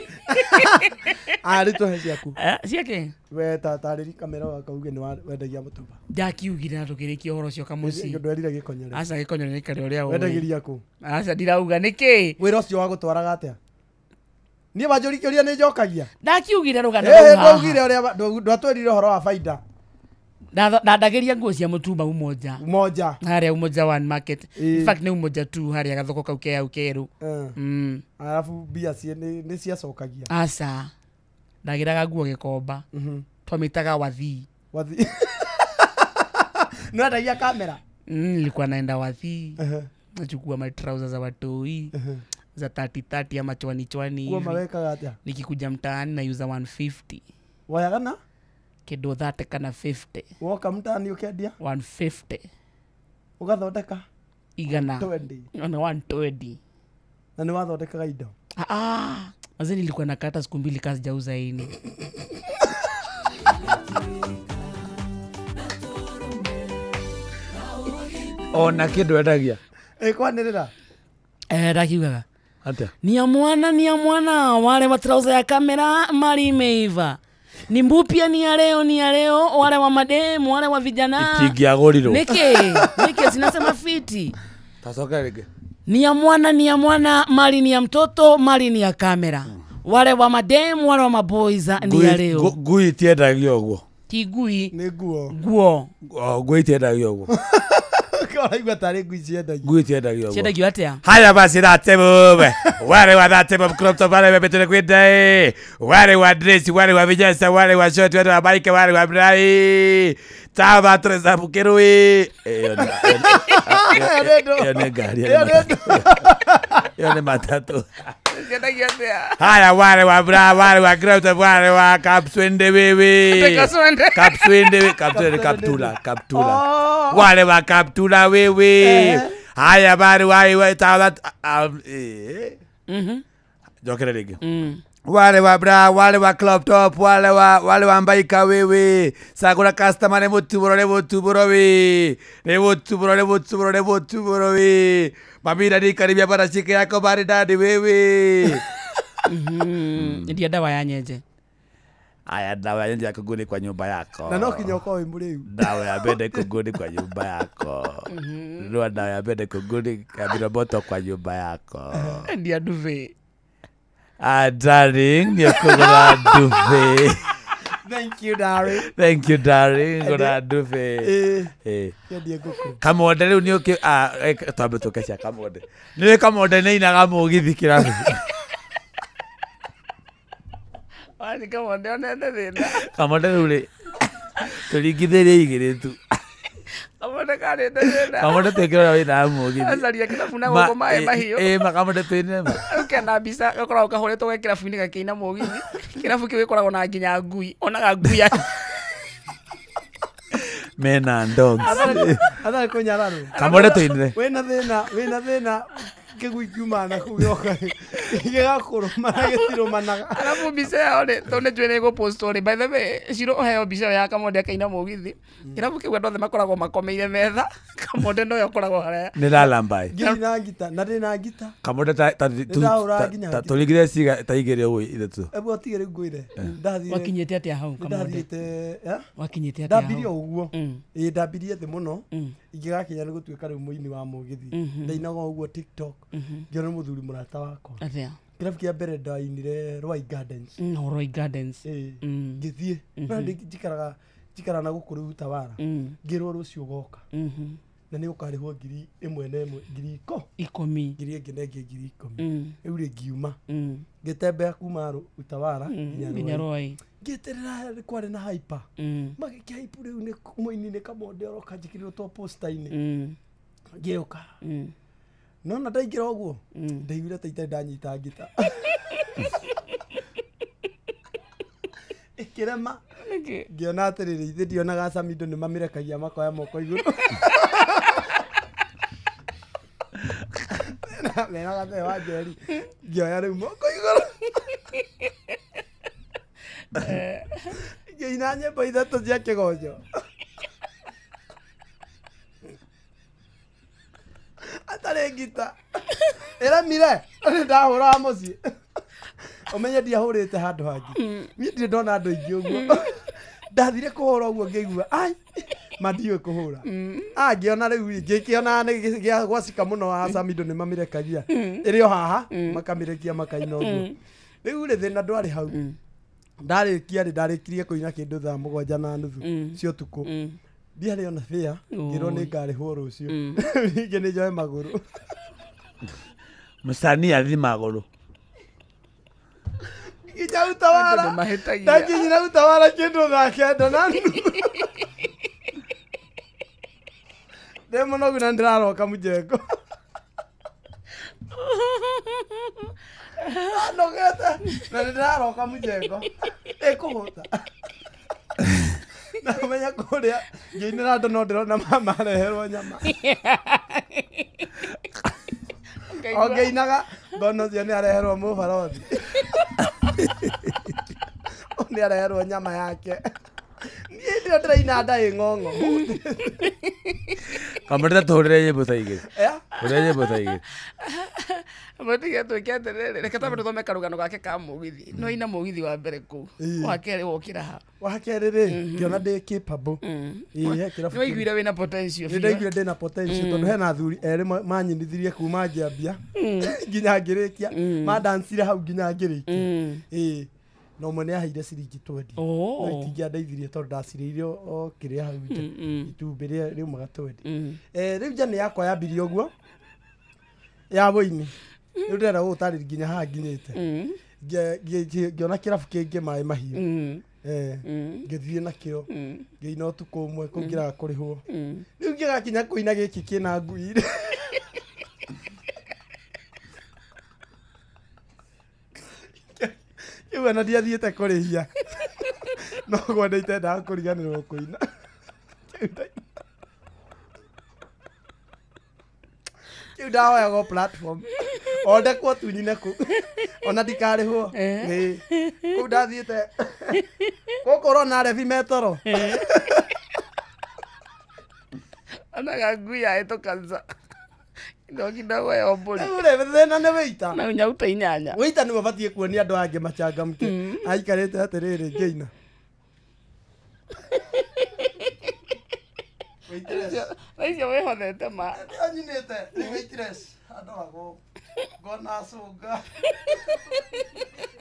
ari to heciaku ciake we tatariri kamera wakauge ni wendagia mutumba ndakiugire na tukirikia uhoro cio kamuci ndwerire gikonyore aca gikonyore ni kare uria wendagiria ku aca ndirauga niki wira ucio wa gutwaraga atia nie banjurikiria ni njokagia ndakiugire rugano ruga ndaugire uria ndwatwerire uhoro wa faida ndadageria nguo cia mutumba umoja haria umoja one market in fact ni umoja tu haria gathoko kau ke au keru alafu bia cie ni cia cokagia aca ndagiraga nguo gikomba twamitaga wathi no ndagia kamera nilikuwa naenda wathi nachukua my trousers za watoi za 30 ama chwani kwa maweka atia nikikuja mtaani na user 150 wayagana kido 30 kana 50 woka mtaani ukendia 150 ugathondeka igana 20 ona 120 na ni wathondekaga indo mazeni nilikuwa nakata siku mbili kazi jauza ini ona kindu endagia kwanirira ndakiugaga atia ni ya mwana wale wa trouser ya kamera mali imeiva ni mbupia ni ya leo wale wa mademu wale wa vijana itingiagũrirwo niki zinasema fiti tacoka rĩngĩ ni ya mwana mali ni ya mtoto mali ni ya kamera wale wa mademu wale wa maboys ni ya leo ngui tiendagio ũguo ti ngui ni nguo ngui tiendagio ũguo Kawaigua tare ngui ciendagio ngui tiendagio ũguo ciendagio atia haya basi thate bube wale wa thate bube crop top wale wabetele kwenda wale wa dress wale wa vijana wale wa short wale wa bike wale wa brai tava treza bukerui yone gari yone matatu haya wale wa bra wale wa crop top wale wa kapswende wewe kapswende kaptula wale wa kaptula wewe haya bari wale tava jokere ligi wale wa bra wale wa club top wale wa mbaika wewe sagura customer ne botuboro we mabira ni karibia para shike yako bari dadi wewe ndio dawa ya nyenje aya dawa ya nyenje ya kuguni kwa nyumba yako na no kinyoko imuriu dawa ya bende kuguni kwa nyumba yako ndio dawa ya bende kuguni kabila moto kwa nyumba yako ndio duve darling, you're gonna duvet. Thank you, darling. Thank you, darling. Gonna duvet. Kamode rĩu nĩ ũkĩ twambe tũkecia kamode. Nĩ kamode nĩ inaga mũgithi kĩrabu. Ani kamode onete thĩna. Kamode rĩu rĩ tũringithĩrie igĩrĩ tu. Kamode kare thĩna. Kamode twĩkĩrora wĩna mũgithi. Acaria kĩrabu na gũkũ maĩ mahiũ. Makamode twĩne ma. Ukenda mbica gakoragwo kahũrĩtwo gwe kĩrabu-inĩ gakĩina mũgithi. Kĩrabu kĩu gĩkoragwo na nginya ngui. Onaga ngui ya Men and dogs. Athari kũnyararwo. Kamode twĩne. Wĩna thĩna kĩgui kiuma na kũu yoka gĩgakũrũmana gĩtirũmanaga. Alafu mbica yao rĩ tondũ nĩnjũĩ nĩgũpostwo rĩ by the way Ciro ũheo mbica ya Kamode akaina mũgithi. Kĩrabu kĩu andũ othe makoragwo makomeire metha. Kamode noyo akoragwo harĩa. Nĩ lalambai. Ngina ngita na ndĩna ngita. Kamode tũringithie ciga ta igĩrĩ ũguo ithatũ. Ebu atigĩrĩ ngũire. Ndathire. Wakinyĩte atĩa hau Kamode? Ndathire wakinyĩte atĩa hau? Ndambirie ũguo. Ndambirie thĩ mũno. Ingĩgakinya nĩ gũtuĩka rĩu mũini wa mũgithi. Ndainaga ũguo TikTok. Ngĩona mũthuri mũrata wakwa. Atĩa? Kĩrabu kĩa mbere ndainire Roi Gardens. Roi Gardens. Ngĩthiĩ. Na njikara na gũkũ rĩu Tawara. Ngĩrwo rũciũ ũgoka. Na nĩ ũkarĩhwo ngiri ĩmwe na ĩmwe ngiri ikũmi. Ngiri ĩngĩ na ĩngĩ ngiri ikũmi. Rĩu rĩ ngiuma. Ngĩtembea kuma Utawara nginya Roi. Ngĩeterera kwarĩ na hyper. Magĩkia hyper rĩu nĩ mũini nĩ Kamode oroka njĩkĩrĩrwo to poster-inĩ. Ngĩũka. No na ndaingĩra ũguo ndaiguire ta itarĩ ndanyita ngita ĩkĩrema ngĩona atĩrĩrĩ ithe ndionaga Samido nĩ mamĩrekagia makoya moko igũrũ mena gathee wa Njeri ngĩoya rĩu moko igũrũ ngĩina nyĩmbo ithatũ cia kĩgonjo atarĩ ngita ĩremire ndahũraga mũciĩ ũmenye ndiahũrĩte handũ hangĩ niĩ ndirĩ ndona andũ aingĩ ũguo ndathire kũhũra ũguo ngĩigua ai mandiũĩ kũhũra ngĩona rĩu ngĩkĩona nĩ gĩa gwacika mũno wa Samido nĩ mamĩrekagia ĩrĩ o haha makamĩrekia makaina ũguo rĩu rĩ thĩna ndwarĩ hau ndarĩkirie kũina kĩndũ thaa 7:30 cia ũtukũ ndiarĩ ona fare ngĩrwo nĩ ngarĩhwo rũciũ ningĩ nĩ njoe magũrũ mũcani athi magũrũ nginya Utawara ndakinyira Utawara kĩndũ thaa 9 na nuthu ndĩ mũnogu na ndĩraroka mũjengo anogete na ndĩraroka mũjengo ĩkũhũta na ũmenya kũrĩa ngĩinĩra andũ no ndĩrona mama areherwo nyama o ngĩinaga ngona ũcio nĩ areherwo mũbarothi nĩ areherwo nyama yake niĩ ndio ndĩraina nda ĩ ng'ong'o Kamũrĩte tũhũrĩre nyĩmbo ta igĩrĩ. Tũhũrĩre nyĩmbo ta igĩrĩ. Matige twĩke atĩrĩrĩ, reke tambe tũthome karũgano gake ka mũgithi. No ina mũgithi wa mbere kũu. Wa kerĩ wokĩra ha. Wa kerĩ rĩ, ngĩona ndĩ capable. Kĩrabu. Nĩ waiguire wĩna potential. Nĩ ndaiguire ndĩna potential tondũ hena athuri erĩ manyinithirie kuma njambia nginya ngĩrĩkia. Mandancire hau nginya ngĩrĩkia. No ũmwe nĩ aheire ciringi 20. No itingĩandeithirie tondũ ndacirĩire o kĩrĩa hau nja. Itumbĩ rĩa riumaga 20. Rĩu nja nĩ yakwa yambirie ũguo. Ya woini. Rĩu ndĩrenda gũgũtarĩria nginya haha nginyĩte. Ngĩona kĩrabu kĩngĩ maĩ mahiũ. Ngĩthiĩ nakĩo. Ngĩina ũtukũ ũmwe kũu ngĩraga kũrĩhwo. Rĩu ngĩgakinya kũina gĩkĩ kĩna ngui. Rĩu ona ndiathiĩte kũrĩhia. No gwenda itendaga kũriganĩrwo kũina. Kĩu ndahoyagwo platform. Ondekwo tunyine kũu. Ona ndikarĩhwo. Kũu ndathiĩte. Gũkorwo na rebi metoro. Ona ngui yahĩtũka. Kidogo ya mbũri. Ule thĩna nĩ wĩita. Na unyauta inyanya. Wĩita nĩ wabatiĩ kuonia andũ angĩ machangamke. Aikarĩte atĩrĩrĩ ngĩina. Raicio wĩhothete ma. Anyinĩte wĩitires andũ agwo. Ngona cũnga.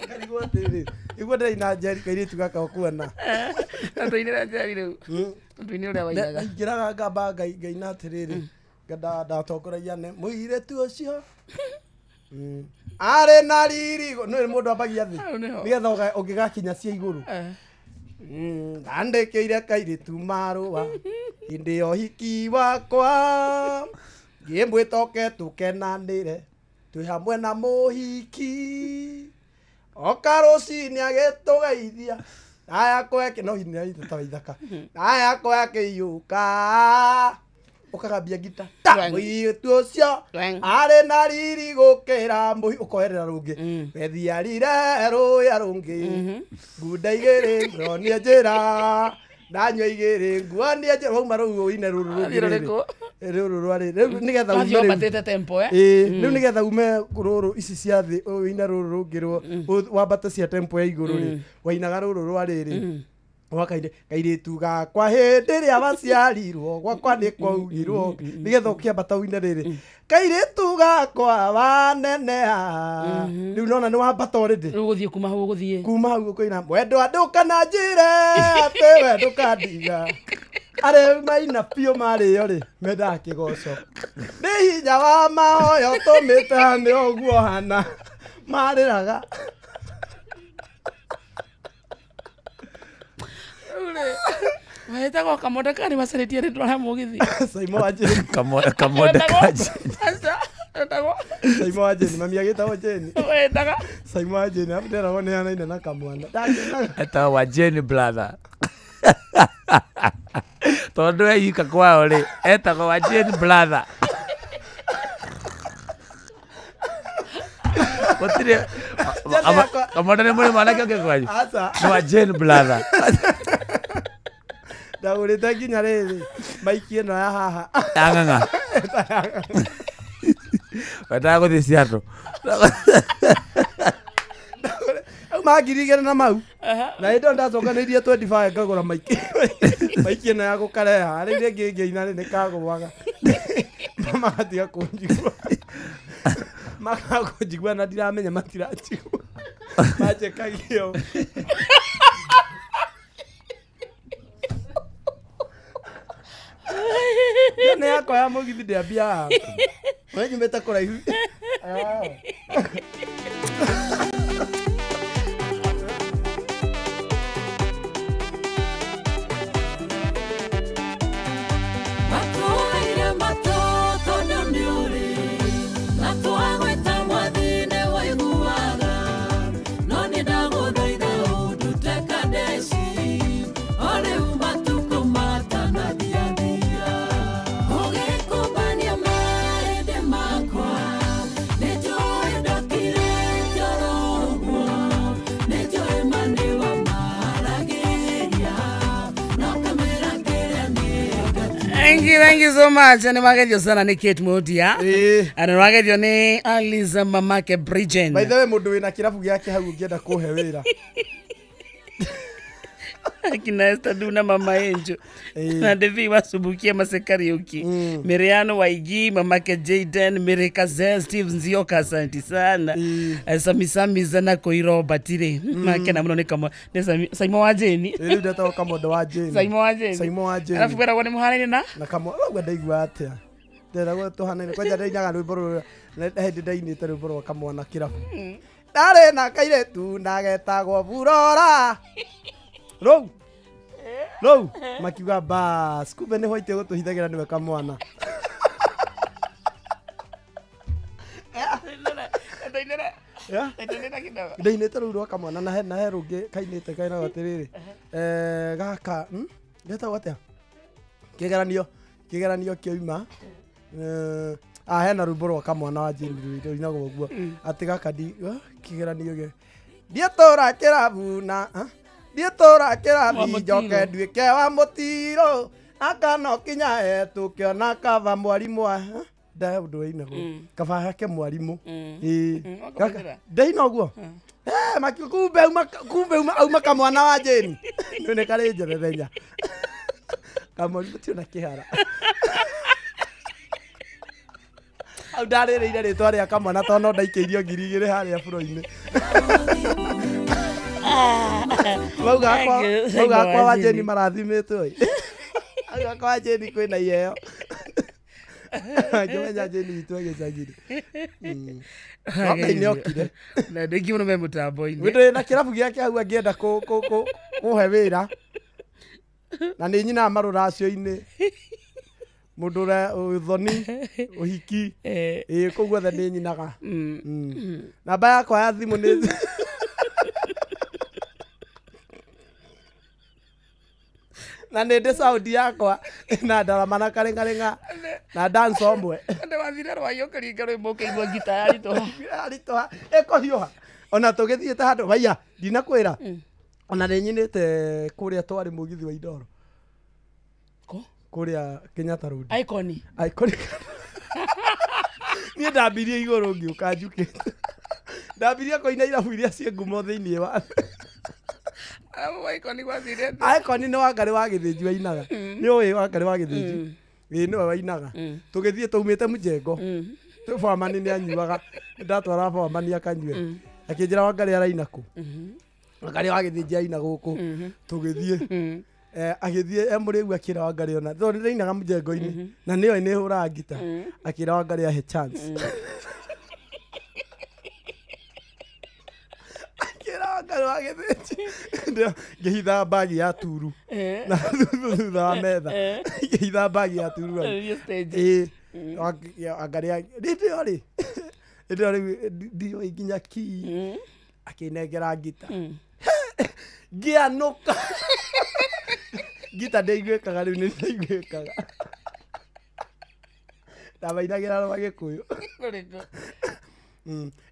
Ngarigwo atĩrĩ. Igua ndĩraina Njeri kairĩtu gaka ũkuona. Tũinĩra Njeri rĩu. Tũinĩ ũrĩa wainaga. Ingĩraga ngamba ngaina atĩrĩrĩ. Ndatongoragia nĩ mũirĩtu ũcio arĩ na riri nĩ mũndũ ambagia thĩ nĩgetha ũngĩgakinya cia igũrũ andĩkĩire kairĩtu marũa hĩndĩ ya ũhiki wakwa ngĩmwĩtoke tũkenanĩre twĩ hamwe na mũhiki oka rũcinĩ agĩtũgeithia ayakwa yake no hinya itawa ithaka ayakwa yake iyũka ukagambia gita mũirĩtu ũcio arĩ na riri gũkĩra mũhi ũkoerera rũngĩ wethiarire rũya rũngĩ ngunda igĩrĩ ngonie njĩra ndanyua igĩrĩ nguonie njĩra wauma rũu ũine rũrũ rũngĩ rĩu nĩgetha rĩu nĩgetha ume rũrũ ici cia thĩ ũine rũrũ rũngĩ wambate cia tempo ya igũrũ rĩ wainaga rũrũ rwa rĩrĩ wakaire kairĩtu gakwa hĩndĩ ĩrĩa waciarirwo gwakwa nĩ kwaugirwo nĩgetha ũkĩambata uine rĩrĩ kairĩtu gakwa waneneha rĩu nona nĩ wambata already rĩu gũthiĩ kuma hau ũkũina wendo andũka na njĩre atĩ wendo kandiga arĩ maina biũ marĩo rĩ mendaga kĩgoco nĩ hinya wa mahoyo tũmĩte nĩ ũguo hana marĩraga wahĩtagwo kamonde kani macarĩtie rĩtwa rĩa mũgithi Saimo wa Jeni kamonde ka Jeni Saimo wa Jeni mami agĩtagwo Jeni wĩtaga Saimo wa Jeni ndĩragwo nĩ hanaine na kamwana etagwo wa Jeni brother tondũ eika kwao rĩ etagwo wa Jeni brother gũtirĩ kamonde nĩ mũrĩ mwanake ũngĩ kwanyu nĩ wa Jeni brother ndagũrĩte nginya rĩrĩ maiki ĩno ya haha yang'ang'a wendaga gũthiĩ Seattle mangiri igĩrĩ na mau na hĩndĩ ĩyo ndacokanĩirie 25 ngagũra maiki ĩno ya gũkareha rĩu rĩngĩ ngĩina nĩ kagũaga magatiga kũnjigua makakũnjigua na ndiramenya matiranjigua manjĩkagio nĩ yakwa ya mũgithi ndĩambia haha nyumĩte kũraihu Ogekumbania marende makwa, nĩ njũĩ ndokire Thank you so much. Ani wagedio sana ni Kate Modia. Ani wagedio ni Aliza mamake Bridgen. By the way mundu wina kirabu giake hau ungienda kuhe wira. Akina Esther Duna mama Enjo. Na Devi wasubukia masekariuki. Miriano Waigi, mamake Jaden, Mireka Zez, Steve Nzioka, asante sana. Samisami zana koiro batire. Makena mnone kama Saimo wa Jeni. Ili ndata kama ndo wa Jeni. Saimo wa Jeni. Saimo wa Jeni. Alafu kwera wone muhane na kama gwenda igwa atia. Ndera gwa tuhane kwa jada nyaga rwiboro hindi ndaini te rwiboro kama wana kirabu. Dare na kaire tu nagetagwo burora. Ro. No, makiuga bas, kumbe ni hoite gutuhithagira niwe kamwana. Ndainete ruru rwa kamwana na he rungi kainite kaina watiriri. Gaka, geta watia? Kigeranio kioima. Hena rwimbo rwa kamwana wa Jeni rwinago guo. Ati gaka di kigeranio ge. Ndietora kirabu na Dietora kirabi joke ndwike wa mutiro akano kinya tukiona kava mwarimu wa nda undu ina go kava yake mwarimu ndeina guo maki kumbe uma kamwana wa Jeni none kare njerethenya kamwarimu tio na kihara au ndarĩrĩire rĩtwa rĩa kamwana tondũ no ndaikĩirio 2,000 harĩa bũrũri-inĩ. Mauga kwa wa Jeni marathimĩtwo. Auga kwa Jeni kwĩna iheo. Ngĩmenya Jeni witũ agĩcagire. Nĩ okire. Na ndĩngĩ mũno me mũtambo-inĩ. Wĩndĩ na kĩrabu gĩake hau angĩenda kũhe wĩra. Na nĩ nyina marũracio-inĩ. Mundu uthoni uhiki koguo tha ni nyinaga namba yakwa ya thimu ni na nende saudi yakwa na ndarama na karengarenga na dance omwe ande wathire rwayo karinga rwimbo keigua gita yaritoha ekohiuha ona tugithiete handu baiya ndinakwira ona ni nyinite kuria twari mugithi wa Indoro kuria Kenyatta Road icon ni ndambirie iguru ngiuka njukite ndambirie koina irabu iria cie ngumo thiini wa icon gwathire icon ni Wangari wa Githinji wainaga ni uyi Wangari wa Githinji ni we wainaga tugithie tuumite Mujengo tu famani ni anyuaga ndatwara famani akanyue akinjira Wangari araina ku Wangari wa Githinji aina guku tugithie agithie emuriu akira Wangari ona thori reinaga Mujengo-ini na niyo ni hura ngita akira Wangari ahe chance akira Wangari wa Githinji ngihitha bagi ya turu na thutha wa metha ngihitha bagi ya turu Wangari ndio iginya ki akinengera ngita ngianuka gita ndeiguĩkaga rĩu nĩ ndeiguĩkaga ndamainagira rwa Gĩkũyũ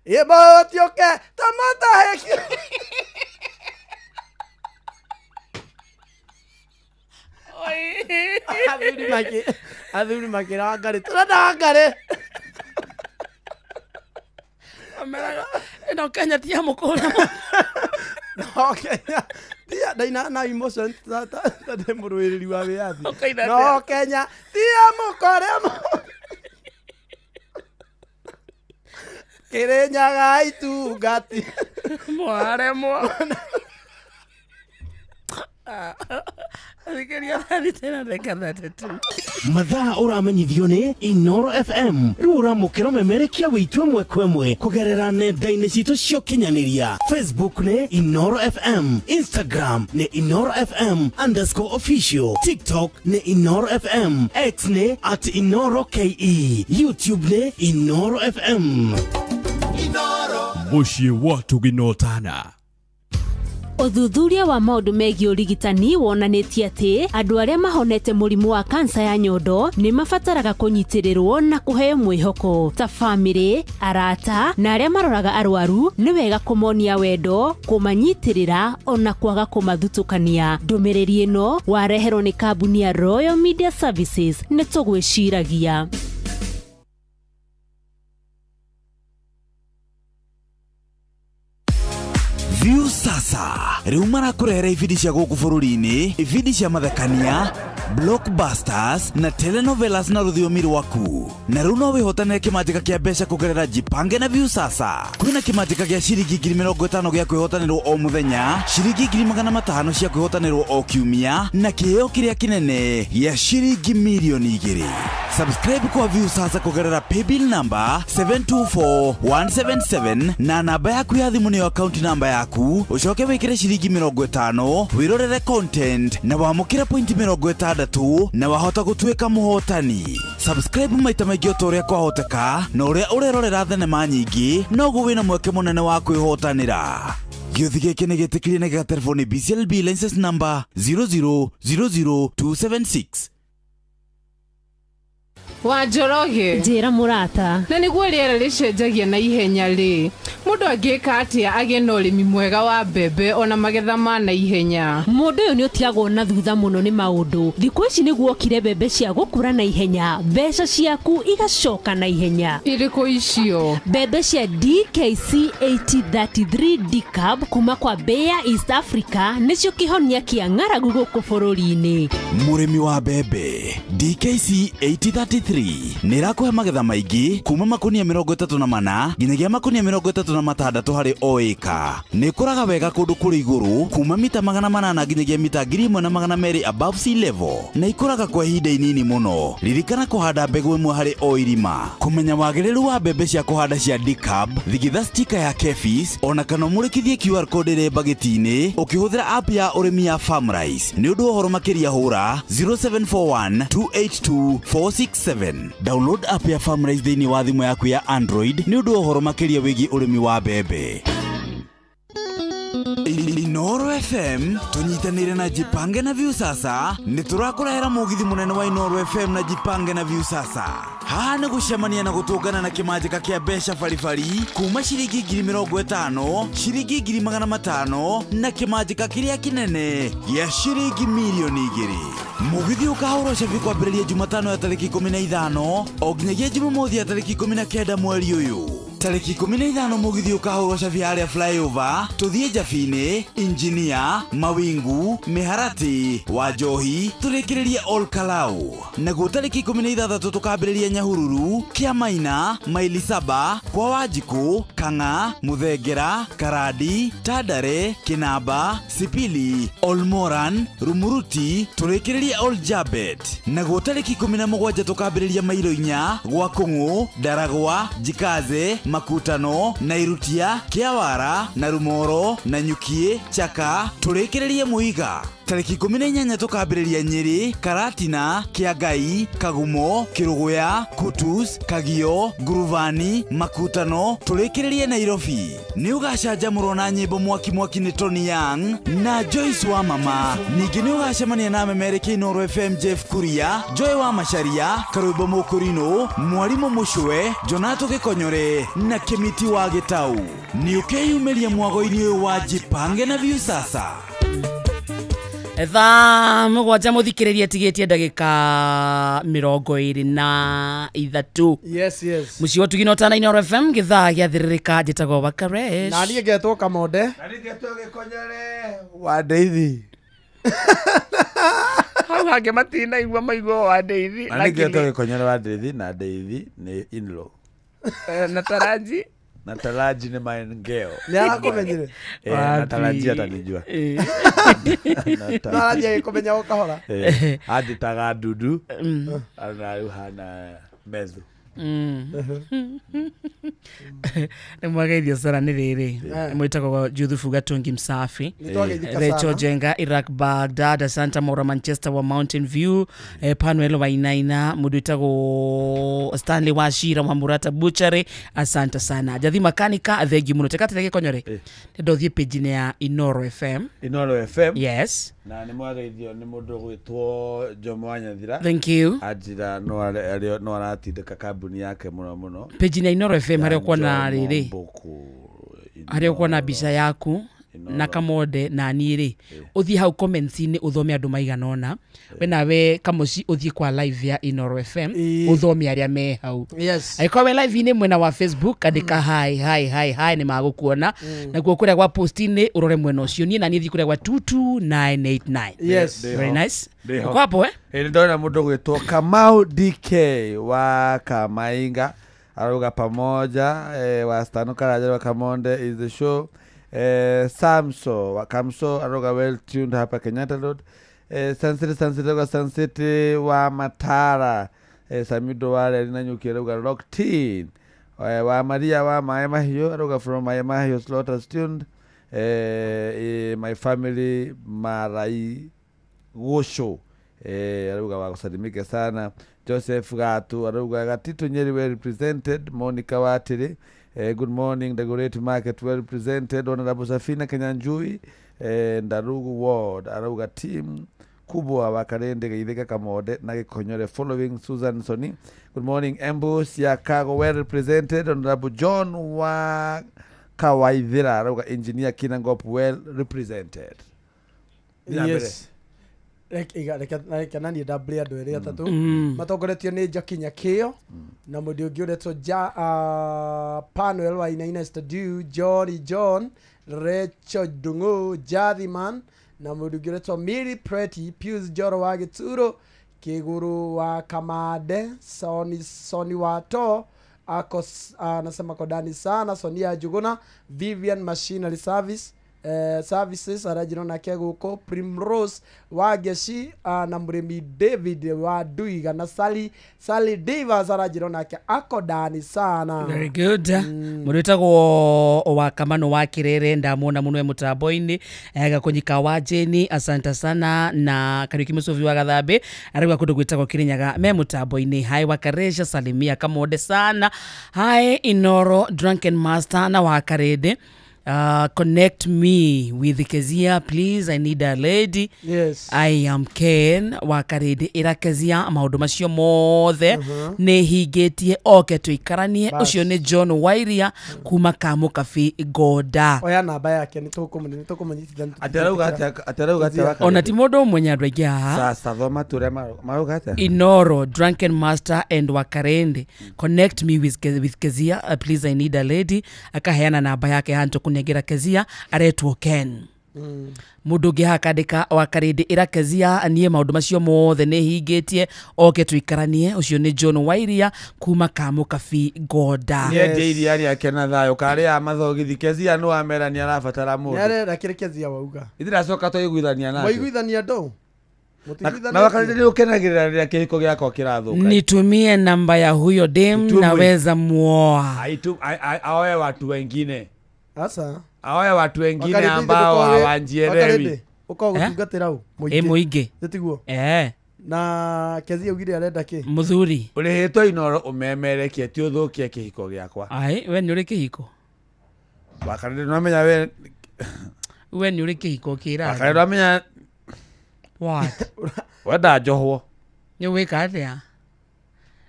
ĩmũtiũke tamatahe athuri makĩra Wangari tũrenda Wangari ĩno Kenya ti ya mũkũra no Kenya tia ndaina na emotion ta ndemurwiriri wa wiathi no Kenya tia mukore Kirinyaga itungati mware mwa mathaa uramenyithio ni Inoro FM riu uramukira memerekia witwe mwe kwemwe kugerera nenda-ini citu cio kinyanĩria Facebook ni Inoro FM, Instagram ni Inoro FM_official, TikTok ni Inoro FM, X ni @InoroKE, YouTube ni Inoro FM. Muciĩ wa Tuginotana. Uthuthuria wa maundu megiĩ ũrigitani wonanĩtie atĩ andũ arĩa mahonete mũrimũ wa kansa ya nyondo nĩ mabataraga kũnyitĩrĩrwo na kũheo mwĩhoko. Ta famĩlĩ, arata na arĩa maroraga arwaru nĩ wega kũmonia wendo, kũmanyitĩrĩra ona kwaga kũmathutũkania. Ndũmĩrĩri ĩno wareherwo nĩ kambuni ya Royal Media Services nĩ tũgwĩciragia. View sasa riu marakurehera ibindi cia guku bururi-ini, ibindi cia mathekania, blockbusters na telenovelas na rũthiomi rwaku. Na riu no wihotanire kimanjika kia mbeca kugerera Jipange na View sasa. Kwina kimanjika gia ciringi 50,000 gia kwihotanirwo o muthenya, ciringi 500,000 cia kwihotanirwo o kiumia na kiheo kiria kinene gia ciringi milioni 2. Subscribe kwa View sasa kugerera paybill number 724177 na namba yaku ya thimu niyo account number yaku. Ucoke wikire ciringi 50 wirorere content na wamukire point 60 na wahota gutuika muhotani. Subscribe maita maingĩ ũtoria kwahoteka na ũrĩa ũrerorera thenema nyingĩ noguo wĩna mweke mũnene wa kwĩhotanĩra. Gĩuthi gĩkĩ nĩ gĩtĩkĩrie na gĩgatelefoni BCLB license number 0000276. Wanjoroge njĩra mũrata na nĩguo rĩera rĩcenjagia na ihenya rĩ mũndũ angĩka atĩa agĩe na ũrĩmi mwega wa mbembe ona magetha ma na ihenya. Mũndũ ũyũ nĩ ũtiagwo na thutha mũno nĩ maũndũ. Thikũ ici nĩguo okire mbembe cia gũkũra na ihenya, mbeca ciaku igacoka na ihenya. Irĩkũ icio? Mbembe cia DKC 8033 Decab kuma kwa Bayer East Africa nĩcio kĩhonia kĩa ng'aragu gũkũ bũrũri-inĩ. Mũrĩmi wa mbembe DKC 8033 nĩrakũhe magetha maingĩ kuma makunia 34 nginyagia makunia 36 harĩ o ĩka. Nĩkũraga wega kũndũ kũrĩ igũrũ kuma mita 800 nginyagia mita 1200 above sea level na ikũraga kwa ihinda inini mũno. Ririkana kũhanda mbegũ ĩmwe harĩ o irima. Kũmenya wagĩrĩru wa mbembe cia kũhanda cia Decab, thigitha sticker ya Kefis ona kana mũrĩkithie QR code ĩrĩ bagĩti-inĩ ũkĩhũthĩra app ya ũrĩmi ya Farmrise. Nĩ ũndũ ũhoro makĩria hũra 0741282467. Download app ya Farmrise thĩinĩ wa thimũ yaku ya Android nĩ ũndũ ũhoro makĩria wĩgiĩ ũrĩmi wa mbembe. Inoro FM tunyitanire na Jipange na View sasa nĩ tũrakũrehera mũgithi mũnene wa Inoro FM na Jipange na View sasa. Haha nĩ gũcemania na gũtũngana na kĩmanjĩka kĩa mbeca baribari kuma ciringi 50,000, ciringi 500,000 na kĩmanjĩka kĩrĩa kĩnene gĩa ciringi milioni 2. Mũgithi ũkahũrwo cabi kwambĩrĩria Jumatano ya tarĩki 15 o nginyagia Jumamothi ya tarĩki 19 mweri ũyũ. Tarĩki 15 mũgithi ũkahũrwo cabi harĩa flyover tũthiĩ Njabine, Engineer, Mawingu, Miharati, Wanjohi tũrĩkĩrĩrie Ol Kalou. Naguo tarĩki 16 tũkambĩrĩria Nyahururu, Kiamaina, Maili Saba, kwa Wanjikũ, Kang'a, Muthengera, Karadi, Tandare, Kinamba, Sipili, Olmoran, Rumuruti tũrĩkĩrĩrie Ol Jabet. Naguo tarĩki 17 tũkambĩrĩria Mailo 4 gwa Kũng'ũ, Ndaragwa, Jikaze, Makutano, Nairutia, Kiawara, na Rumoro, na Nyukie, Chaka tũrĩkĩrĩrie Muiga. Tarĩki 18 tũkambĩrĩria Nyeri, Karatina, Kiagai, Kagumo, Kiruguya, Kutus, Kagio, Nguruvani, Makutano tũrĩkĩrĩrie Nairobi. Nĩ ũgacanjamũrwo na nyĩmbo mwaki nĩ Tony Young na Joyce wa Mama. Ningĩ nĩ ũgacemania na memerekia Inoro FM Jeff Kuria, Joy wa Macharia, Karũimbo Mũkũrinũ, Mwarimũ Mũcwe, Jonato Gĩkonyore na Kĩmiti wa Gĩtau. Nĩ ũkeyumĩria mwago-inĩ ũyũ wa Jipange na View sasa. Thaa mũgwanja mũthikĩrĩria tigĩtie ndagĩka 23. Yes. Mũciĩ tugino tana Inoro FM gĩthaa gĩathĩrĩrĩka njĩtagwo Wakaresh. Na niĩ ngetwo Kamode. Na niĩ ngetwo Gĩkonyore wa Ndeithi. Hau hangĩ matinaigua maigua wa Ndeithi. Na niĩ ngetwo Gĩkonyore wa Ndeithi na Ndeithi nĩ in-law. Na Taraji. Na Taraji nĩ my girl. Nĩ arakũmenyire? Na Taraji atanijua. Taraji agĩkũmenya o kahora. Andĩtaga Ndudu. Na rĩu hana Methu. nä mwageithio cara nä rä rä mwätagwo Juthufu Gatungi Msafi, Rachel Jenga, Iraq Baghdad, Asanta Mora Manchester wa Mountain View, Panuel Wainaina, mundu witagwo Stanley Washira wa Murata Butchery, asante sana. Jathi Makanika, thengi muno. Tekatirege konyore ndothie page ne ya Inoro FM. Inoro FM, yes, na nä mwageithio nä må ndå gwätwo Jomo Wanyathira. Thank you. Ajira no aratindika kambuni yake muno page ne Inoro FM haria kuona riri haria kuona bica yaku na Kamode na niri uthie hau comments ni uthome andu maiganona we nawe kamuci uthie kwa live ya Inoro FM uthome aria me hau. Yes, aiko we live ni mwena wa Facebook andika hi ni magukuona na guo kuria gwa post ni urore mwena ucio ni na ni thi kuria gwa 22989. Yes, very nice. Kwa hapo ndona mundu gwitwo Kamau DK wa Kamainga aruga pamoja wastano Karaja wa Kamonde is the show. Samso wa Kamso aruga well tuned hapa Kenyatta Road. Sun City wa Matara Samido wale linanyukia aruga Rock Teen wa Maria wa Maema hiyo aruga from Maema hiyo Slaughter tuned. My family Marai Wosho aruga wakusalimike sana. Joseph Gatu aruga Gatito Nyeri well represented. Monica Watiri, good morning. The Great Market well represented. Honorable Safina Kenyanjui, Ndarugu Ward aruga team kubwa wakarende Geithika Kamode na Gikonyore following Susan Soni. Good morning. Embus ya Kago well represented. Honorable John wa Kawaithira aruga engineer Kinangop well represented. Yes. Reka nani ndambire andu eri atatu matongoretio ni Njakinya Kio na mundu ungi uretwo Panuel Wainaina Studio, John Rachel Dungu Jathiman na mundu ungi uretwo Miri Pretty, Pius Joro wa Gituro, Kiguru wa Kamade, Soni Wato anasema kodani sana, Sonia Juguna, Vivian Machinery Services arajiro na keguko, Primrose wa Geshi na Murimi David wa Duiga na Sally Divas arajiro na akodani sana. Very good. Muritago wa Kamano wa Kirere ndamona muno mutambo-ini gakunyika wa Jeni, asante sana. Na Kariuki Musovi wa Gathambe ariwa kundu gwitagwo Kirinyaga me mutambo-ini. Hai wa Karesha Salimia Kamode sana. Hai Inoro Drunken Master na wa Karede. Connect me with Kezia, please. I need a lady. Yes. I am Ken Wakarede ira Kezia maundu macio mothe ne higetie oke tuikaranie. Ucio ni John Wairia kuma Kamu Cafe Goda. Oya namba yake nitukumanyithia atarauga ona ti mundu mwenye andu aingi haha. Sasa thoma ture marauga atia Inoro Drunken Master and Wakarende connect me with Kezia, please. I need a lady. Akaheana namba yake hantu kunegera Kezia aretwo Ken. Mundu ngi hakandika Wakarende ira Kezia anie maundu macio mothe ne higetie oke tuikaranie. Ucio ni John Wairia kuma Kamu Cafe Goda. Ye iria ari akena thayo kari ya mathogithi Kezia no amera ni arabatara mundu nare kire Kezia wauga ithira coka to iguithania nake waiguithania ndo na Wakarende ni ukenagirira ria kihiko giako kirathuka. Nitumie namba ya huyo dem naweza muoa. Aoe watu wengine. Asa aoe watu wengine ambao hawajielewi. Uko gutungatira au muingi tiguo na Kezia ugire arenda ki muthuri urihitwo Inoro umemerekie ti uthukie kihiko giakwa. Ai we ni uri kihiko Wakarende no amenya we ni uri kihiko kira Wakarende amenya what wenda njohwo ni wika atia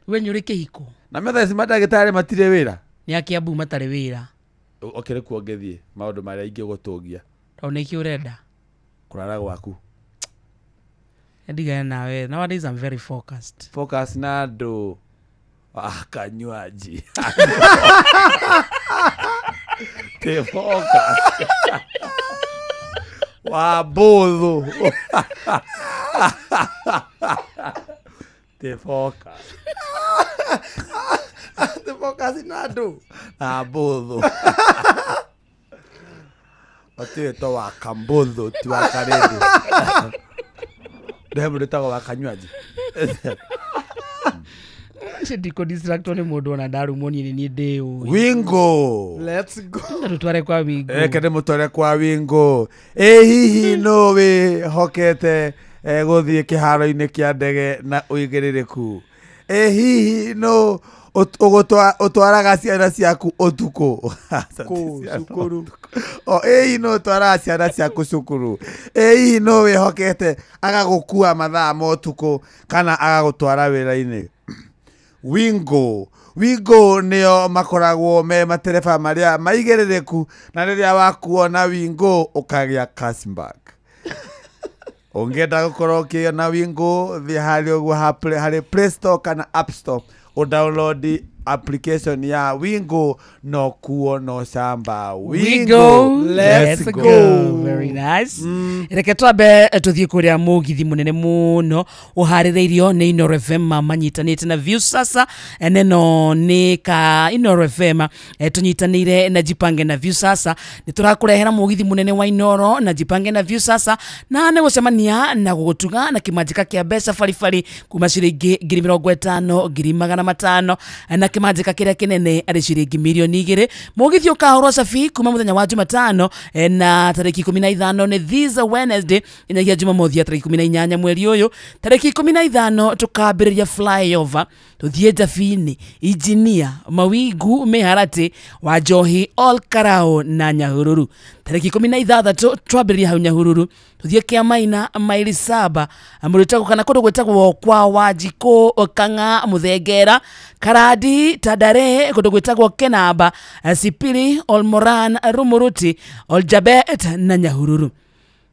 we ni uri kihiko na metha isi madagitari matire wira ni akiambu matare wira okere kuongethie maundu maria ingi gutungia ona iki urenda kurara gwaku ndiga nawe nowadays I'm very focused na ndo kanywaji te focus wabudhu te focus na ndo abudhu oteto wa kambudhu ti wa Karende ndemuritago wa kanywaji ndiko distractwo ni mundu ona ndarumoni ni ndi uyu Wingo. Let's go. Tutware kwa Wingo. Kende mutware kwa Wingo. Hihi no we hokete guthie kiharo-ini kia ndege na uigiririku. Hihi no utwaraga ciana ciaku utuku. Cukuru. Hihi no utwaraga ciana ciaku cukuru. Hihi no we hokete agagukua mathaa ma utuku kana agagutwara wira-ini. Wingo nio makoragwo me matereba maria maigiririku na riria wakuona Wingo ukagia cashback. Ungenda gukorwo ukiona Wingo thi hari uguo hari Play Store kana App Store o download application ya Wingo no kuo no shamba. Wingo, let's go. Very nice. Reke twabe tuthie kuria mugithi munene muno uhaririirio ni Inoro FM manyitanite na Views sasa eneno ni ka Inoro FM tunyitanire na Jipange na Views sasa niturakurehera mugithi munene wa Inoro na Jipange na Views sasa na ne gucemania na gugutuga na kimajika kia mbeca farifari kuma ciringi 50,000 500,000 na kimajika kiria kinene ari ciringi milioni 2 mugithi ukahorwo safi kuma muthenya wa Jumatano na tariki 15 ni this Wednesday inagia Jumamothi ya tariki 18 mweri uyu tariki 15 tukambiriria flyover tuthie Jafini Engineer Mawigu Meharati wa Johi All Karao na Nyahururu tariki 16 twambiriria hau Nyahururu tuthie Kiamaina maili 7 amurutako kana kundu gwetagwo kwa Wajiko Kanga Muthengera Karadi Tadare kundu gwetagwo Kenaba Sipili Olmoran Rumuruti Oljabet na Nyahururu.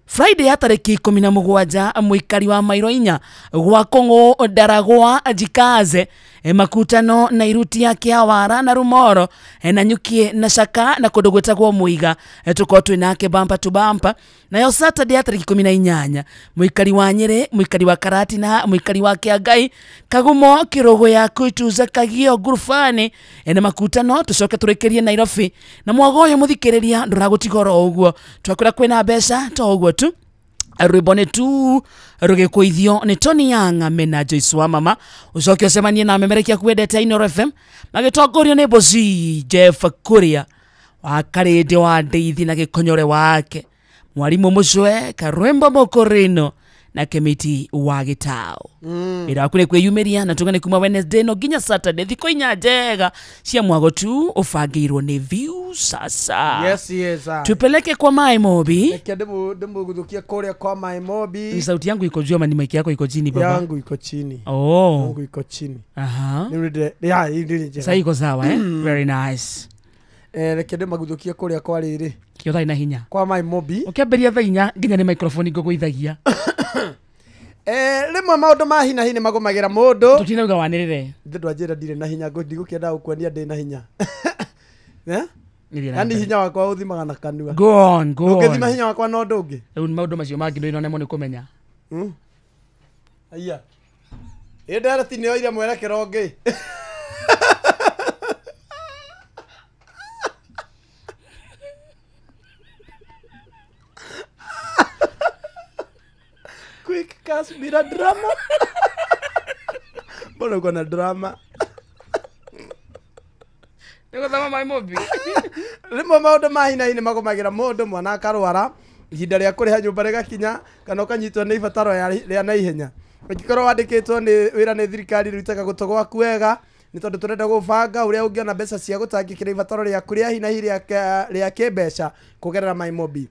Friday ya tariki 17 muikari wa Mairo 4 gwa Kongo Daragwa Jikaze makutano na iruti ya Kiawara na Rumoro na Nyukie na Shaka na kundu gwetagwo Muiga tukotwe nake bumper to bumper. Na yo Saturday ya tariki 18 muikari wa Nyere muikari wa Karati na muikari wa Kiagai Kagumo Kirogo ya kuituza Kagio Gurufani na makutano tucoke turekerie Nairobi na mwagoyo muthikiriria nduragutigoro uguo twakura kwena mbeca to uguo tu rwibone tu rugikuithio ni Tony Young mena Joyce wa mama ucoke ucemanie na memerekia kwendete Inoro FM magitongorio ni Bosi Jeff Kuria wa Karede wa Ndeithi na Gikonyore wake mwalimu Mucwe Karwembo Mokorino na Kemiti wa Gitao ira kure kweyumeria na tungane kuma Wednesday no ginya Saturday thiko inya njega cia mwago tu ufangirwo ni Views sasa. Yes. Tupeleke kwa My Mobi. Reke demu guthukia kuria kwa My Mobi. Ni sauti yangu iko juu ama ni mic yako iko chini baba? Yangu iko chini. Yangu iko chini. Aha. Ni sasa iko sawa Very nice. Reke demu guthukia kuria kwa riri. Kiotha ina hinya. Kwa My Mobi. Ukiamberia thainya nginya ni microphone ngũgũithagia. Rimwe maundu ma hina hini magomagira mundu tutinauga wanirire ndwanjira ndire na hinya ndigukenda gukwenia ndi na hinya yani hinya wakwa uthimaga na kanua go on ukithima hinya wakwa no ndungi riu maundu macio mangi ndo inone mo ni kumenya aya ndereti ni oire mwerekero ungi quick cast bila drama. Mbona uko na drama? Niko thama My Mobi. Rimwe maundu ma hina hini magomagira mundu mwana akarwara ihinda ria kuriha nyumba rigakinya kana ukanyitwo ni ibataro ria na ihenya. Ukikorwo wandikitwo ni wira ni thirikari rutaga gutogwa kwega ni tondu turenda gubanga uria ungiona mbeca cia gutangikira ibataro ria kuria hina hiri ria kibeca kugerera My Mobi.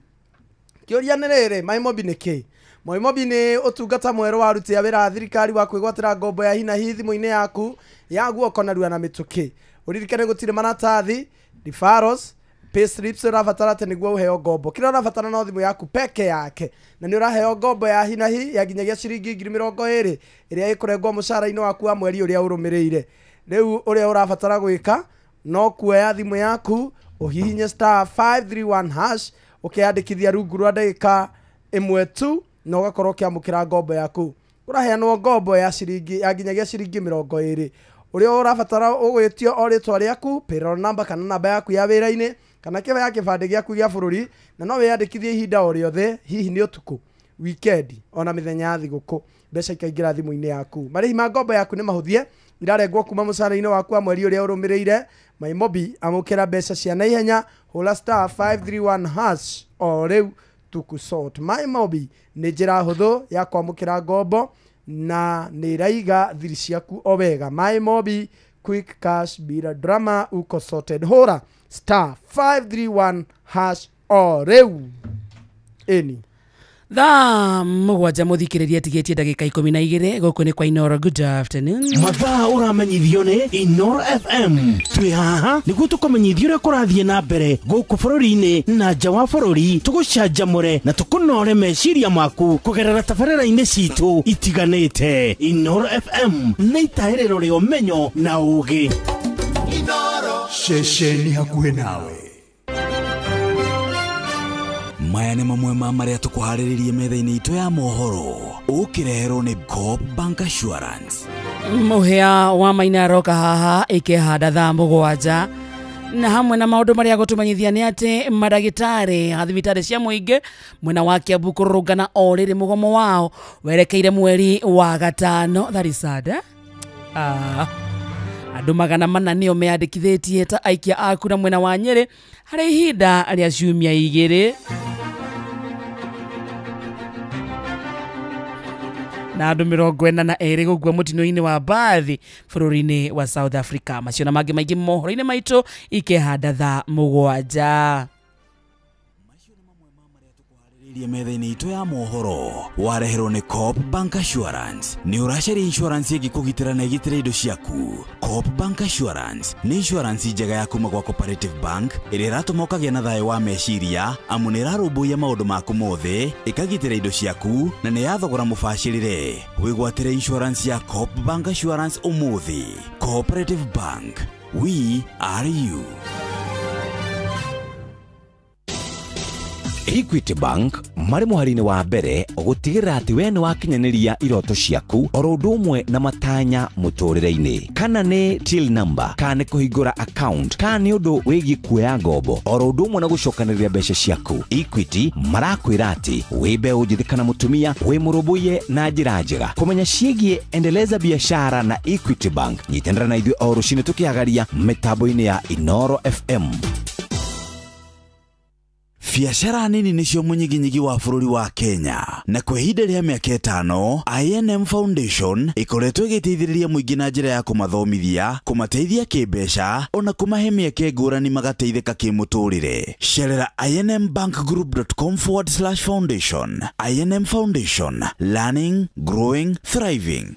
Kiuria ni riri My Mobi ni ki? My Mobi ni utungata mweru wa ruti ya wira thirikari wa kwigwatira ngombo ya hina hithi muine yaku ya guoko na rua na mituki uririkane gutire maratathi referrals payslips urabatara te niguo uheo ngombo kira urabatara no thimu yaku peke yake na ni uraheo ngombo ya hina hi ya ginyagia ciringi 20,000 iria ikurengwo mucara-ini waku wa mweri uria urumirire riu uria urabatara gwika no kuoya thimu yaku uhihinye *531# ukiandikithia rungu rwa ndagika imwe tu na ugakorwo kiamukira ngombo yaku uraheanwo ngombo ya ciringi ya ginyagia ciringi 20 uria urabatara ugwitio o ritwa riaku payroll number kana namba yaku ya wira-ini kana kiba ya kibande giaku gia bururi na no wiyandikithie ihinda o riothe hihi ni utuku weekend ona mithenya ya thiguku mbeca ikaingira thimu-inĩ yaku. Marĩhi ma ngombo yaku nĩ mahuthie, irarengwo kuma mũcara-inĩ waku wa mweri ũrĩa ũrũmĩrĩire. MyMobi amũkĩra mbeca cia naihenya, hũra *531# o rĩu tukusort. MyMobi nĩ njĩra hũthũ ya kwamũkĩra ngombo na nĩ iraiga thiri ciaku o wega. MyMobi, quick cash bila drama, uko sorted. Hũra *531# o rĩu. Eni Thaa mũgwanja mũthikĩrĩria tigĩtie ndagĩka 12 gũkũ nĩ kwa Inoro. Good afternoon. Mathaa ũramenyithio nĩ Inoro FM. Twĩ haha nĩguo tũkũmenyithia ũrĩa kũrathiĩ na mbere gũkũ bũrũri-inĩ na nja wa bũrũri, tũgũcanjamũre na tũkũnore meciria maku kũgerera tabarĩra-inĩ citũ itiganĩte. Inoro FM nĩ itaĩrĩro rĩa ũmenyo na ũũgĩ. Inoro Ceceni hakuhĩ nawe. Maya nĩ mamwe ma marĩa tũkũharĩrĩrie metha-inĩ itũ ya mohoro. Ũkĩreherwo nĩ Coop Bank Assurance. Mũhĩa wa Maina aroka haha ĩkĩhanda thaa mũgwanja, na hamwe na maũndũ marĩa gũtũmenyithia nĩ atĩ madagĩtarĩ a thibitarĩ cia mũingĩ mwena wa Kiambu kũrũngana o rĩrĩ mũgomo wao werekeire mweri wa gatano. That is sad, eh? Andũ 400 nĩo meyandĩkithĩtie ta aikia a kura mwena wa Nyĩrĩ harĩ ihinda rĩa ciumia 2. Na andũ 42 gũkua mũtino-inĩ wa mbathi bũrũri-inĩ wa South Africa. Macio na mangĩ maingĩ mohoro-inĩ maitũ ikĩhanda thaa mũgwanja. Metha-inĩ itũ ya mohoro wareherwo nĩ Coop Bank Assurance. Nĩ ũracaria insurance ĩngĩkũgitĩra na ĩgitĩre indo ciaku. Coop Bank Assurance nĩ insurance njega ya kuma gwa Cooperative Bank ĩrĩa ĩratũma ũkagĩa na thayũ wa meciria, amu nĩ ĩrarũmbũiya maũndũ maku mothe, ĩkagitĩra indo ciaku na nĩ yathogora mũbacĩrĩre. Wĩgwatĩre insurance ya Coop Bank Assurance ũmũthĩ. Cooperative Bank, we are you. Equity Bank marĩ mũhari-inĩ wa mbere gũtigĩrĩra atĩ we nĩ wakinyanĩria iroto ciaku oro ũndũ ũmwe na matanya mũtũrĩre-inĩ. Kana nĩ till number, kana nĩ kũhingũra account, kana nĩ ũndũ wĩgiĩ kuoya ngombo oro ũndũ ũmwe na gũcokanĩrĩria mbeca ciaku. Equity marakwĩra atĩ wĩ mbeũ njĩthĩ kana mũtumia wĩ mũrũmbũiye na njĩra njega. Kũmenya ciĩgiĩ endeleza biashara na Equity Bank, nyitanĩra na ithuĩ o rũciinĩ tũkĩagaria mĩtambo-inĩ ya Inoro FM. Biacara nini nĩcio mũnyiginyigi wa bũrũri wa Kenya, na kwa ihinda rĩa mĩaka 5 INM Foundation ĩkoretwo ĩgĩteithĩrĩria mũingĩ na njĩra ya kũmathomithia, kũmateithia kĩmbeca, ona kũmahe mĩeke ngũrani magateithĩka kĩmũtũrĩre. Cerera inmbankgroup.com/foundation. INM Foundation, learning, growing, thriving.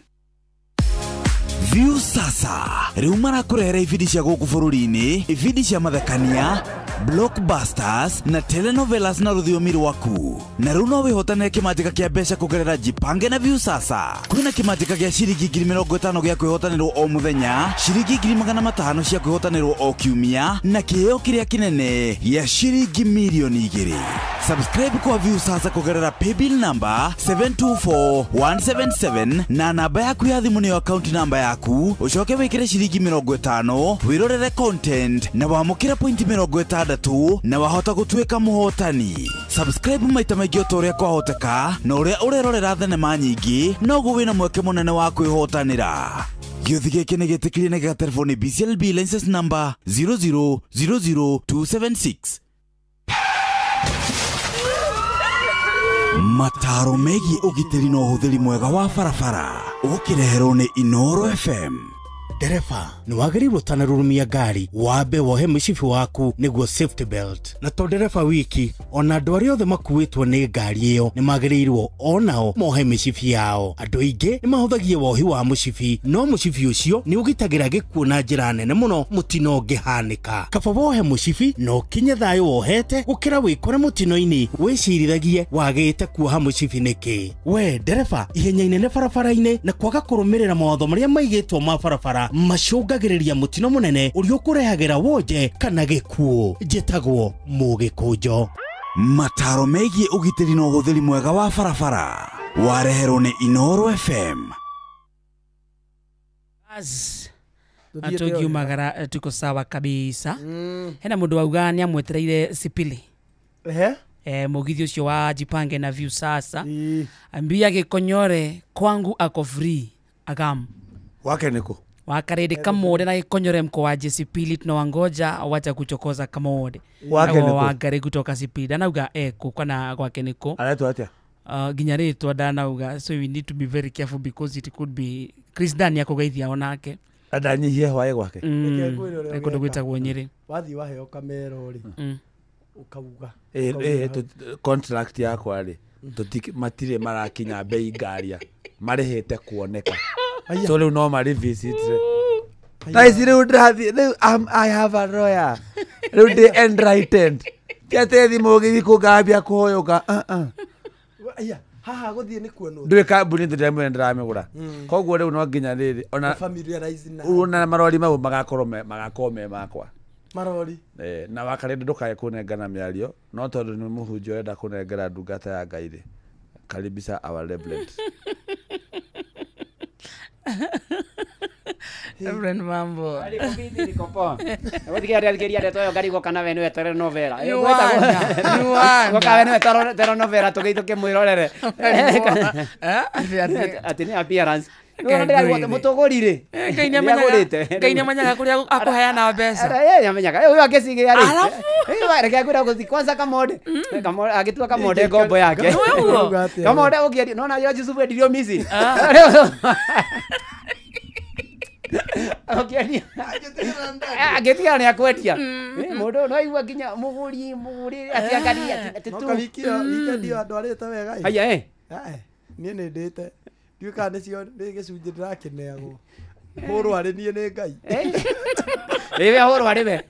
View sasa rĩu marakũrehera ibindi cia gũkũ bũrũri-inĩ, ibindi cia mathekania, blockbusters na telenovelas na rũthiomi rwaku. Na rĩu no wĩhotanĩre kĩmanjĩka kĩa mbeca kũgerera Jipange na View sasa. Kwĩna kĩmanjĩka gĩa ciringi 50,000 gĩa kwĩhotanĩrwo o mũthenya, ciringi 500,000 cia kwĩhotanĩrwo o kiumia, na kĩheo kĩrĩa kĩnene gĩa ciringi milioni 2. Subscribe kwa View sasa kũgerera paybill number 724177 na namba yaku ya thimũ nĩyo account number yaku. Ucoke wĩkĩre ciringi 50, wĩrorere content na wamũkĩra point 60 na wahota gũtuĩka mũhotani. Subscribe maita maingĩ o ta ũrĩa kwahoteka, na ũrĩa ũrerorera thenema nyingĩ noguo wĩna mweke mũnene wa kwĩhotanĩra. Gĩũthi gĩkĩ nĩ gĩtĩkĩrie na gĩgatelefoni BCLB license number 0000276. Mataro megiĩ ũgitĩri na ũhũthĩri mwega wa barabara ũkĩreherwo nĩ Inoro FM. Dereva, nĩ wagĩrĩirwo ũtanarurumia ngari wambe wohe mũcibi waku nĩguo safety belt. Na to dereva wiki, ona andũ arĩa othe makuĩtwo nĩ ngari ĩyo nĩ magĩrĩirwo onao mohe mĩcibi yao. Andũ aingĩ nĩ mahũthagia wohi wa mũcibi, no mũcibi ũcio nĩ ũgitagĩra gĩkuũ na njĩra nene mũno mũtino ũngĩhanĩka. Kaba wohe mũcibi na ũkinye thayũ wohete gũkĩra wĩkore mũtino-inĩ wĩcirithagie wagĩte kuoha mũcibi nĩkĩ. We dereva, ihenya inene barabara-inĩ na kwaga kũrũmĩrĩra mawatho marĩa maigĩtwo ma barabara macũngagĩrĩria mũtino mũnene ũrĩa ũkũrehagĩra wonje kana gĩkuũ. Njĩtagwo Mũgĩkũnjo. Mataro megiĩ ũgitĩri na ũhũthĩri mwega wa barabara wareherwo nĩ Inoro FM. Atugiumagara tuko sawa kabisa. Hena mũndũ wauga nĩ amwetereire Sipili. mugithi ucio wa Jipange na View sasa ambia Gikonyore kwangu ako free agam wake niko wakarede kamode na Gikonyore mko wa Jesipili tunawangoja wacha kuchokoza kamode wake niko wagari kutoka Sipili anauga kukana kwake niko anaitwa atia ginyaretwa danauga so we need to be very careful because it could be Chris Dan yako gaithia onake adanyihie hwaye gwake ekundo gwita gwonyere wathi waheo kamero ri ukauga contract yakwa ri matire marakinya bei ngaria marihite kuoneka so riu no mari visit Taisi riu ndathi riu I have a lawyer riu ndi enlightened tiate thimu githi kungambia kuhoyoka aya haha guthie ni kuono ndwe kambuni ndire ndiramigura koguo riu no nginya riri ona familiarize na una marori mau magakorwo me makwa marori na wakarende ndukaye kunengana miario no tondu ni muhunjio enda kunengera ndungata ya Ngai ri karibisa our reverend Reverend Mambo ali covid ni kopo watikia reto ngari go kana wenu etere novela go wenu etero novela tugeituke mwirorere ati ni appearance no mutogorire Kainya manyaga kuria akuheana mbeca yamenyaga uyu akesigira ri reke kwira guthi kwanza kamode agitua kamode ngombo yake kamode ugieri no na Yusufu ndirio misi agetia ni akwetia mundu no igua ginya muguri atiangaria ati tu kawikira ndio andu arete wega aya nie ni ndite ndiuka nicio ni gicunji ndirakeneagwo horo ari nie ni Ngai wewe horo ari we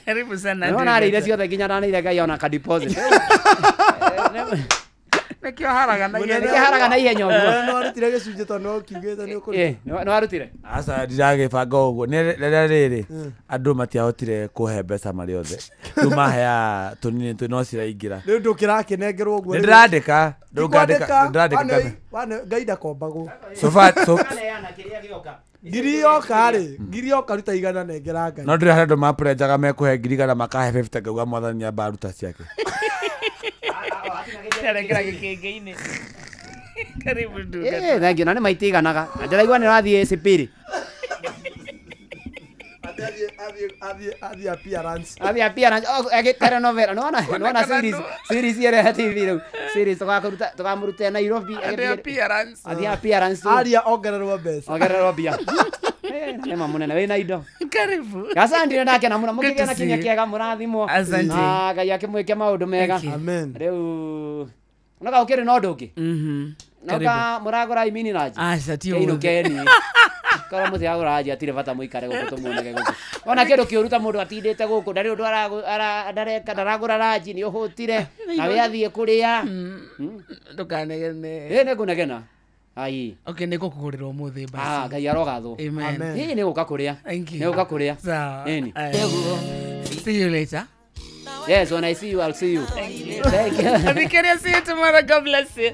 karibu sana no na rire ciothe ginya na nire Ngai ona ka deposit nekio haraga na ihenya ũguo no arutire gicunji to no kiugite ni ukuri no arutire asa ndiragibanga ũguo rĩrĩa rĩrĩ andũ matiahotire kũhe mbeca marĩ othe rĩu mahea tũnini no ciraingĩra rĩu ndũkĩrakenengerwo ũguo ndĩrandĩka Ngai ndakombagwo ngiri yoka ruta igana nengera Ngai no ndĩrĩ harĩ andũ mapurenjaga mekũhe ngiri igana makahe 50 ngauga mwathani nĩamba aruta ciake Kera gikenge-ini karibu nduga thank you nani maitiganaga ndiraigua ni rathie Sipili athi appearance agitera novela no series ire TV ru series tukamurute Nairobi athi appearance aria ongererwo mbeca ni mamunene wina indo karibu gasandi ndake na muna mukige na kinya kiega murathimo Ngai akimwike maundu mega amen riu unaga ukiri no ndungi noka muragora imini naji tio ino keni kora muthi aguraji atire bata muikare guko tumuonege guko ona kindu kiuruta mundu atindite guko ndari undu ndareka ndaragura raji ni uhutire nawe athie kuria ndukanegene ne kunegena ai okay niko kugurirwo muthi basi Ngai arogatho amen hii ni guka kuria ni guka kuria nini see you later. Yes, when I see you, I'll see you. Thank you. See you tomorrow. God bless you.